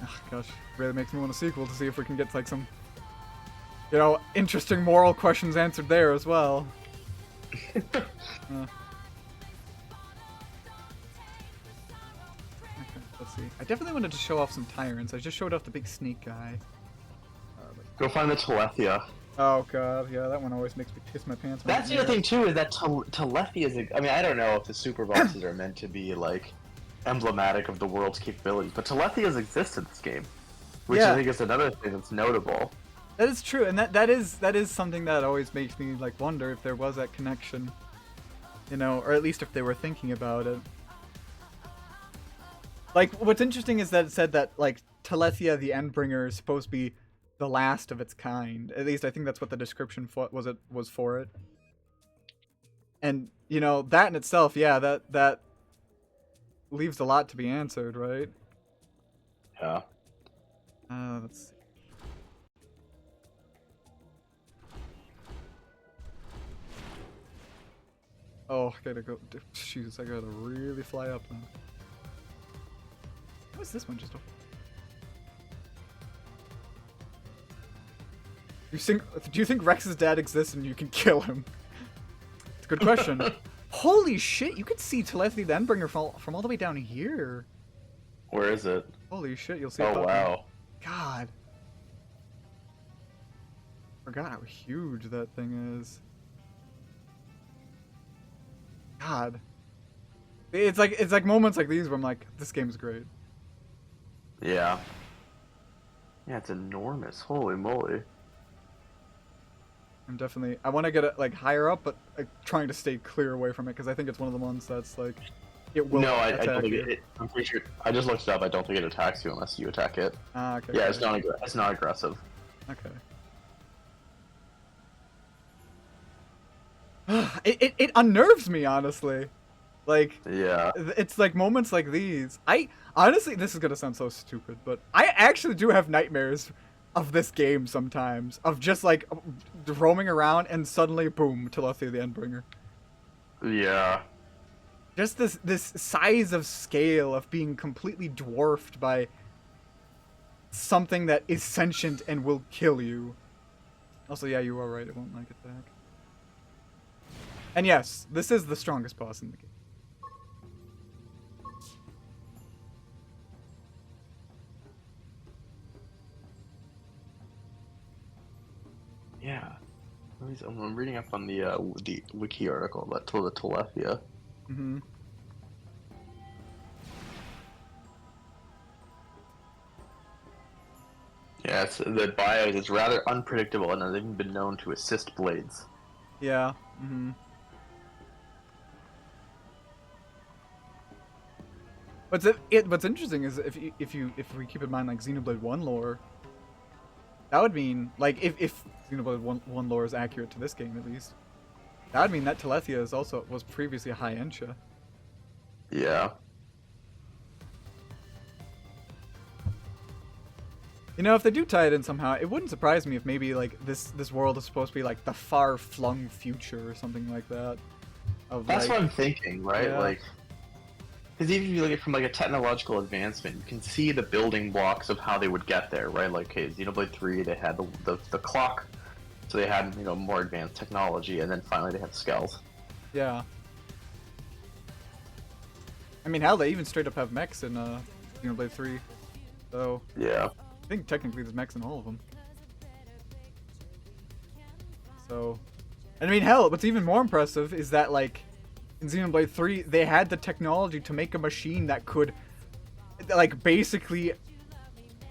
Oh, gosh, really makes me want a sequel to see if we can get like some, interesting moral questions answered there as well. Uh, okay, let's see. I definitely wanted to show off some tyrants. I just showed off the big snake guy. go find the Telethia. Oh god, yeah, that one always makes me piss my pants. When That's the other thing too, is that Telethia is. I mean, I don't know if the super bosses are meant to be like emblematic of the world's capabilities, but Telethias exist in this game, which Yeah. I think is another thing that's notable. That is true, and that is something that always makes me like wonder if there was that connection, or at least if they were thinking about it. Like, what's interesting is that it said that like Telethia the Endbringer is supposed to be the last of its kind. At least I think that's what the description was for it. And that in itself, yeah, that leaves a lot to be answered, right? Yeah. Let's see. Oh, I gotta go. Jeez, I gotta really fly up now. How is this one just? Do you think Rex's dad exists and you can kill him? It's a good question. Holy shit! You can see Telethia the Endbringer from all the way down here. Where is it? Holy shit! You'll see. Oh wow. God. Forgot how huge that thing is. God. It's like moments like these where I'm like, this game's great. Yeah. Yeah, it's enormous. Holy moly. I want to get it like higher up, but trying to stay clear away from it because I think it's one of the ones that's like, it will No, I attack don't think you. I'm pretty sure. I just looked it up. I don't think it attacks you unless you attack it. Ah, okay. Yeah, it's not. It's not aggressive. Okay. It unnerves me, honestly. Like, Yeah. it's like moments like these. I honestly, this is gonna sound so stupid, but I actually do have nightmares of this game sometimes, of just like roaming around and suddenly, boom, Telethia the Endbringer. Yeah. Just this size of scale of being completely dwarfed by something that is sentient and will kill you. Also, yeah, you are right. It won't like attack. And yes, this is the strongest boss in the game. Yeah. I'm reading up on the wiki article about the Telethia. Mm-hmm. Yeah, the bios is rather unpredictable and has even been known to assist blades. Yeah. Mm-hmm. What's interesting is if we keep in mind like Xenoblade 1 lore, that would mean like if Xenoblade 1 lore is accurate to this game at least, that would mean that Telethia was previously a high Ensha. Yeah. If they do tie it in somehow, it wouldn't surprise me if maybe like this world is supposed to be like the far-flung future or something like that. That's what I'm thinking, right? Yeah. Like, because even if you look at it from like a technological advancement, you can see the building blocks of how they would get there, right? Like, okay, Xenoblade 3, they had the clock, so they had more advanced technology, and then finally they had skulls. Yeah. I mean, hell, they even straight up have mechs in Xenoblade 3, so Yeah. I think technically there's mechs in all of them. So, and I mean, hell, what's even more impressive is that like in Xenoblade 3, they had the technology to make a machine that could like basically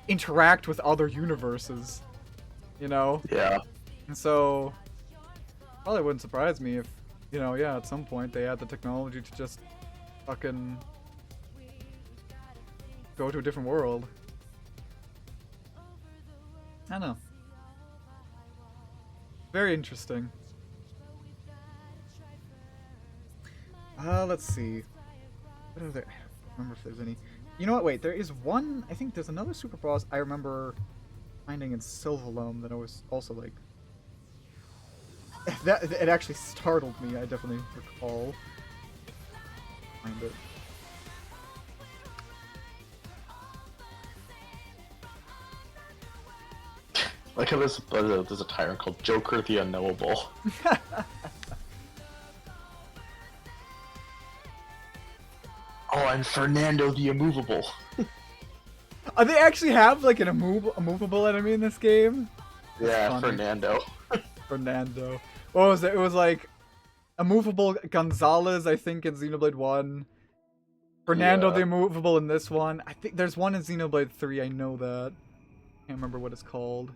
interact with other universes, Yeah. And so probably wouldn't surprise me if, yeah, at some point they had the technology to just fucking go to a different world. I don't know. Very interesting. Let's see. What are there? I don't remember if there's any. You know what? Wait, there is one. I think there's another super boss I remember finding in Silverloam that I was also like. That it actually startled me. I definitely recall. Find it. Like how there's a tyrant called Joker the Unknowable. Oh, and Fernando the Immovable. They actually have like a movable enemy in this game? Yeah, funny. Fernando. Fernando. What was it? It was like a movable Gonzalez, I think, in Xenoblade 1. Fernando Yeah. the Immovable in this one. I think there's one in Xenoblade 3, I know that. Can't remember what it's called.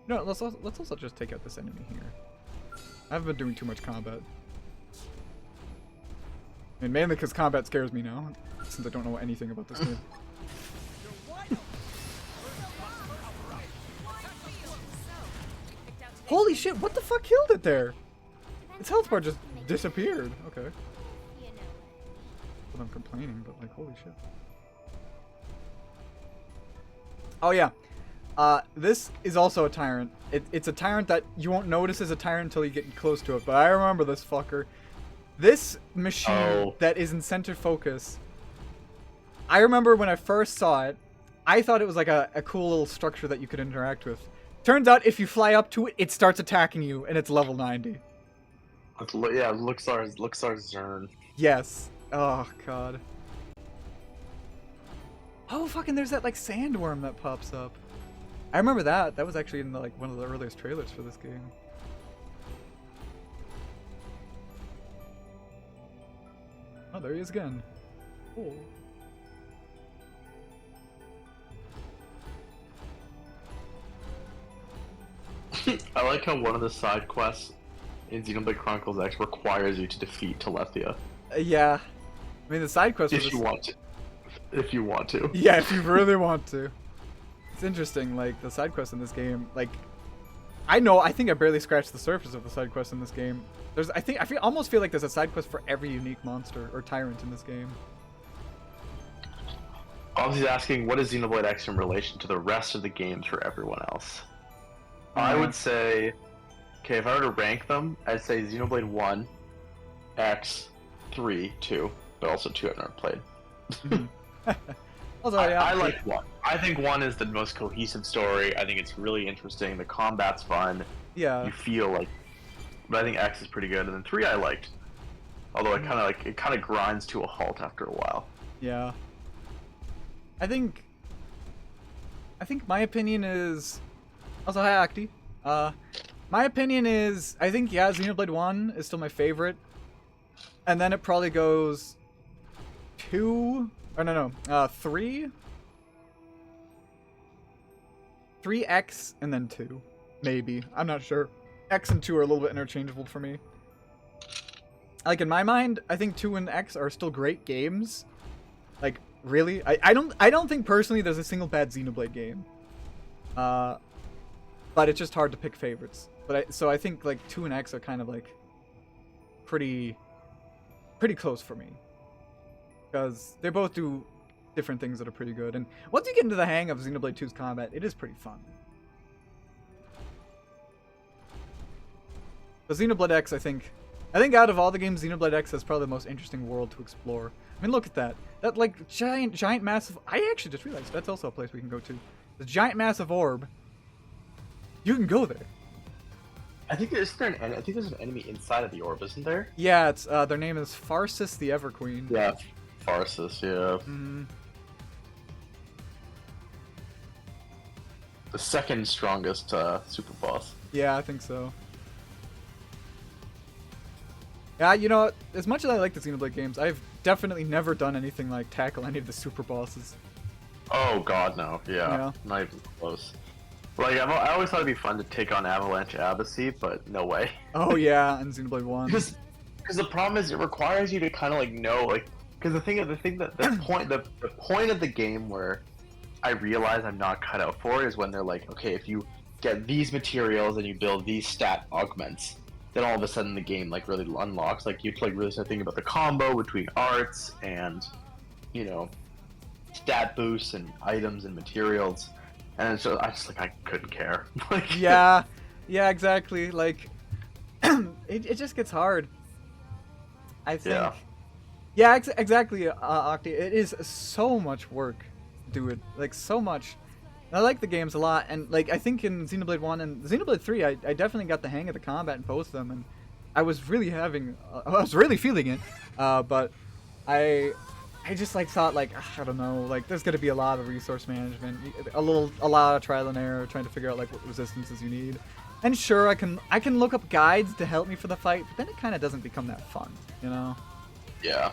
No, let's also just take out this enemy here. I haven't been doing too much combat. I mean, mainly because combat scares me now, since I don't know anything about this game. Holy shit, what the fuck killed it there? Its health bar just disappeared. Okay. But I'm complaining, but like, holy shit. Oh yeah. This is also a tyrant. It's a tyrant that you won't notice is a tyrant until you get close to it, but I remember this fucker. This machine that is in center focus, I remember when I first saw it, I thought it was like a cool little structure that you could interact with. Turns out if you fly up to it, it starts attacking you, and it's level 90. Yeah, Luxar Zern. Yes. Oh, God. Oh, fucking there's that, like, sandworm that pops up. I remember that. That was actually in, like, one of the earliest trailers for this game. Oh, there he is again. Cool. I like how one of the side quests in Xenoblade Chronicles X requires you to defeat Telethia. Yeah. I mean, the side quest was If you want to. If you want to. Yeah, if you really want to. It's interesting, like, the side quests in this game, like, I think I barely scratched the surface of the side quests in this game. Almost feel like there's a side quest for every unique monster or tyrant in this game. Obviously asking, what is Xenoblade X in relation to the rest of the games for everyone else? I would say, okay, if I were to rank them, I'd say Xenoblade 1, X, 3, 2, but also 2 I've never played. Also, yeah, I like 1. I think 1 is the most cohesive story. I think it's really interesting. The combat's fun. Yeah. You feel like, but I think X is pretty good, and then 3 I liked. Although it kind of grinds to a halt after a while. Yeah. I think my opinion is also hi Acti. My opinion is I think Xenoblade 1 is still my favorite. And then it probably goes 2 or no, 3. 3X and then 2. Maybe. I'm not sure. X and 2 are a little bit interchangeable for me. Like in my mind, I think 2 and X are still great games. Like really, I don't think personally there's a single bad Xenoblade game. But it's just hard to pick favorites. So I think like 2 and X are kind of like pretty close for me. Because they both do different things that are pretty good. And once you get into the hang of Xenoblade 2's combat, it is pretty fun. But Xenoblade X, I think out of all the games, Xenoblade X is probably the most interesting world to explore. I mean, look at that. That, like, giant, massive... I actually just realized that's also a place we can go to. The giant, massive orb. You can go there. I think there's an enemy inside of the orb, isn't there? Yeah, it's their name is Farsis the Everqueen. Yeah, Farsis, yeah. Mm-hmm. The second strongest super boss. Yeah, I think so. Yeah, you know, as much as I like the Xenoblade games, I've definitely never done anything like tackle any of the super bosses. Oh god, no. Yeah, Yeah. not even close. Like I always thought it'd be fun to take on Avalanche Abyssey, but no way. Oh yeah, and Xenoblade 1. Because the problem is it requires you to kind of like know like because the point of the game where I realize I'm not cut out for it is when they're like, okay, if you get these materials and you build these stat augments, then all of a sudden the game like really unlocks. Like you like really start thinking about the combo between arts and stat boosts and items and materials. And so I couldn't care. Like Yeah, exactly. Like, it just gets hard. I think. Yeah, exactly, Octi. It is so much work to do it. Like, so much. I like the games a lot, and like I think in Xenoblade 1 and Xenoblade 3, I definitely got the hang of the combat in both of them, and I was really feeling it. But I just like thought like I don't know, like there's gonna be a lot of resource management, a lot of trial and error, trying to figure out like what resistances you need. And sure, I can look up guides to help me for the fight, but then it kind of doesn't become that fun, you know? Yeah.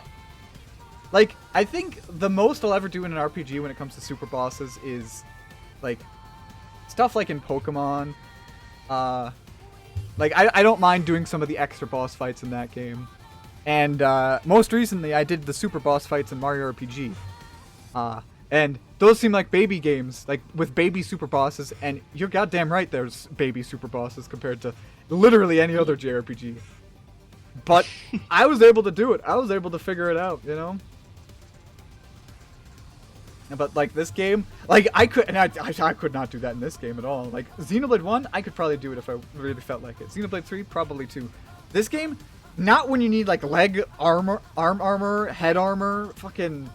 Like I think the most I'll ever do in an RPG when it comes to super bosses is like stuff like in Pokemon. Like I don't mind doing some of the extra boss fights in that game. And most recently, I did the super boss fights in Mario RPG. And those seem like baby games, like with baby super bosses. And you're goddamn right, there's baby super bosses compared to literally any other JRPG. But I was able to do it. I was able to figure it out, you know? But like this game, like I could not do that in this game at all. Like Xenoblade 1, I could probably do it if I really felt like it. Xenoblade 3, probably too. This game, not when you need like leg armor, arm armor, head armor, fucking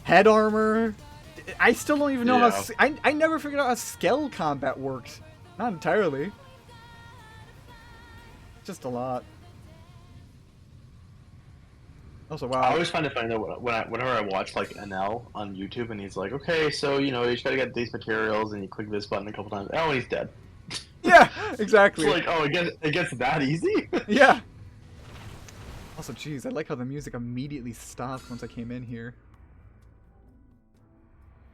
head armor. I still don't even know how. I never figured out how skill combat works. Not entirely. Just a lot. Also, wow. I always find it funny though whenever I watch like NL on YouTube and he's like, okay, so you just gotta get these materials and you click this button a couple times. Oh, he's dead. Yeah, exactly. It's like, oh, it gets that easy. Yeah. Also, geez, I like how the music immediately stopped once I came in here.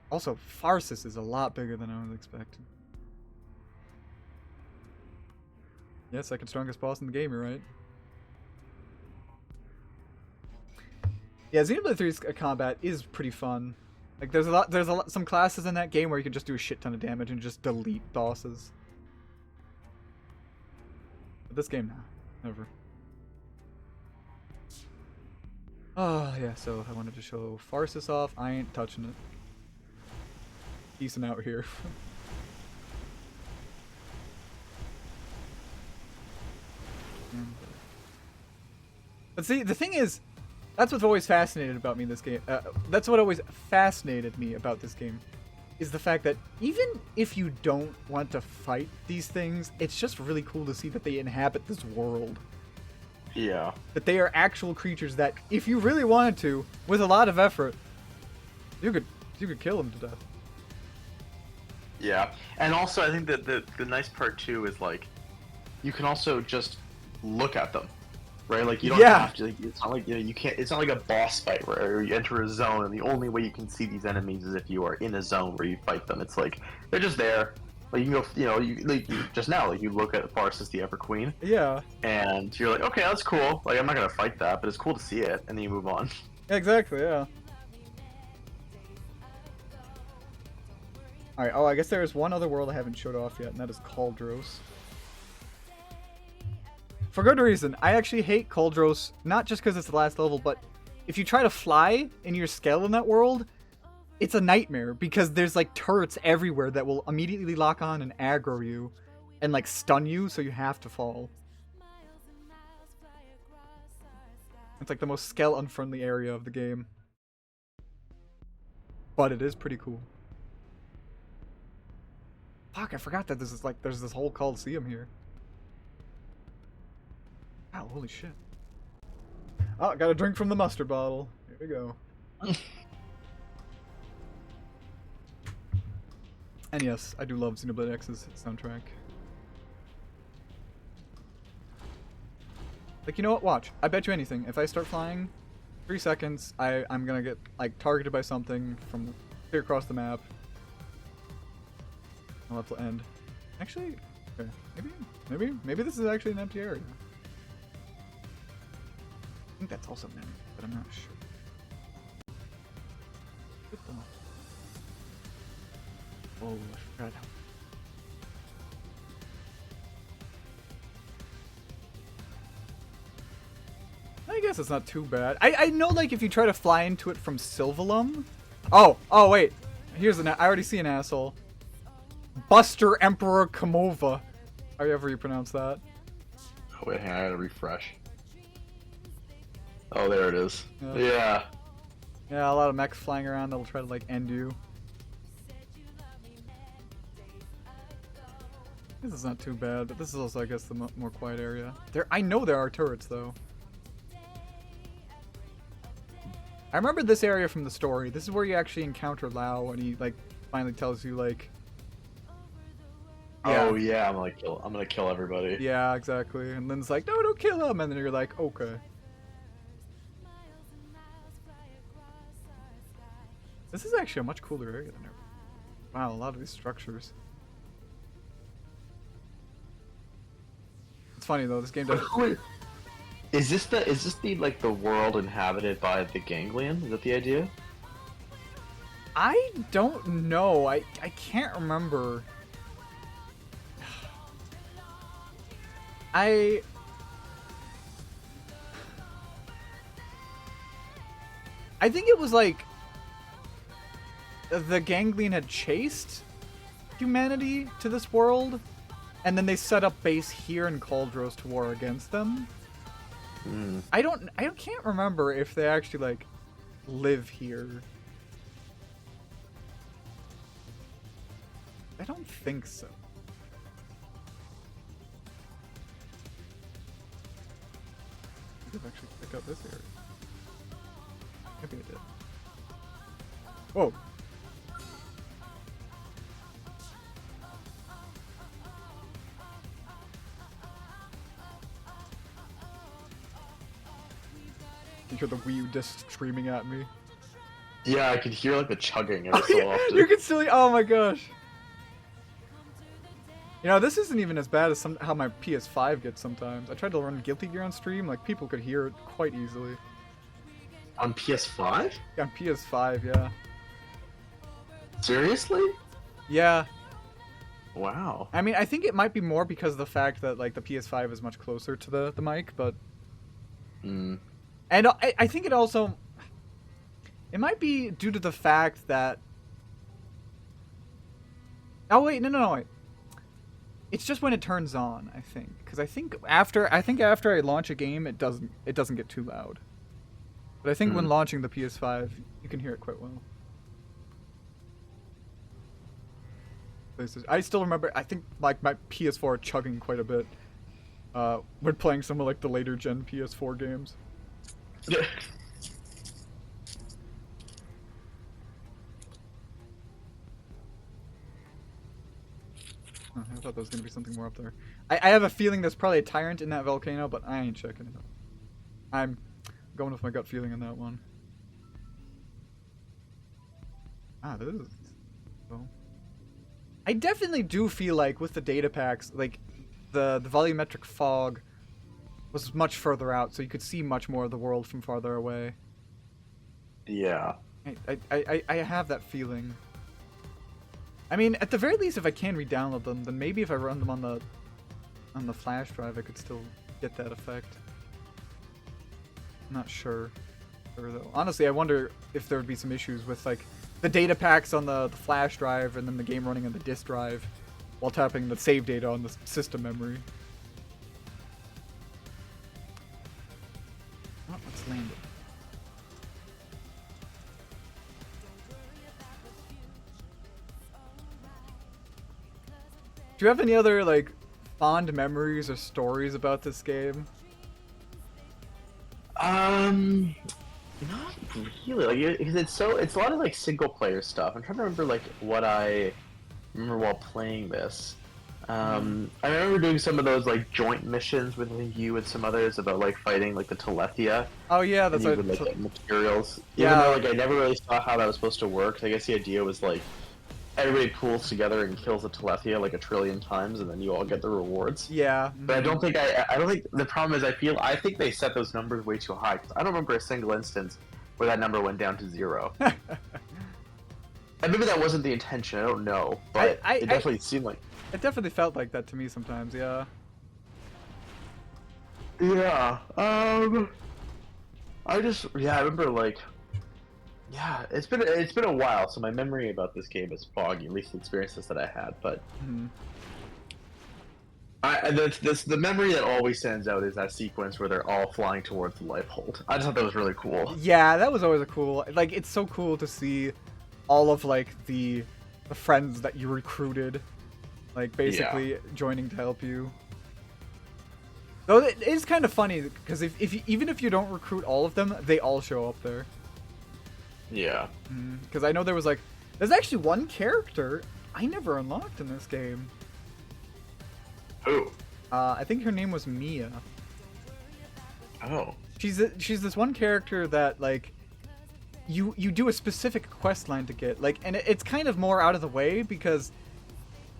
Also, Farsis is a lot bigger than I was expecting. Yeah, second strongest boss in the game, you're right. Yeah, Xenoblade 3's combat is pretty fun. Like, there's some classes in that game where you can just do a shit ton of damage and just delete bosses. But this game, nah, never. Oh, yeah, so I wanted to show Farsis off. I ain't touching it. Decent out here. But see, the thing is, that's what's always fascinated about me in this game. That's what always fascinated me about this game, is the fact that even if you don't want to fight these things, it's just really cool to see that they inhabit this world. Yeah. That they are actual creatures that, if you really wanted to, with a lot of effort, you could kill them to death. Yeah, and also I think that the nice part too is like, you can also just look at them, right? Like you don't have to. Like, it's not like you can't. It's not like a boss fight where you enter a zone and the only way you can see these enemies is if you are in a zone where you fight them. It's like they're just there. Like you can go, just now, like you look at Farsis, the Ever Queen. Yeah. And you're like, okay, that's cool. Like I'm not gonna fight that, but it's cool to see it, and then you move on. Exactly. Yeah. Alright, oh, I guess there is one other world I haven't showed off yet, and that is Cauldros. For good reason. I actually hate Cauldros, not just because it's the last level, but if you try to fly in your scale in that world, it's a nightmare, because there's like turrets everywhere that will immediately lock on and aggro you, and like stun you, so you have to fall. It's like the most scale-unfriendly area of the game. But it is pretty cool. Fuck, I forgot that this is like, there's this whole Coliseum here. Wow, holy shit. Oh, got a drink from the mustard bottle. Here we go. And yes, I do love Xenoblade X's soundtrack. Like, you know what? Watch. I bet you anything. If I start flying, 3 seconds, I'm gonna get, like, targeted by something from clear across the map. I'll have to end. Actually, okay. Maybe this is actually an empty area. I think that's also meant, but I'm not sure. Oh, I forgot. I guess it's not too bad. I know, like, if you try to fly into it from Sylvalum. Oh, wait. Here's I already see an asshole. Buster Emperor Kamova. However you pronounce that. Oh, wait, hang on, I gotta refresh. Oh, there it is. Yeah, a lot of mechs flying around that'll try to, like, end you. This is not too bad, but this is also, I guess, the more quiet area. I know there are turrets, though. I remember this area from the story. This is where you actually encounter Lao, and he, like, finally tells you, like... Yeah. Oh, yeah, I'm gonna kill everybody. Yeah, exactly. And then it's like, no, don't kill him! And then you're like, okay. This is actually a much cooler area than ever. Wow, a lot of these structures. It's funny, though, this game doesn't... Is this the like the world inhabited by the ganglion? Is that the idea? I don't know. I can't remember. I think it was like the ganglion had chased humanity to this world, and then they set up base here in Cauldros to war against them. I can't remember if they actually, like, live here. I don't think so. I could actually pick up this area. Maybe I did. Whoa. You hear the Wii U disc streaming at me. Yeah, I could hear like the chugging every so often. You can still. Oh my gosh. You know, this isn't even as bad as how my PS5 gets sometimes. I tried to run Guilty Gear on stream, like people could hear it quite easily. On PS5? Yeah, on PS5, yeah. Seriously? Yeah. Wow. I mean, I think it might be more because of the fact that, like, the PS5 is much closer to the mic, but... And I think it also... It might be due to the fact that... Oh, wait, no, wait. It's just when it turns on, I think. Because I think after I launch a game, it doesn't get too loud. But I think when launching the PS5, you can hear it quite well. I still remember, I think, like, my PS4 chugging quite a bit when playing some of, like, the later gen PS4 games. Yeah. Oh, I thought there was going to be something more up there. I have a feeling there's probably a tyrant in that volcano, but I ain't checking it out. I'm going with my gut feeling on that one. Ah, this is... Oh. I definitely do feel like with the data packs, like, the volumetric fog was much further out, so you could see much more of the world from farther away. Yeah. I have that feeling. I mean, at the very least, if I can re-download them, then maybe if I run them on the flash drive, I could still get that effect. I'm not sure though. Honestly, I wonder if there would be some issues with, like, the data packs on the flash drive and then the game running on the disk drive while tapping the save data on the system memory. Oh, let's land it. Do you have any other, like, fond memories or stories about this game? Not really. Like, because it's a lot of like single player stuff. I'm trying to remember like what I remember while playing this. I remember doing some of those like joint missions with you and some others about like fighting like the Telethia. Oh yeah, that's what. Like, get materials. Yeah. Even though like I never really saw how that was supposed to work. I guess the idea was like everybody pools together and kills a Telethia like a trillion times, and then you all get the rewards. Yeah. But I don't think the problem is I think they set those numbers way too high. 'Cause I don't remember a single instance where that number went down to 0. And maybe that wasn't the intention. I don't know, but it definitely seemed like. It definitely felt like that to me sometimes. Yeah. Yeah. I remember like. Yeah, it's been a while, so my memory about this game is foggy. At least the experiences that I had, but. The memory that always stands out is that sequence where they're all flying towards the life hold. I just thought that was really cool. Yeah, that was always a cool. Like, it's so cool to see all of like the friends that you recruited, like basically joining to help you. Though it is kind of funny because even if you don't recruit all of them, they all show up there. Yeah. Because I know there's actually one character I never unlocked in this game. Who? I think her name was Mia. Oh. She's this one character that like you do a specific quest line to get, like, and it's kind of more out of the way because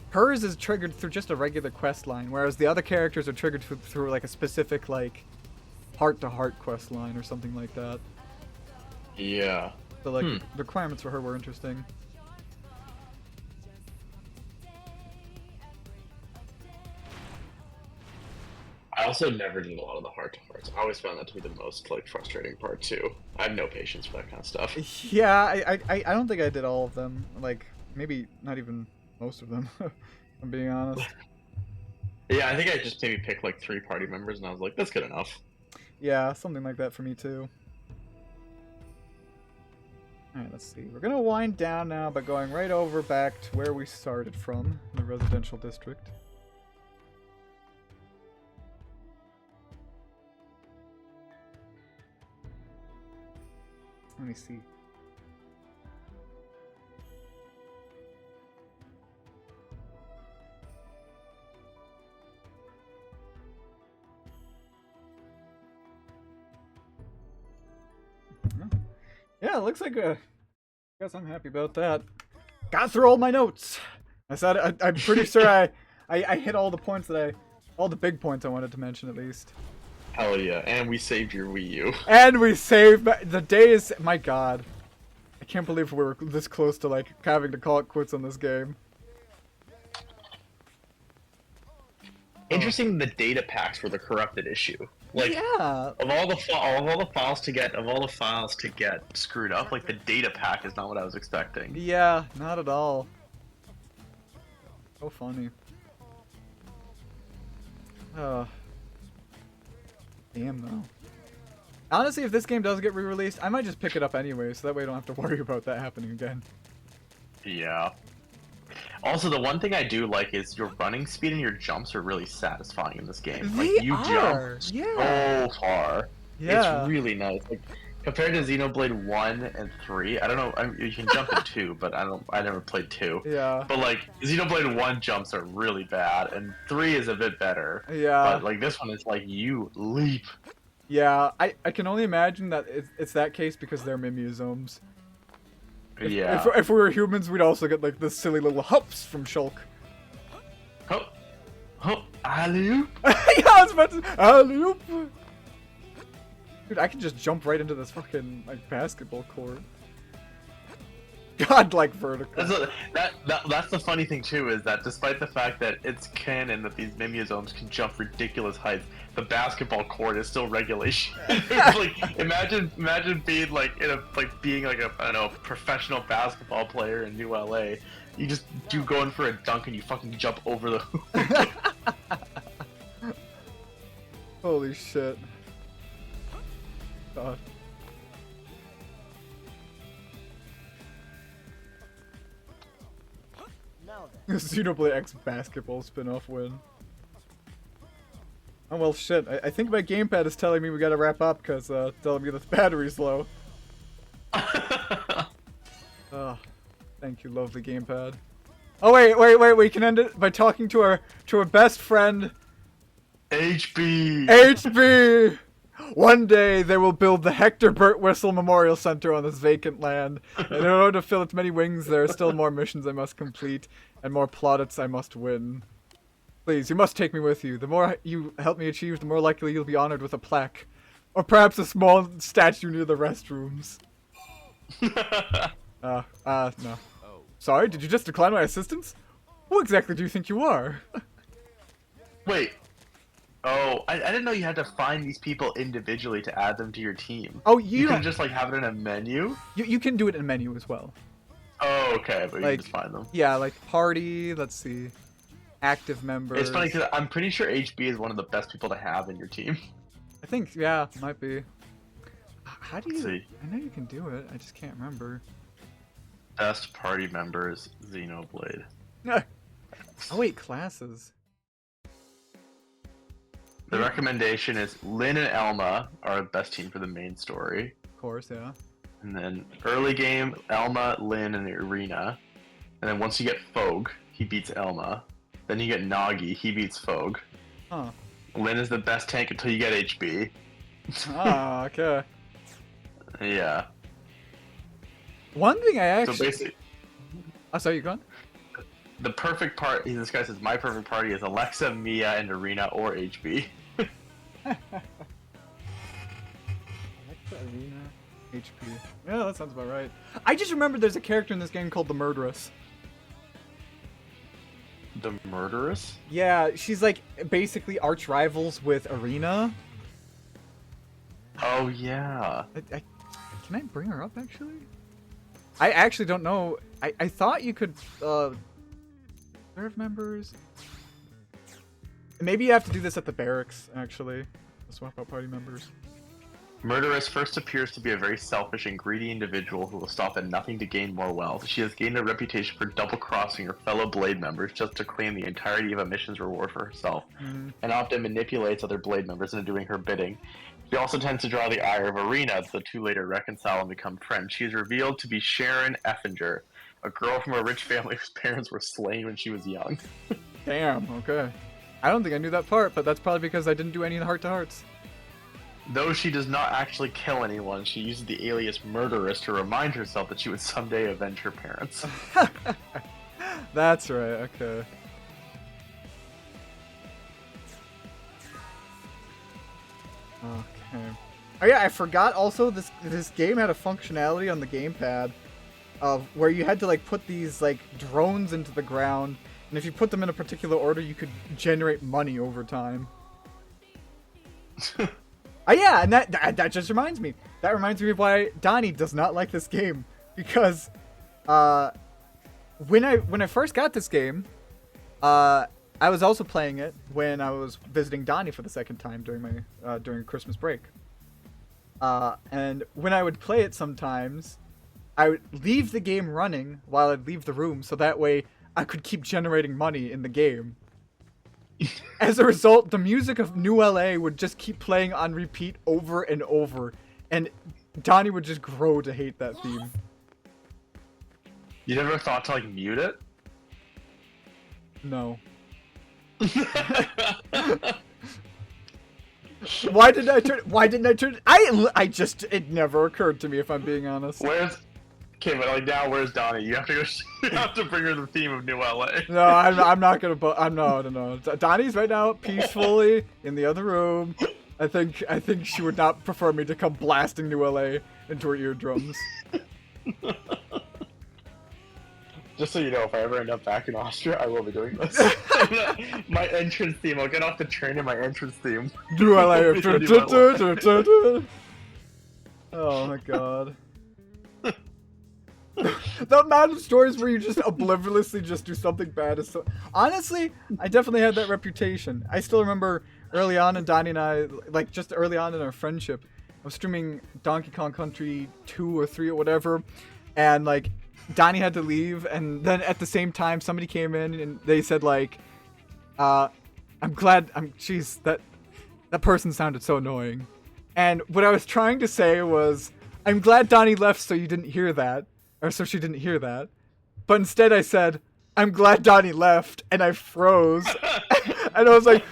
hers is triggered through just a regular quest line, whereas the other characters are triggered through like a specific like heart-to-heart quest line or something like that. Yeah. So like the requirements for her were interesting. I also never did a lot of the heart-to-hearts. I always found that to be the most like frustrating part too. I have no patience for that kind of stuff. Yeah, I don't think I did all of them. Like maybe not even most of them. If I'm being honest. Yeah, I think I just maybe picked like 3 party members, and I was like, that's good enough. Yeah, something like that for me too. Alright, let's see. We're gonna wind down now by going right over back to where we started from, the residential district. Let me see. Yeah, it looks like I guess I'm happy about that. Got through all my notes. I said I'm pretty sure I hit all the points all the big points I wanted to mention at least. Hell yeah, and we saved your Wii U. And we saved the day is my god. I can't believe we were this close to like having to call it quits on this game. Interesting, the data packs were the corrupted issue. Like, yeah. of all the files to get screwed up, like the data pack is not what I was expecting. Yeah, not at all. So funny. Damn though. Honestly, if this game does get re-released, I might just pick it up anyway, so that way I don't have to worry about that happening again. Yeah. Also, the one thing I do like is your running speed and your jumps are really satisfying in this game. They like, you are. jump Yeah. so far. Yeah. It's really nice. Like, compared to Xenoblade 1 and 3, I don't know, you can jump in 2, but I never played 2. Yeah. But like, Xenoblade 1 jumps are really bad, and 3 is a bit better. Yeah. But like, this one is like, you leap. Yeah, I can only imagine that it's that case because they're Mimiosomes. Yeah. If we were humans, we'd also get like the silly little hops from Shulk. Hop. Hop. Alley-oop. Yeah, I was about to alley-oop. Dude, I can just jump right into this fucking like basketball court. Godlike vertical. That's the funny thing too, is that despite the fact that it's canon that these Mimiosomes can jump ridiculous heights, the basketball court is still regulation. Like, imagine being like being like a, I don't know, professional basketball player in New LA. You just going for a dunk and you fucking jump over the hoop. Holy shit. God. Xenoblade X basketball spin-off win. Oh well, shit. I think my gamepad is telling me we gotta wrap up because telling me the battery's low. Oh, thank you, lovely gamepad. Oh wait! We can end it by talking to our best friend, HB. HB. One day they will build the Hector Burt Whistle Memorial Center on this vacant land. And in order to fill its many wings, there are still more missions I must complete and more plaudits I must win. Please, you must take me with you. The more you help me achieve, the more likely you'll be honored with a plaque. Or perhaps a small statue near the restrooms. No. Sorry, did you just decline my assistance? Who exactly do you think you are? Wait. Oh, I didn't know you had to find these people individually to add them to your team. Oh, you can just like have it in a menu? You can do it in a menu as well. Oh, okay, but like, you can just find them. Yeah, like party, let's see. Active members. It's funny because I'm pretty sure HB is one of the best people to have in your team. I think, yeah, might be. How do you... See. I know you can do it, I just can't remember. Best party members, Xenoblade. Oh wait, classes. The recommendation is Lynn and Elma are the best team for the main story. Of course, yeah. And then early game, Elma, Lynn, and the arena. And then once you get Fogue, he beats Elma. Then you get Nagi, he beats Fogue. Huh. Lynn is the best tank until you get HB. Ah, okay. Yeah. One thing I actually... So basically... Oh, sorry, you going? The perfect part, this guy says, my perfect party is Alexa, Mia, and Arena, or HB. Alexa, Arena, HP. Yeah, that sounds about right. I just remembered there's a character in this game called the Murderess. The Murderess? Yeah, she's like basically arch rivals with Arena. Oh, yeah. Can I bring her up, actually? I actually don't know. I thought you could, serve members? Maybe you have to do this at the barracks, actually. Swap out party members. Murderess first appears to be a very selfish and greedy individual who will stop at nothing to gain more wealth. She has gained a reputation for double-crossing her fellow Blade members just to claim the entirety of a mission's reward for herself, and often manipulates other Blade members into doing her bidding. She also tends to draw the ire of Arena, the two later reconcile and become friends. She is revealed to be Sharon Effinger, a girl from a rich family whose parents were slain when she was young. Damn, okay. I don't think I knew that part, but that's probably because I didn't do any heart-to-hearts. Though she does not actually kill anyone, she uses the alias Murderess to remind herself that she would someday avenge her parents. That's right, okay. Okay. Oh yeah, I forgot also this game had a functionality on the gamepad of where you had to like put these like drones into the ground, and if you put them in a particular order, you could generate money over time. Oh yeah, and that just reminds me. That reminds me of why Donnie does not like this game, because when I first got this game, I was also playing it when I was visiting Donnie for the second time during my during Christmas break. And when I would play it sometimes, I would leave the game running while I'd leave the room, so that way I could keep generating money in the game. As a result, the music of New LA would just keep playing on repeat over and over, and Donnie would just grow to hate that theme. You never thought to like mute it? No. Why didn't I turn it never occurred to me, if I'm being honest. Okay, but like now, where's Donnie? You have to go. You have to bring her the theme of New LA. No, I'm not gonna. No. Donnie's right now peacefully in the other room. I think she would not prefer me to come blasting New LA into her eardrums. Just so you know, if I ever end up back in Austria, I will be doing this. My entrance theme. I'll get off the train in my entrance theme. New LA. Oh my god. The amount of stories where you just obliviously just do something bad is so... Honestly, I definitely had that reputation. I still remember early on in Donnie and I, like just early on in our friendship, I was streaming Donkey Kong Country 2 or 3 or whatever, and like Donnie had to leave, and then at the same time somebody came in and they said like, jeez, that person sounded so annoying. And what I was trying to say was, I'm glad Donnie left so you didn't hear that. Or so she didn't hear that. But instead I said, I'm glad Donnie left, and I froze. And I was like,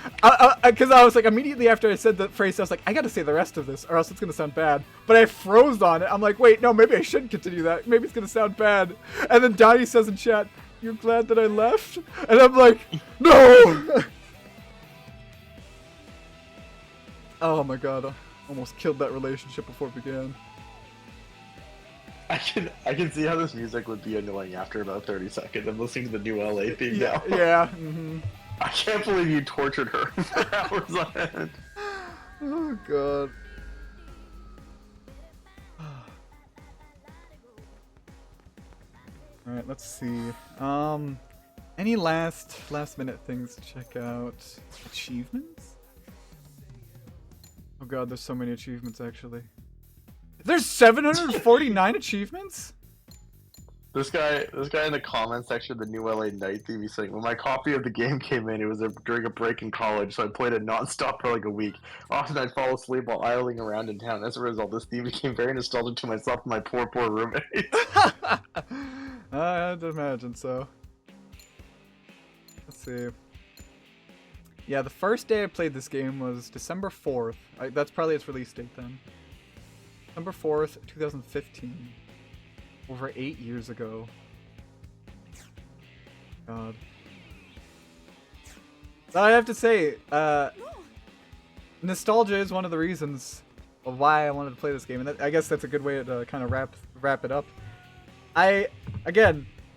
because I was like, immediately after I said the phrase, I was like, I gotta say the rest of this, or else it's gonna sound bad. But I froze on it. I'm like, wait, no, maybe I shouldn't continue that. Maybe it's gonna sound bad. And then Donnie says in chat, "You're glad that I left?" And I'm like, no. Oh my god, I almost killed that relationship before it began. I can see how this music would be annoying after about 30 seconds. I'm listening to the new LA theme Yeah, now. yeah. Mm-hmm. I can't believe you tortured her for hours on end. Oh god. Alright, let's see. Any last minute things to check out? Achievements? Oh god, there's so many achievements actually. There's 749 achievements? This guy in the comment section of the new LA night theme, he's saying, when my copy of the game came in, it was during a break in college, so I played it non-stop for like a week. Often I'd fall asleep while idling around in town. As a result, this theme became very nostalgic to myself and my poor roommate. I had to imagine so. Let's see. Yeah, the first day I played this game was December 4th. That's probably its release date then. December 4th, 2015. Over 8 years ago. God. But I have to say, nostalgia is one of the reasons of why I wanted to play this game, and I guess that's a good way to kind of wrap it up. I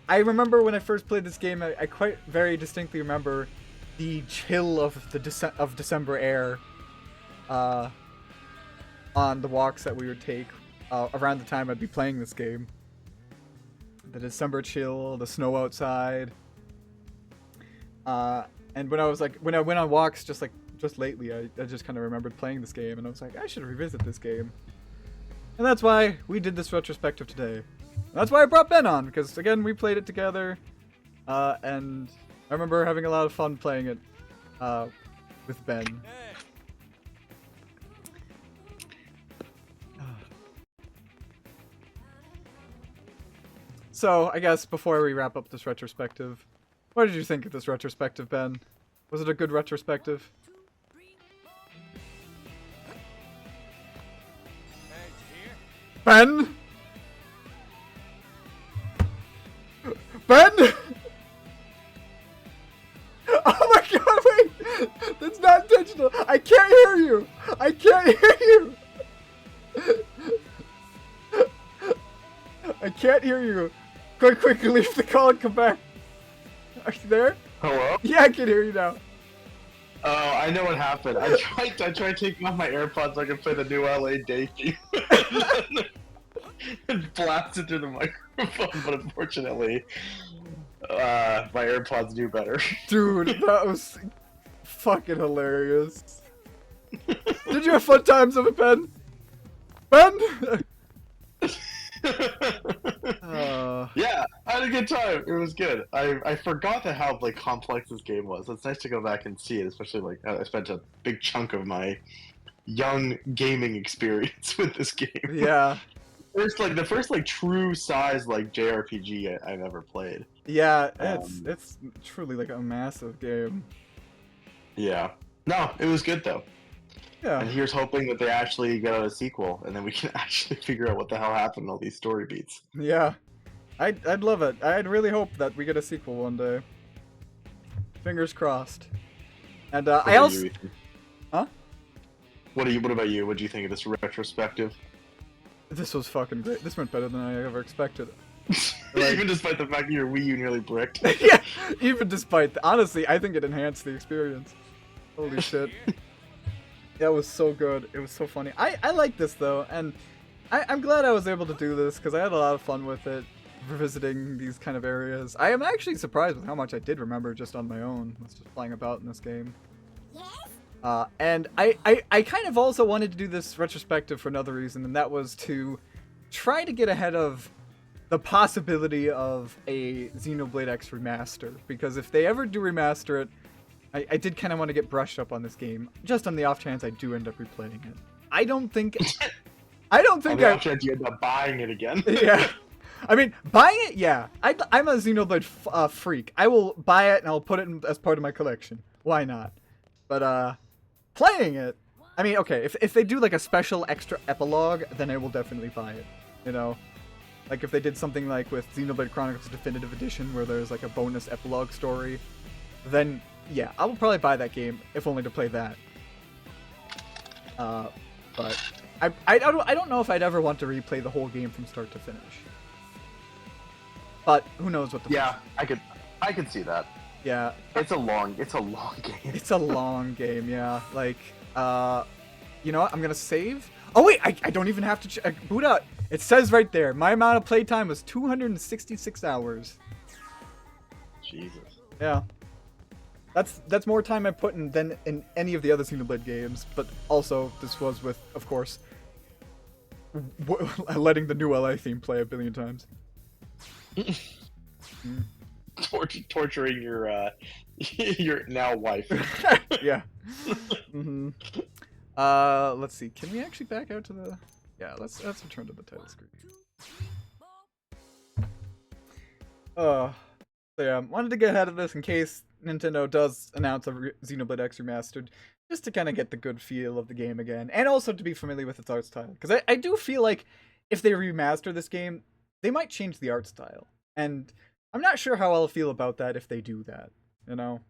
remember when I first played this game, I quite very distinctly remember the chill of the December air on the walks that we would take around the time I'd be playing this game. The December chill, the snow outside, and when I went on walks just lately, I just kind of remembered playing this game, and I was like, I should revisit this game, and that's why we did this retrospective today. And that's why I brought Ben on, because again we played it together, and I remember having a lot of fun playing it with Ben. So, I guess before we wrap up this retrospective, what did you think of this retrospective, Ben? Was it a good retrospective? Ben? Ben? Oh my god, wait! That's not intentional! I can't hear you! I can't hear you! I can't hear you! Quick, leave the call and come back. Are you there? Hello? Yeah, I can hear you now. Oh, I know what happened. I tried taking off my AirPods so I could play the new LA day theme. And blast it through the microphone, but unfortunately, my AirPods do better. Dude, that was fucking hilarious. Did you have fun times of it, Ben? Ben? Yeah, I had a good time. It was good. I forgot how like complex this game was. It's nice to go back and see it, especially like I spent a big chunk of my young gaming experience with this game. Yeah. The first true size JRPG I've ever played. Yeah, it's truly like a massive game. Yeah. No, it was good though. Yeah. And here's hoping that they actually get a sequel, and then we can actually figure out what the hell happened in all these story beats. Yeah. I'd love it. I'd really hope that we get a sequel one day. Fingers crossed. And I also... Huh? What about you? What do you think of this retrospective? This was fucking great. This went better than I ever expected. Even despite the fact that your Wii U nearly bricked. Yeah, even despite... Honestly, I think it enhanced the experience. Holy shit. That was so good. It was so funny. I like this though, and I'm glad I was able to do this because I had a lot of fun with it, revisiting these kind of areas. I am actually surprised with how much I did remember just on my own, just playing about in this game. Yes. And I kind of also wanted to do this retrospective for another reason, and that was to try to get ahead of the possibility of a Xenoblade X remaster, because if they ever do remaster it, I did kind of want to get brushed up on this game, just on the off chance I do end up replaying it. I don't think on the off chance you end up buying it again. Yeah. I mean, buying it, yeah. I'm a Xenoblade freak. I will buy it and I'll put it as part of my collection. why not? But playing it, I mean, okay, if they do like a special extra epilogue, then I will definitely buy it. You know, like if they did something like with Xenoblade Chronicles Definitive Edition, where there's like a bonus epilogue story, then yeah, I will probably buy that game if only to play that. But I don't know if I'd ever want to replay the whole game from start to finish. But who knows what the Yeah, I could see that. Yeah. It's a long game. It's a long game, yeah. Like, you know what? I'm gonna save. Oh wait, I don't even have to boot out. It says right there, my amount of playtime was 266 hours. Jesus. Yeah. That's more time I put in than in any of the other Xenoblade games, but also this was with, of course, letting the new LA theme play a billion times. Torturing your your now wife. Yeah. Let's see. Can we actually back out to the? Yeah. Let's return to the title screen. So yeah, wanted to get ahead of this in case Nintendo does announce a Xenoblade X remastered, just to kind of get the good feel of the game again, and also to be familiar with its art style. Because I do feel like if they remaster this game, they might change the art style, and I'm not sure how I'll feel about that if they do that. You know,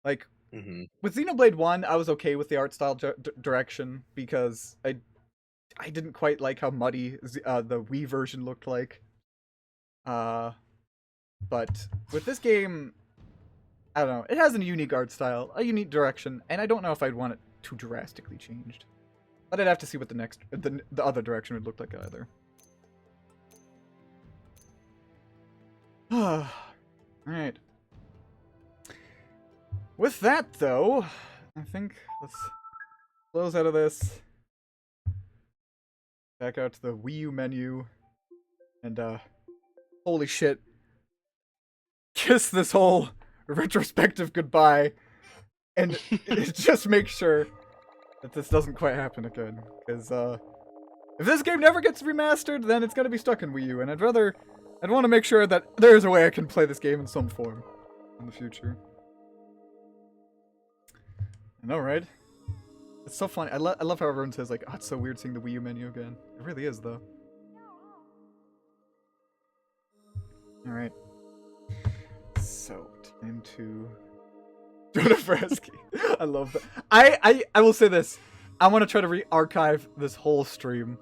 like with Xenoblade 1, I was okay with the art style direction because I didn't quite like how muddy the Wii version looked like. But with this game, I don't know. It has a unique art style, a unique direction, and I don't know if I'd want it too drastically changed. But I'd have to see what the other direction would look like either. Alright. With that, though, I think let's close out of this. Back out to the Wii U menu. And, holy shit. Kiss this whole retrospective goodbye. And just make sure that this doesn't quite happen again. Because, if this game never gets remastered, then it's gonna be stuck in Wii U. And I'd want to make sure that there is a way I can play this game in some form in the future. I know, right? It's so funny. I love how everyone says, like, oh, it's so weird seeing the Wii U menu again. It really is, though. Alright. So, time to do the Fresky. I love that. I will say this. I want to try to re-archive this whole stream.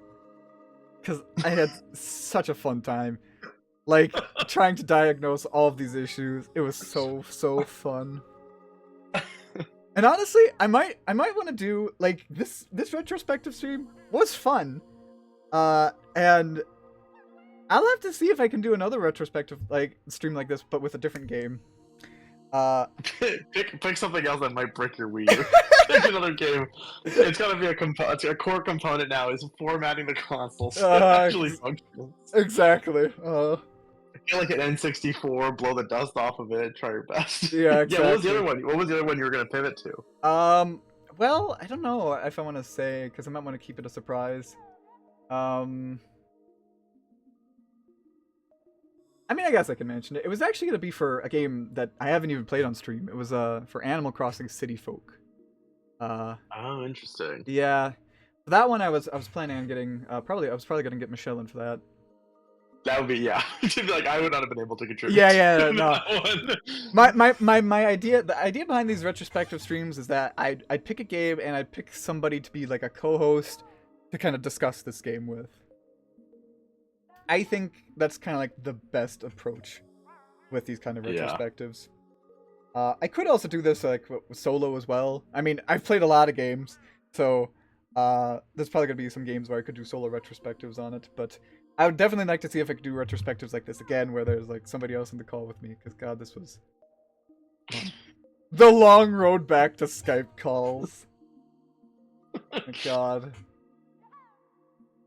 Because I had such a fun time. Like, trying to diagnose all of these issues. It was so fun. And honestly, I might want to do, like, this retrospective stream was fun. And I'll have to see if I can do another retrospective, like, stream like this, but with a different game. Pick something else that might break your Wii U. Pick another game. It's gotta be a core component now, is formatting the console so it actually functions. Exactly. I feel like an N64, blow the dust off of it, try your best. Yeah, exactly. Yeah, what was the other one? What was the other one you were gonna pivot to? Well, I don't know if I want to say, because I might want to keep it a surprise. I mean, I guess I can mention it. It was actually gonna be for a game that I haven't even played on stream. It was for Animal Crossing City Folk. Oh, interesting. Yeah, for that one I was planning on getting I was probably gonna get Michelle in for that. That would be, yeah. To be like, I would not have been able to contribute. Yeah, no. My idea, the idea behind these retrospective streams is that I'd pick a game and I'd pick somebody to be like a co-host to kind of discuss this game with. I think that's kind of like the best approach with these kind of retrospectives. Yeah. I could also do this like solo as well. I mean, I've played a lot of games, so there's probably gonna be some games where I could do solo retrospectives on it, but I would definitely like to see if I could do retrospectives like this again, where there's like somebody else in the call with me, because God, this was the long road back to Skype calls. Oh my God.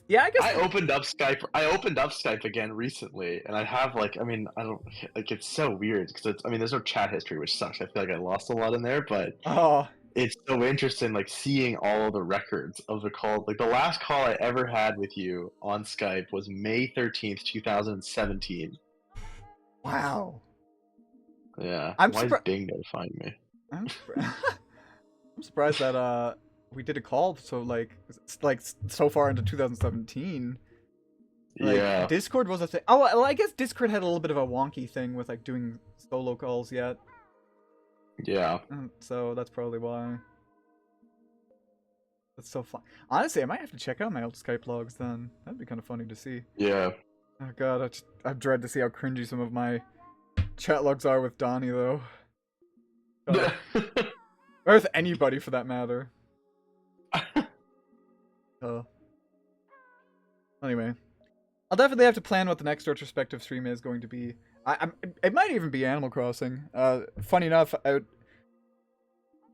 Yeah, I guess I opened up Skype again recently, and I have like, I mean, I don't like, it's so weird because it's, I mean, there's no chat history, which sucks. I feel like I lost a lot in there, but it's so interesting, like seeing all of the records of the call. Like the last call I ever had with you on Skype was May 13th, 2017. Wow. Yeah. Why is Bing notifying me? I'm surprised that we did a call so like so far into 2017. Like Yeah, Discord was a thing. Oh, well, I guess Discord had a little bit of a wonky thing with like doing solo calls yet. yeah, So that's probably why. That's so fun. Honestly, I might have to check out my old Skype logs then. That'd be kind of funny to see. yeah. Oh god, I dread to see how cringy some of my chat logs are with Donnie though. God. Or with anybody for that matter. Anyway, I'll definitely have to plan what the next retrospective stream is going to be. It might even be Animal Crossing. Funny enough,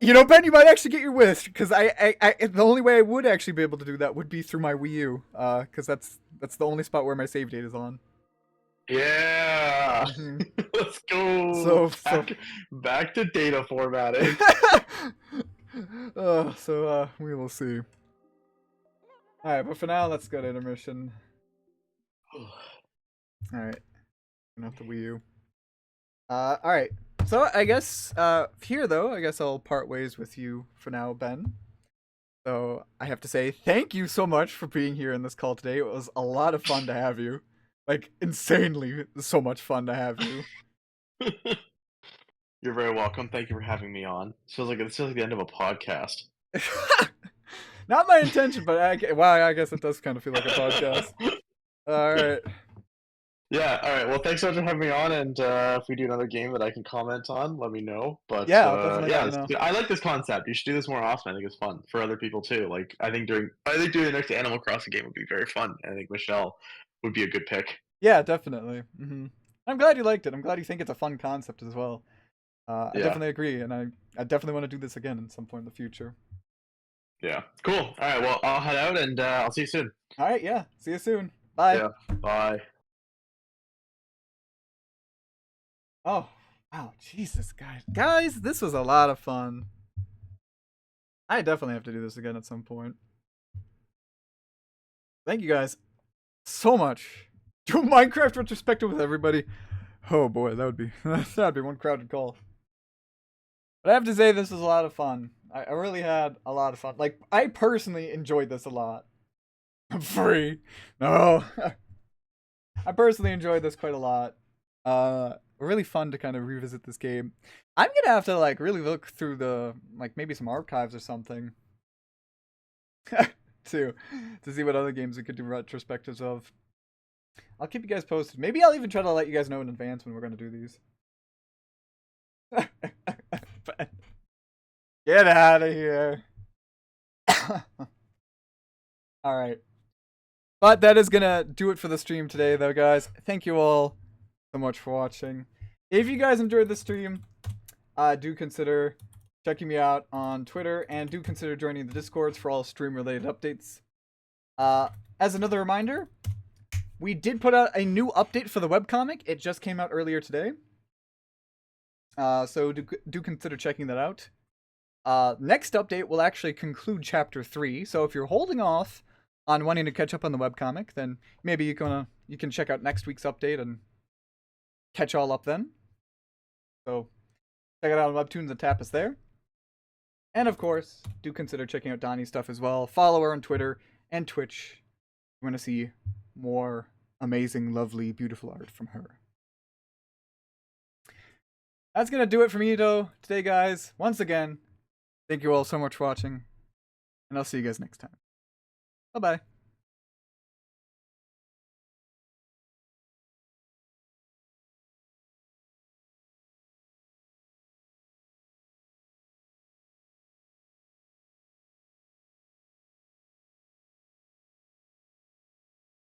you know, Ben, you might actually get your wish because the only way I would actually be able to do that would be through my Wii U. Because that's the only spot where my save date is on. Yeah. Let's go. Back to data formatting. We will see. Alright, but for now, let's go to intermission. Alright. Turn off the Wii U. Alright. So, I guess, here though, I guess I'll part ways with you for now, Ben. So, I have to say, thank you so much for being here in this call today. It was a lot of fun to have you. Like, insanely so much fun to have you. You're very welcome. Thank you for having me on. It feels like the end of a podcast. Not my intention, but I guess it does kind of feel like a podcast. Alright. Yeah, alright. Well, thanks so much for having me on, and if we do another game that I can comment on, let me know. But yeah, I'll definitely let you know. I like this concept. You should do this more often. I think it's fun for other people too. Like I think doing the next Animal Crossing game would be very fun. I think Michelle would be a good pick. Yeah, definitely. I'm glad you liked it. I'm glad you think it's a fun concept as well. I definitely agree, and I definitely want to do this again at some point in the future. Yeah, cool. All right, well, I'll head out, and I'll see you soon. All right, yeah. See you soon. Bye. Yeah, bye. Oh, wow. Jesus, guys. Guys, this was a lot of fun. I definitely have to do this again at some point. Thank you guys so much. Do a Minecraft retrospective with everybody. Oh boy, that'd be one crowded call. But I have to say, this was a lot of fun. I really had a lot of fun. Like, I personally enjoyed this a lot. Free. No. I personally enjoyed this quite a lot. Really fun to kind of revisit this game. I'm gonna have to, like, really look through the, like, maybe some archives or something. to see what other games we could do retrospectives of. I'll keep you guys posted. Maybe I'll even try to let you guys know in advance when we're gonna do these. Get out of here. Alright. But that is gonna do it for the stream today, though, guys. Thank you all so much for watching. If you guys enjoyed the stream, do consider checking me out on Twitter, and do consider joining the Discords for all stream-related updates. As another reminder, we did put out a new update for the webcomic. It just came out earlier today. So do consider checking that out. Next update will actually conclude Chapter 3, so if you're holding off on wanting to catch up on the webcomic, then maybe you can check out next week's update and catch all up then. So check it out on Webtoons and tap us there. And of course, do consider checking out Donnie's stuff as well. Follow her on Twitter and Twitch if you want to see more amazing, lovely, beautiful art from her. That's going to do it for me, though, today, guys. Once again, thank you all so much for watching, and I'll see you guys next time. Bye-bye.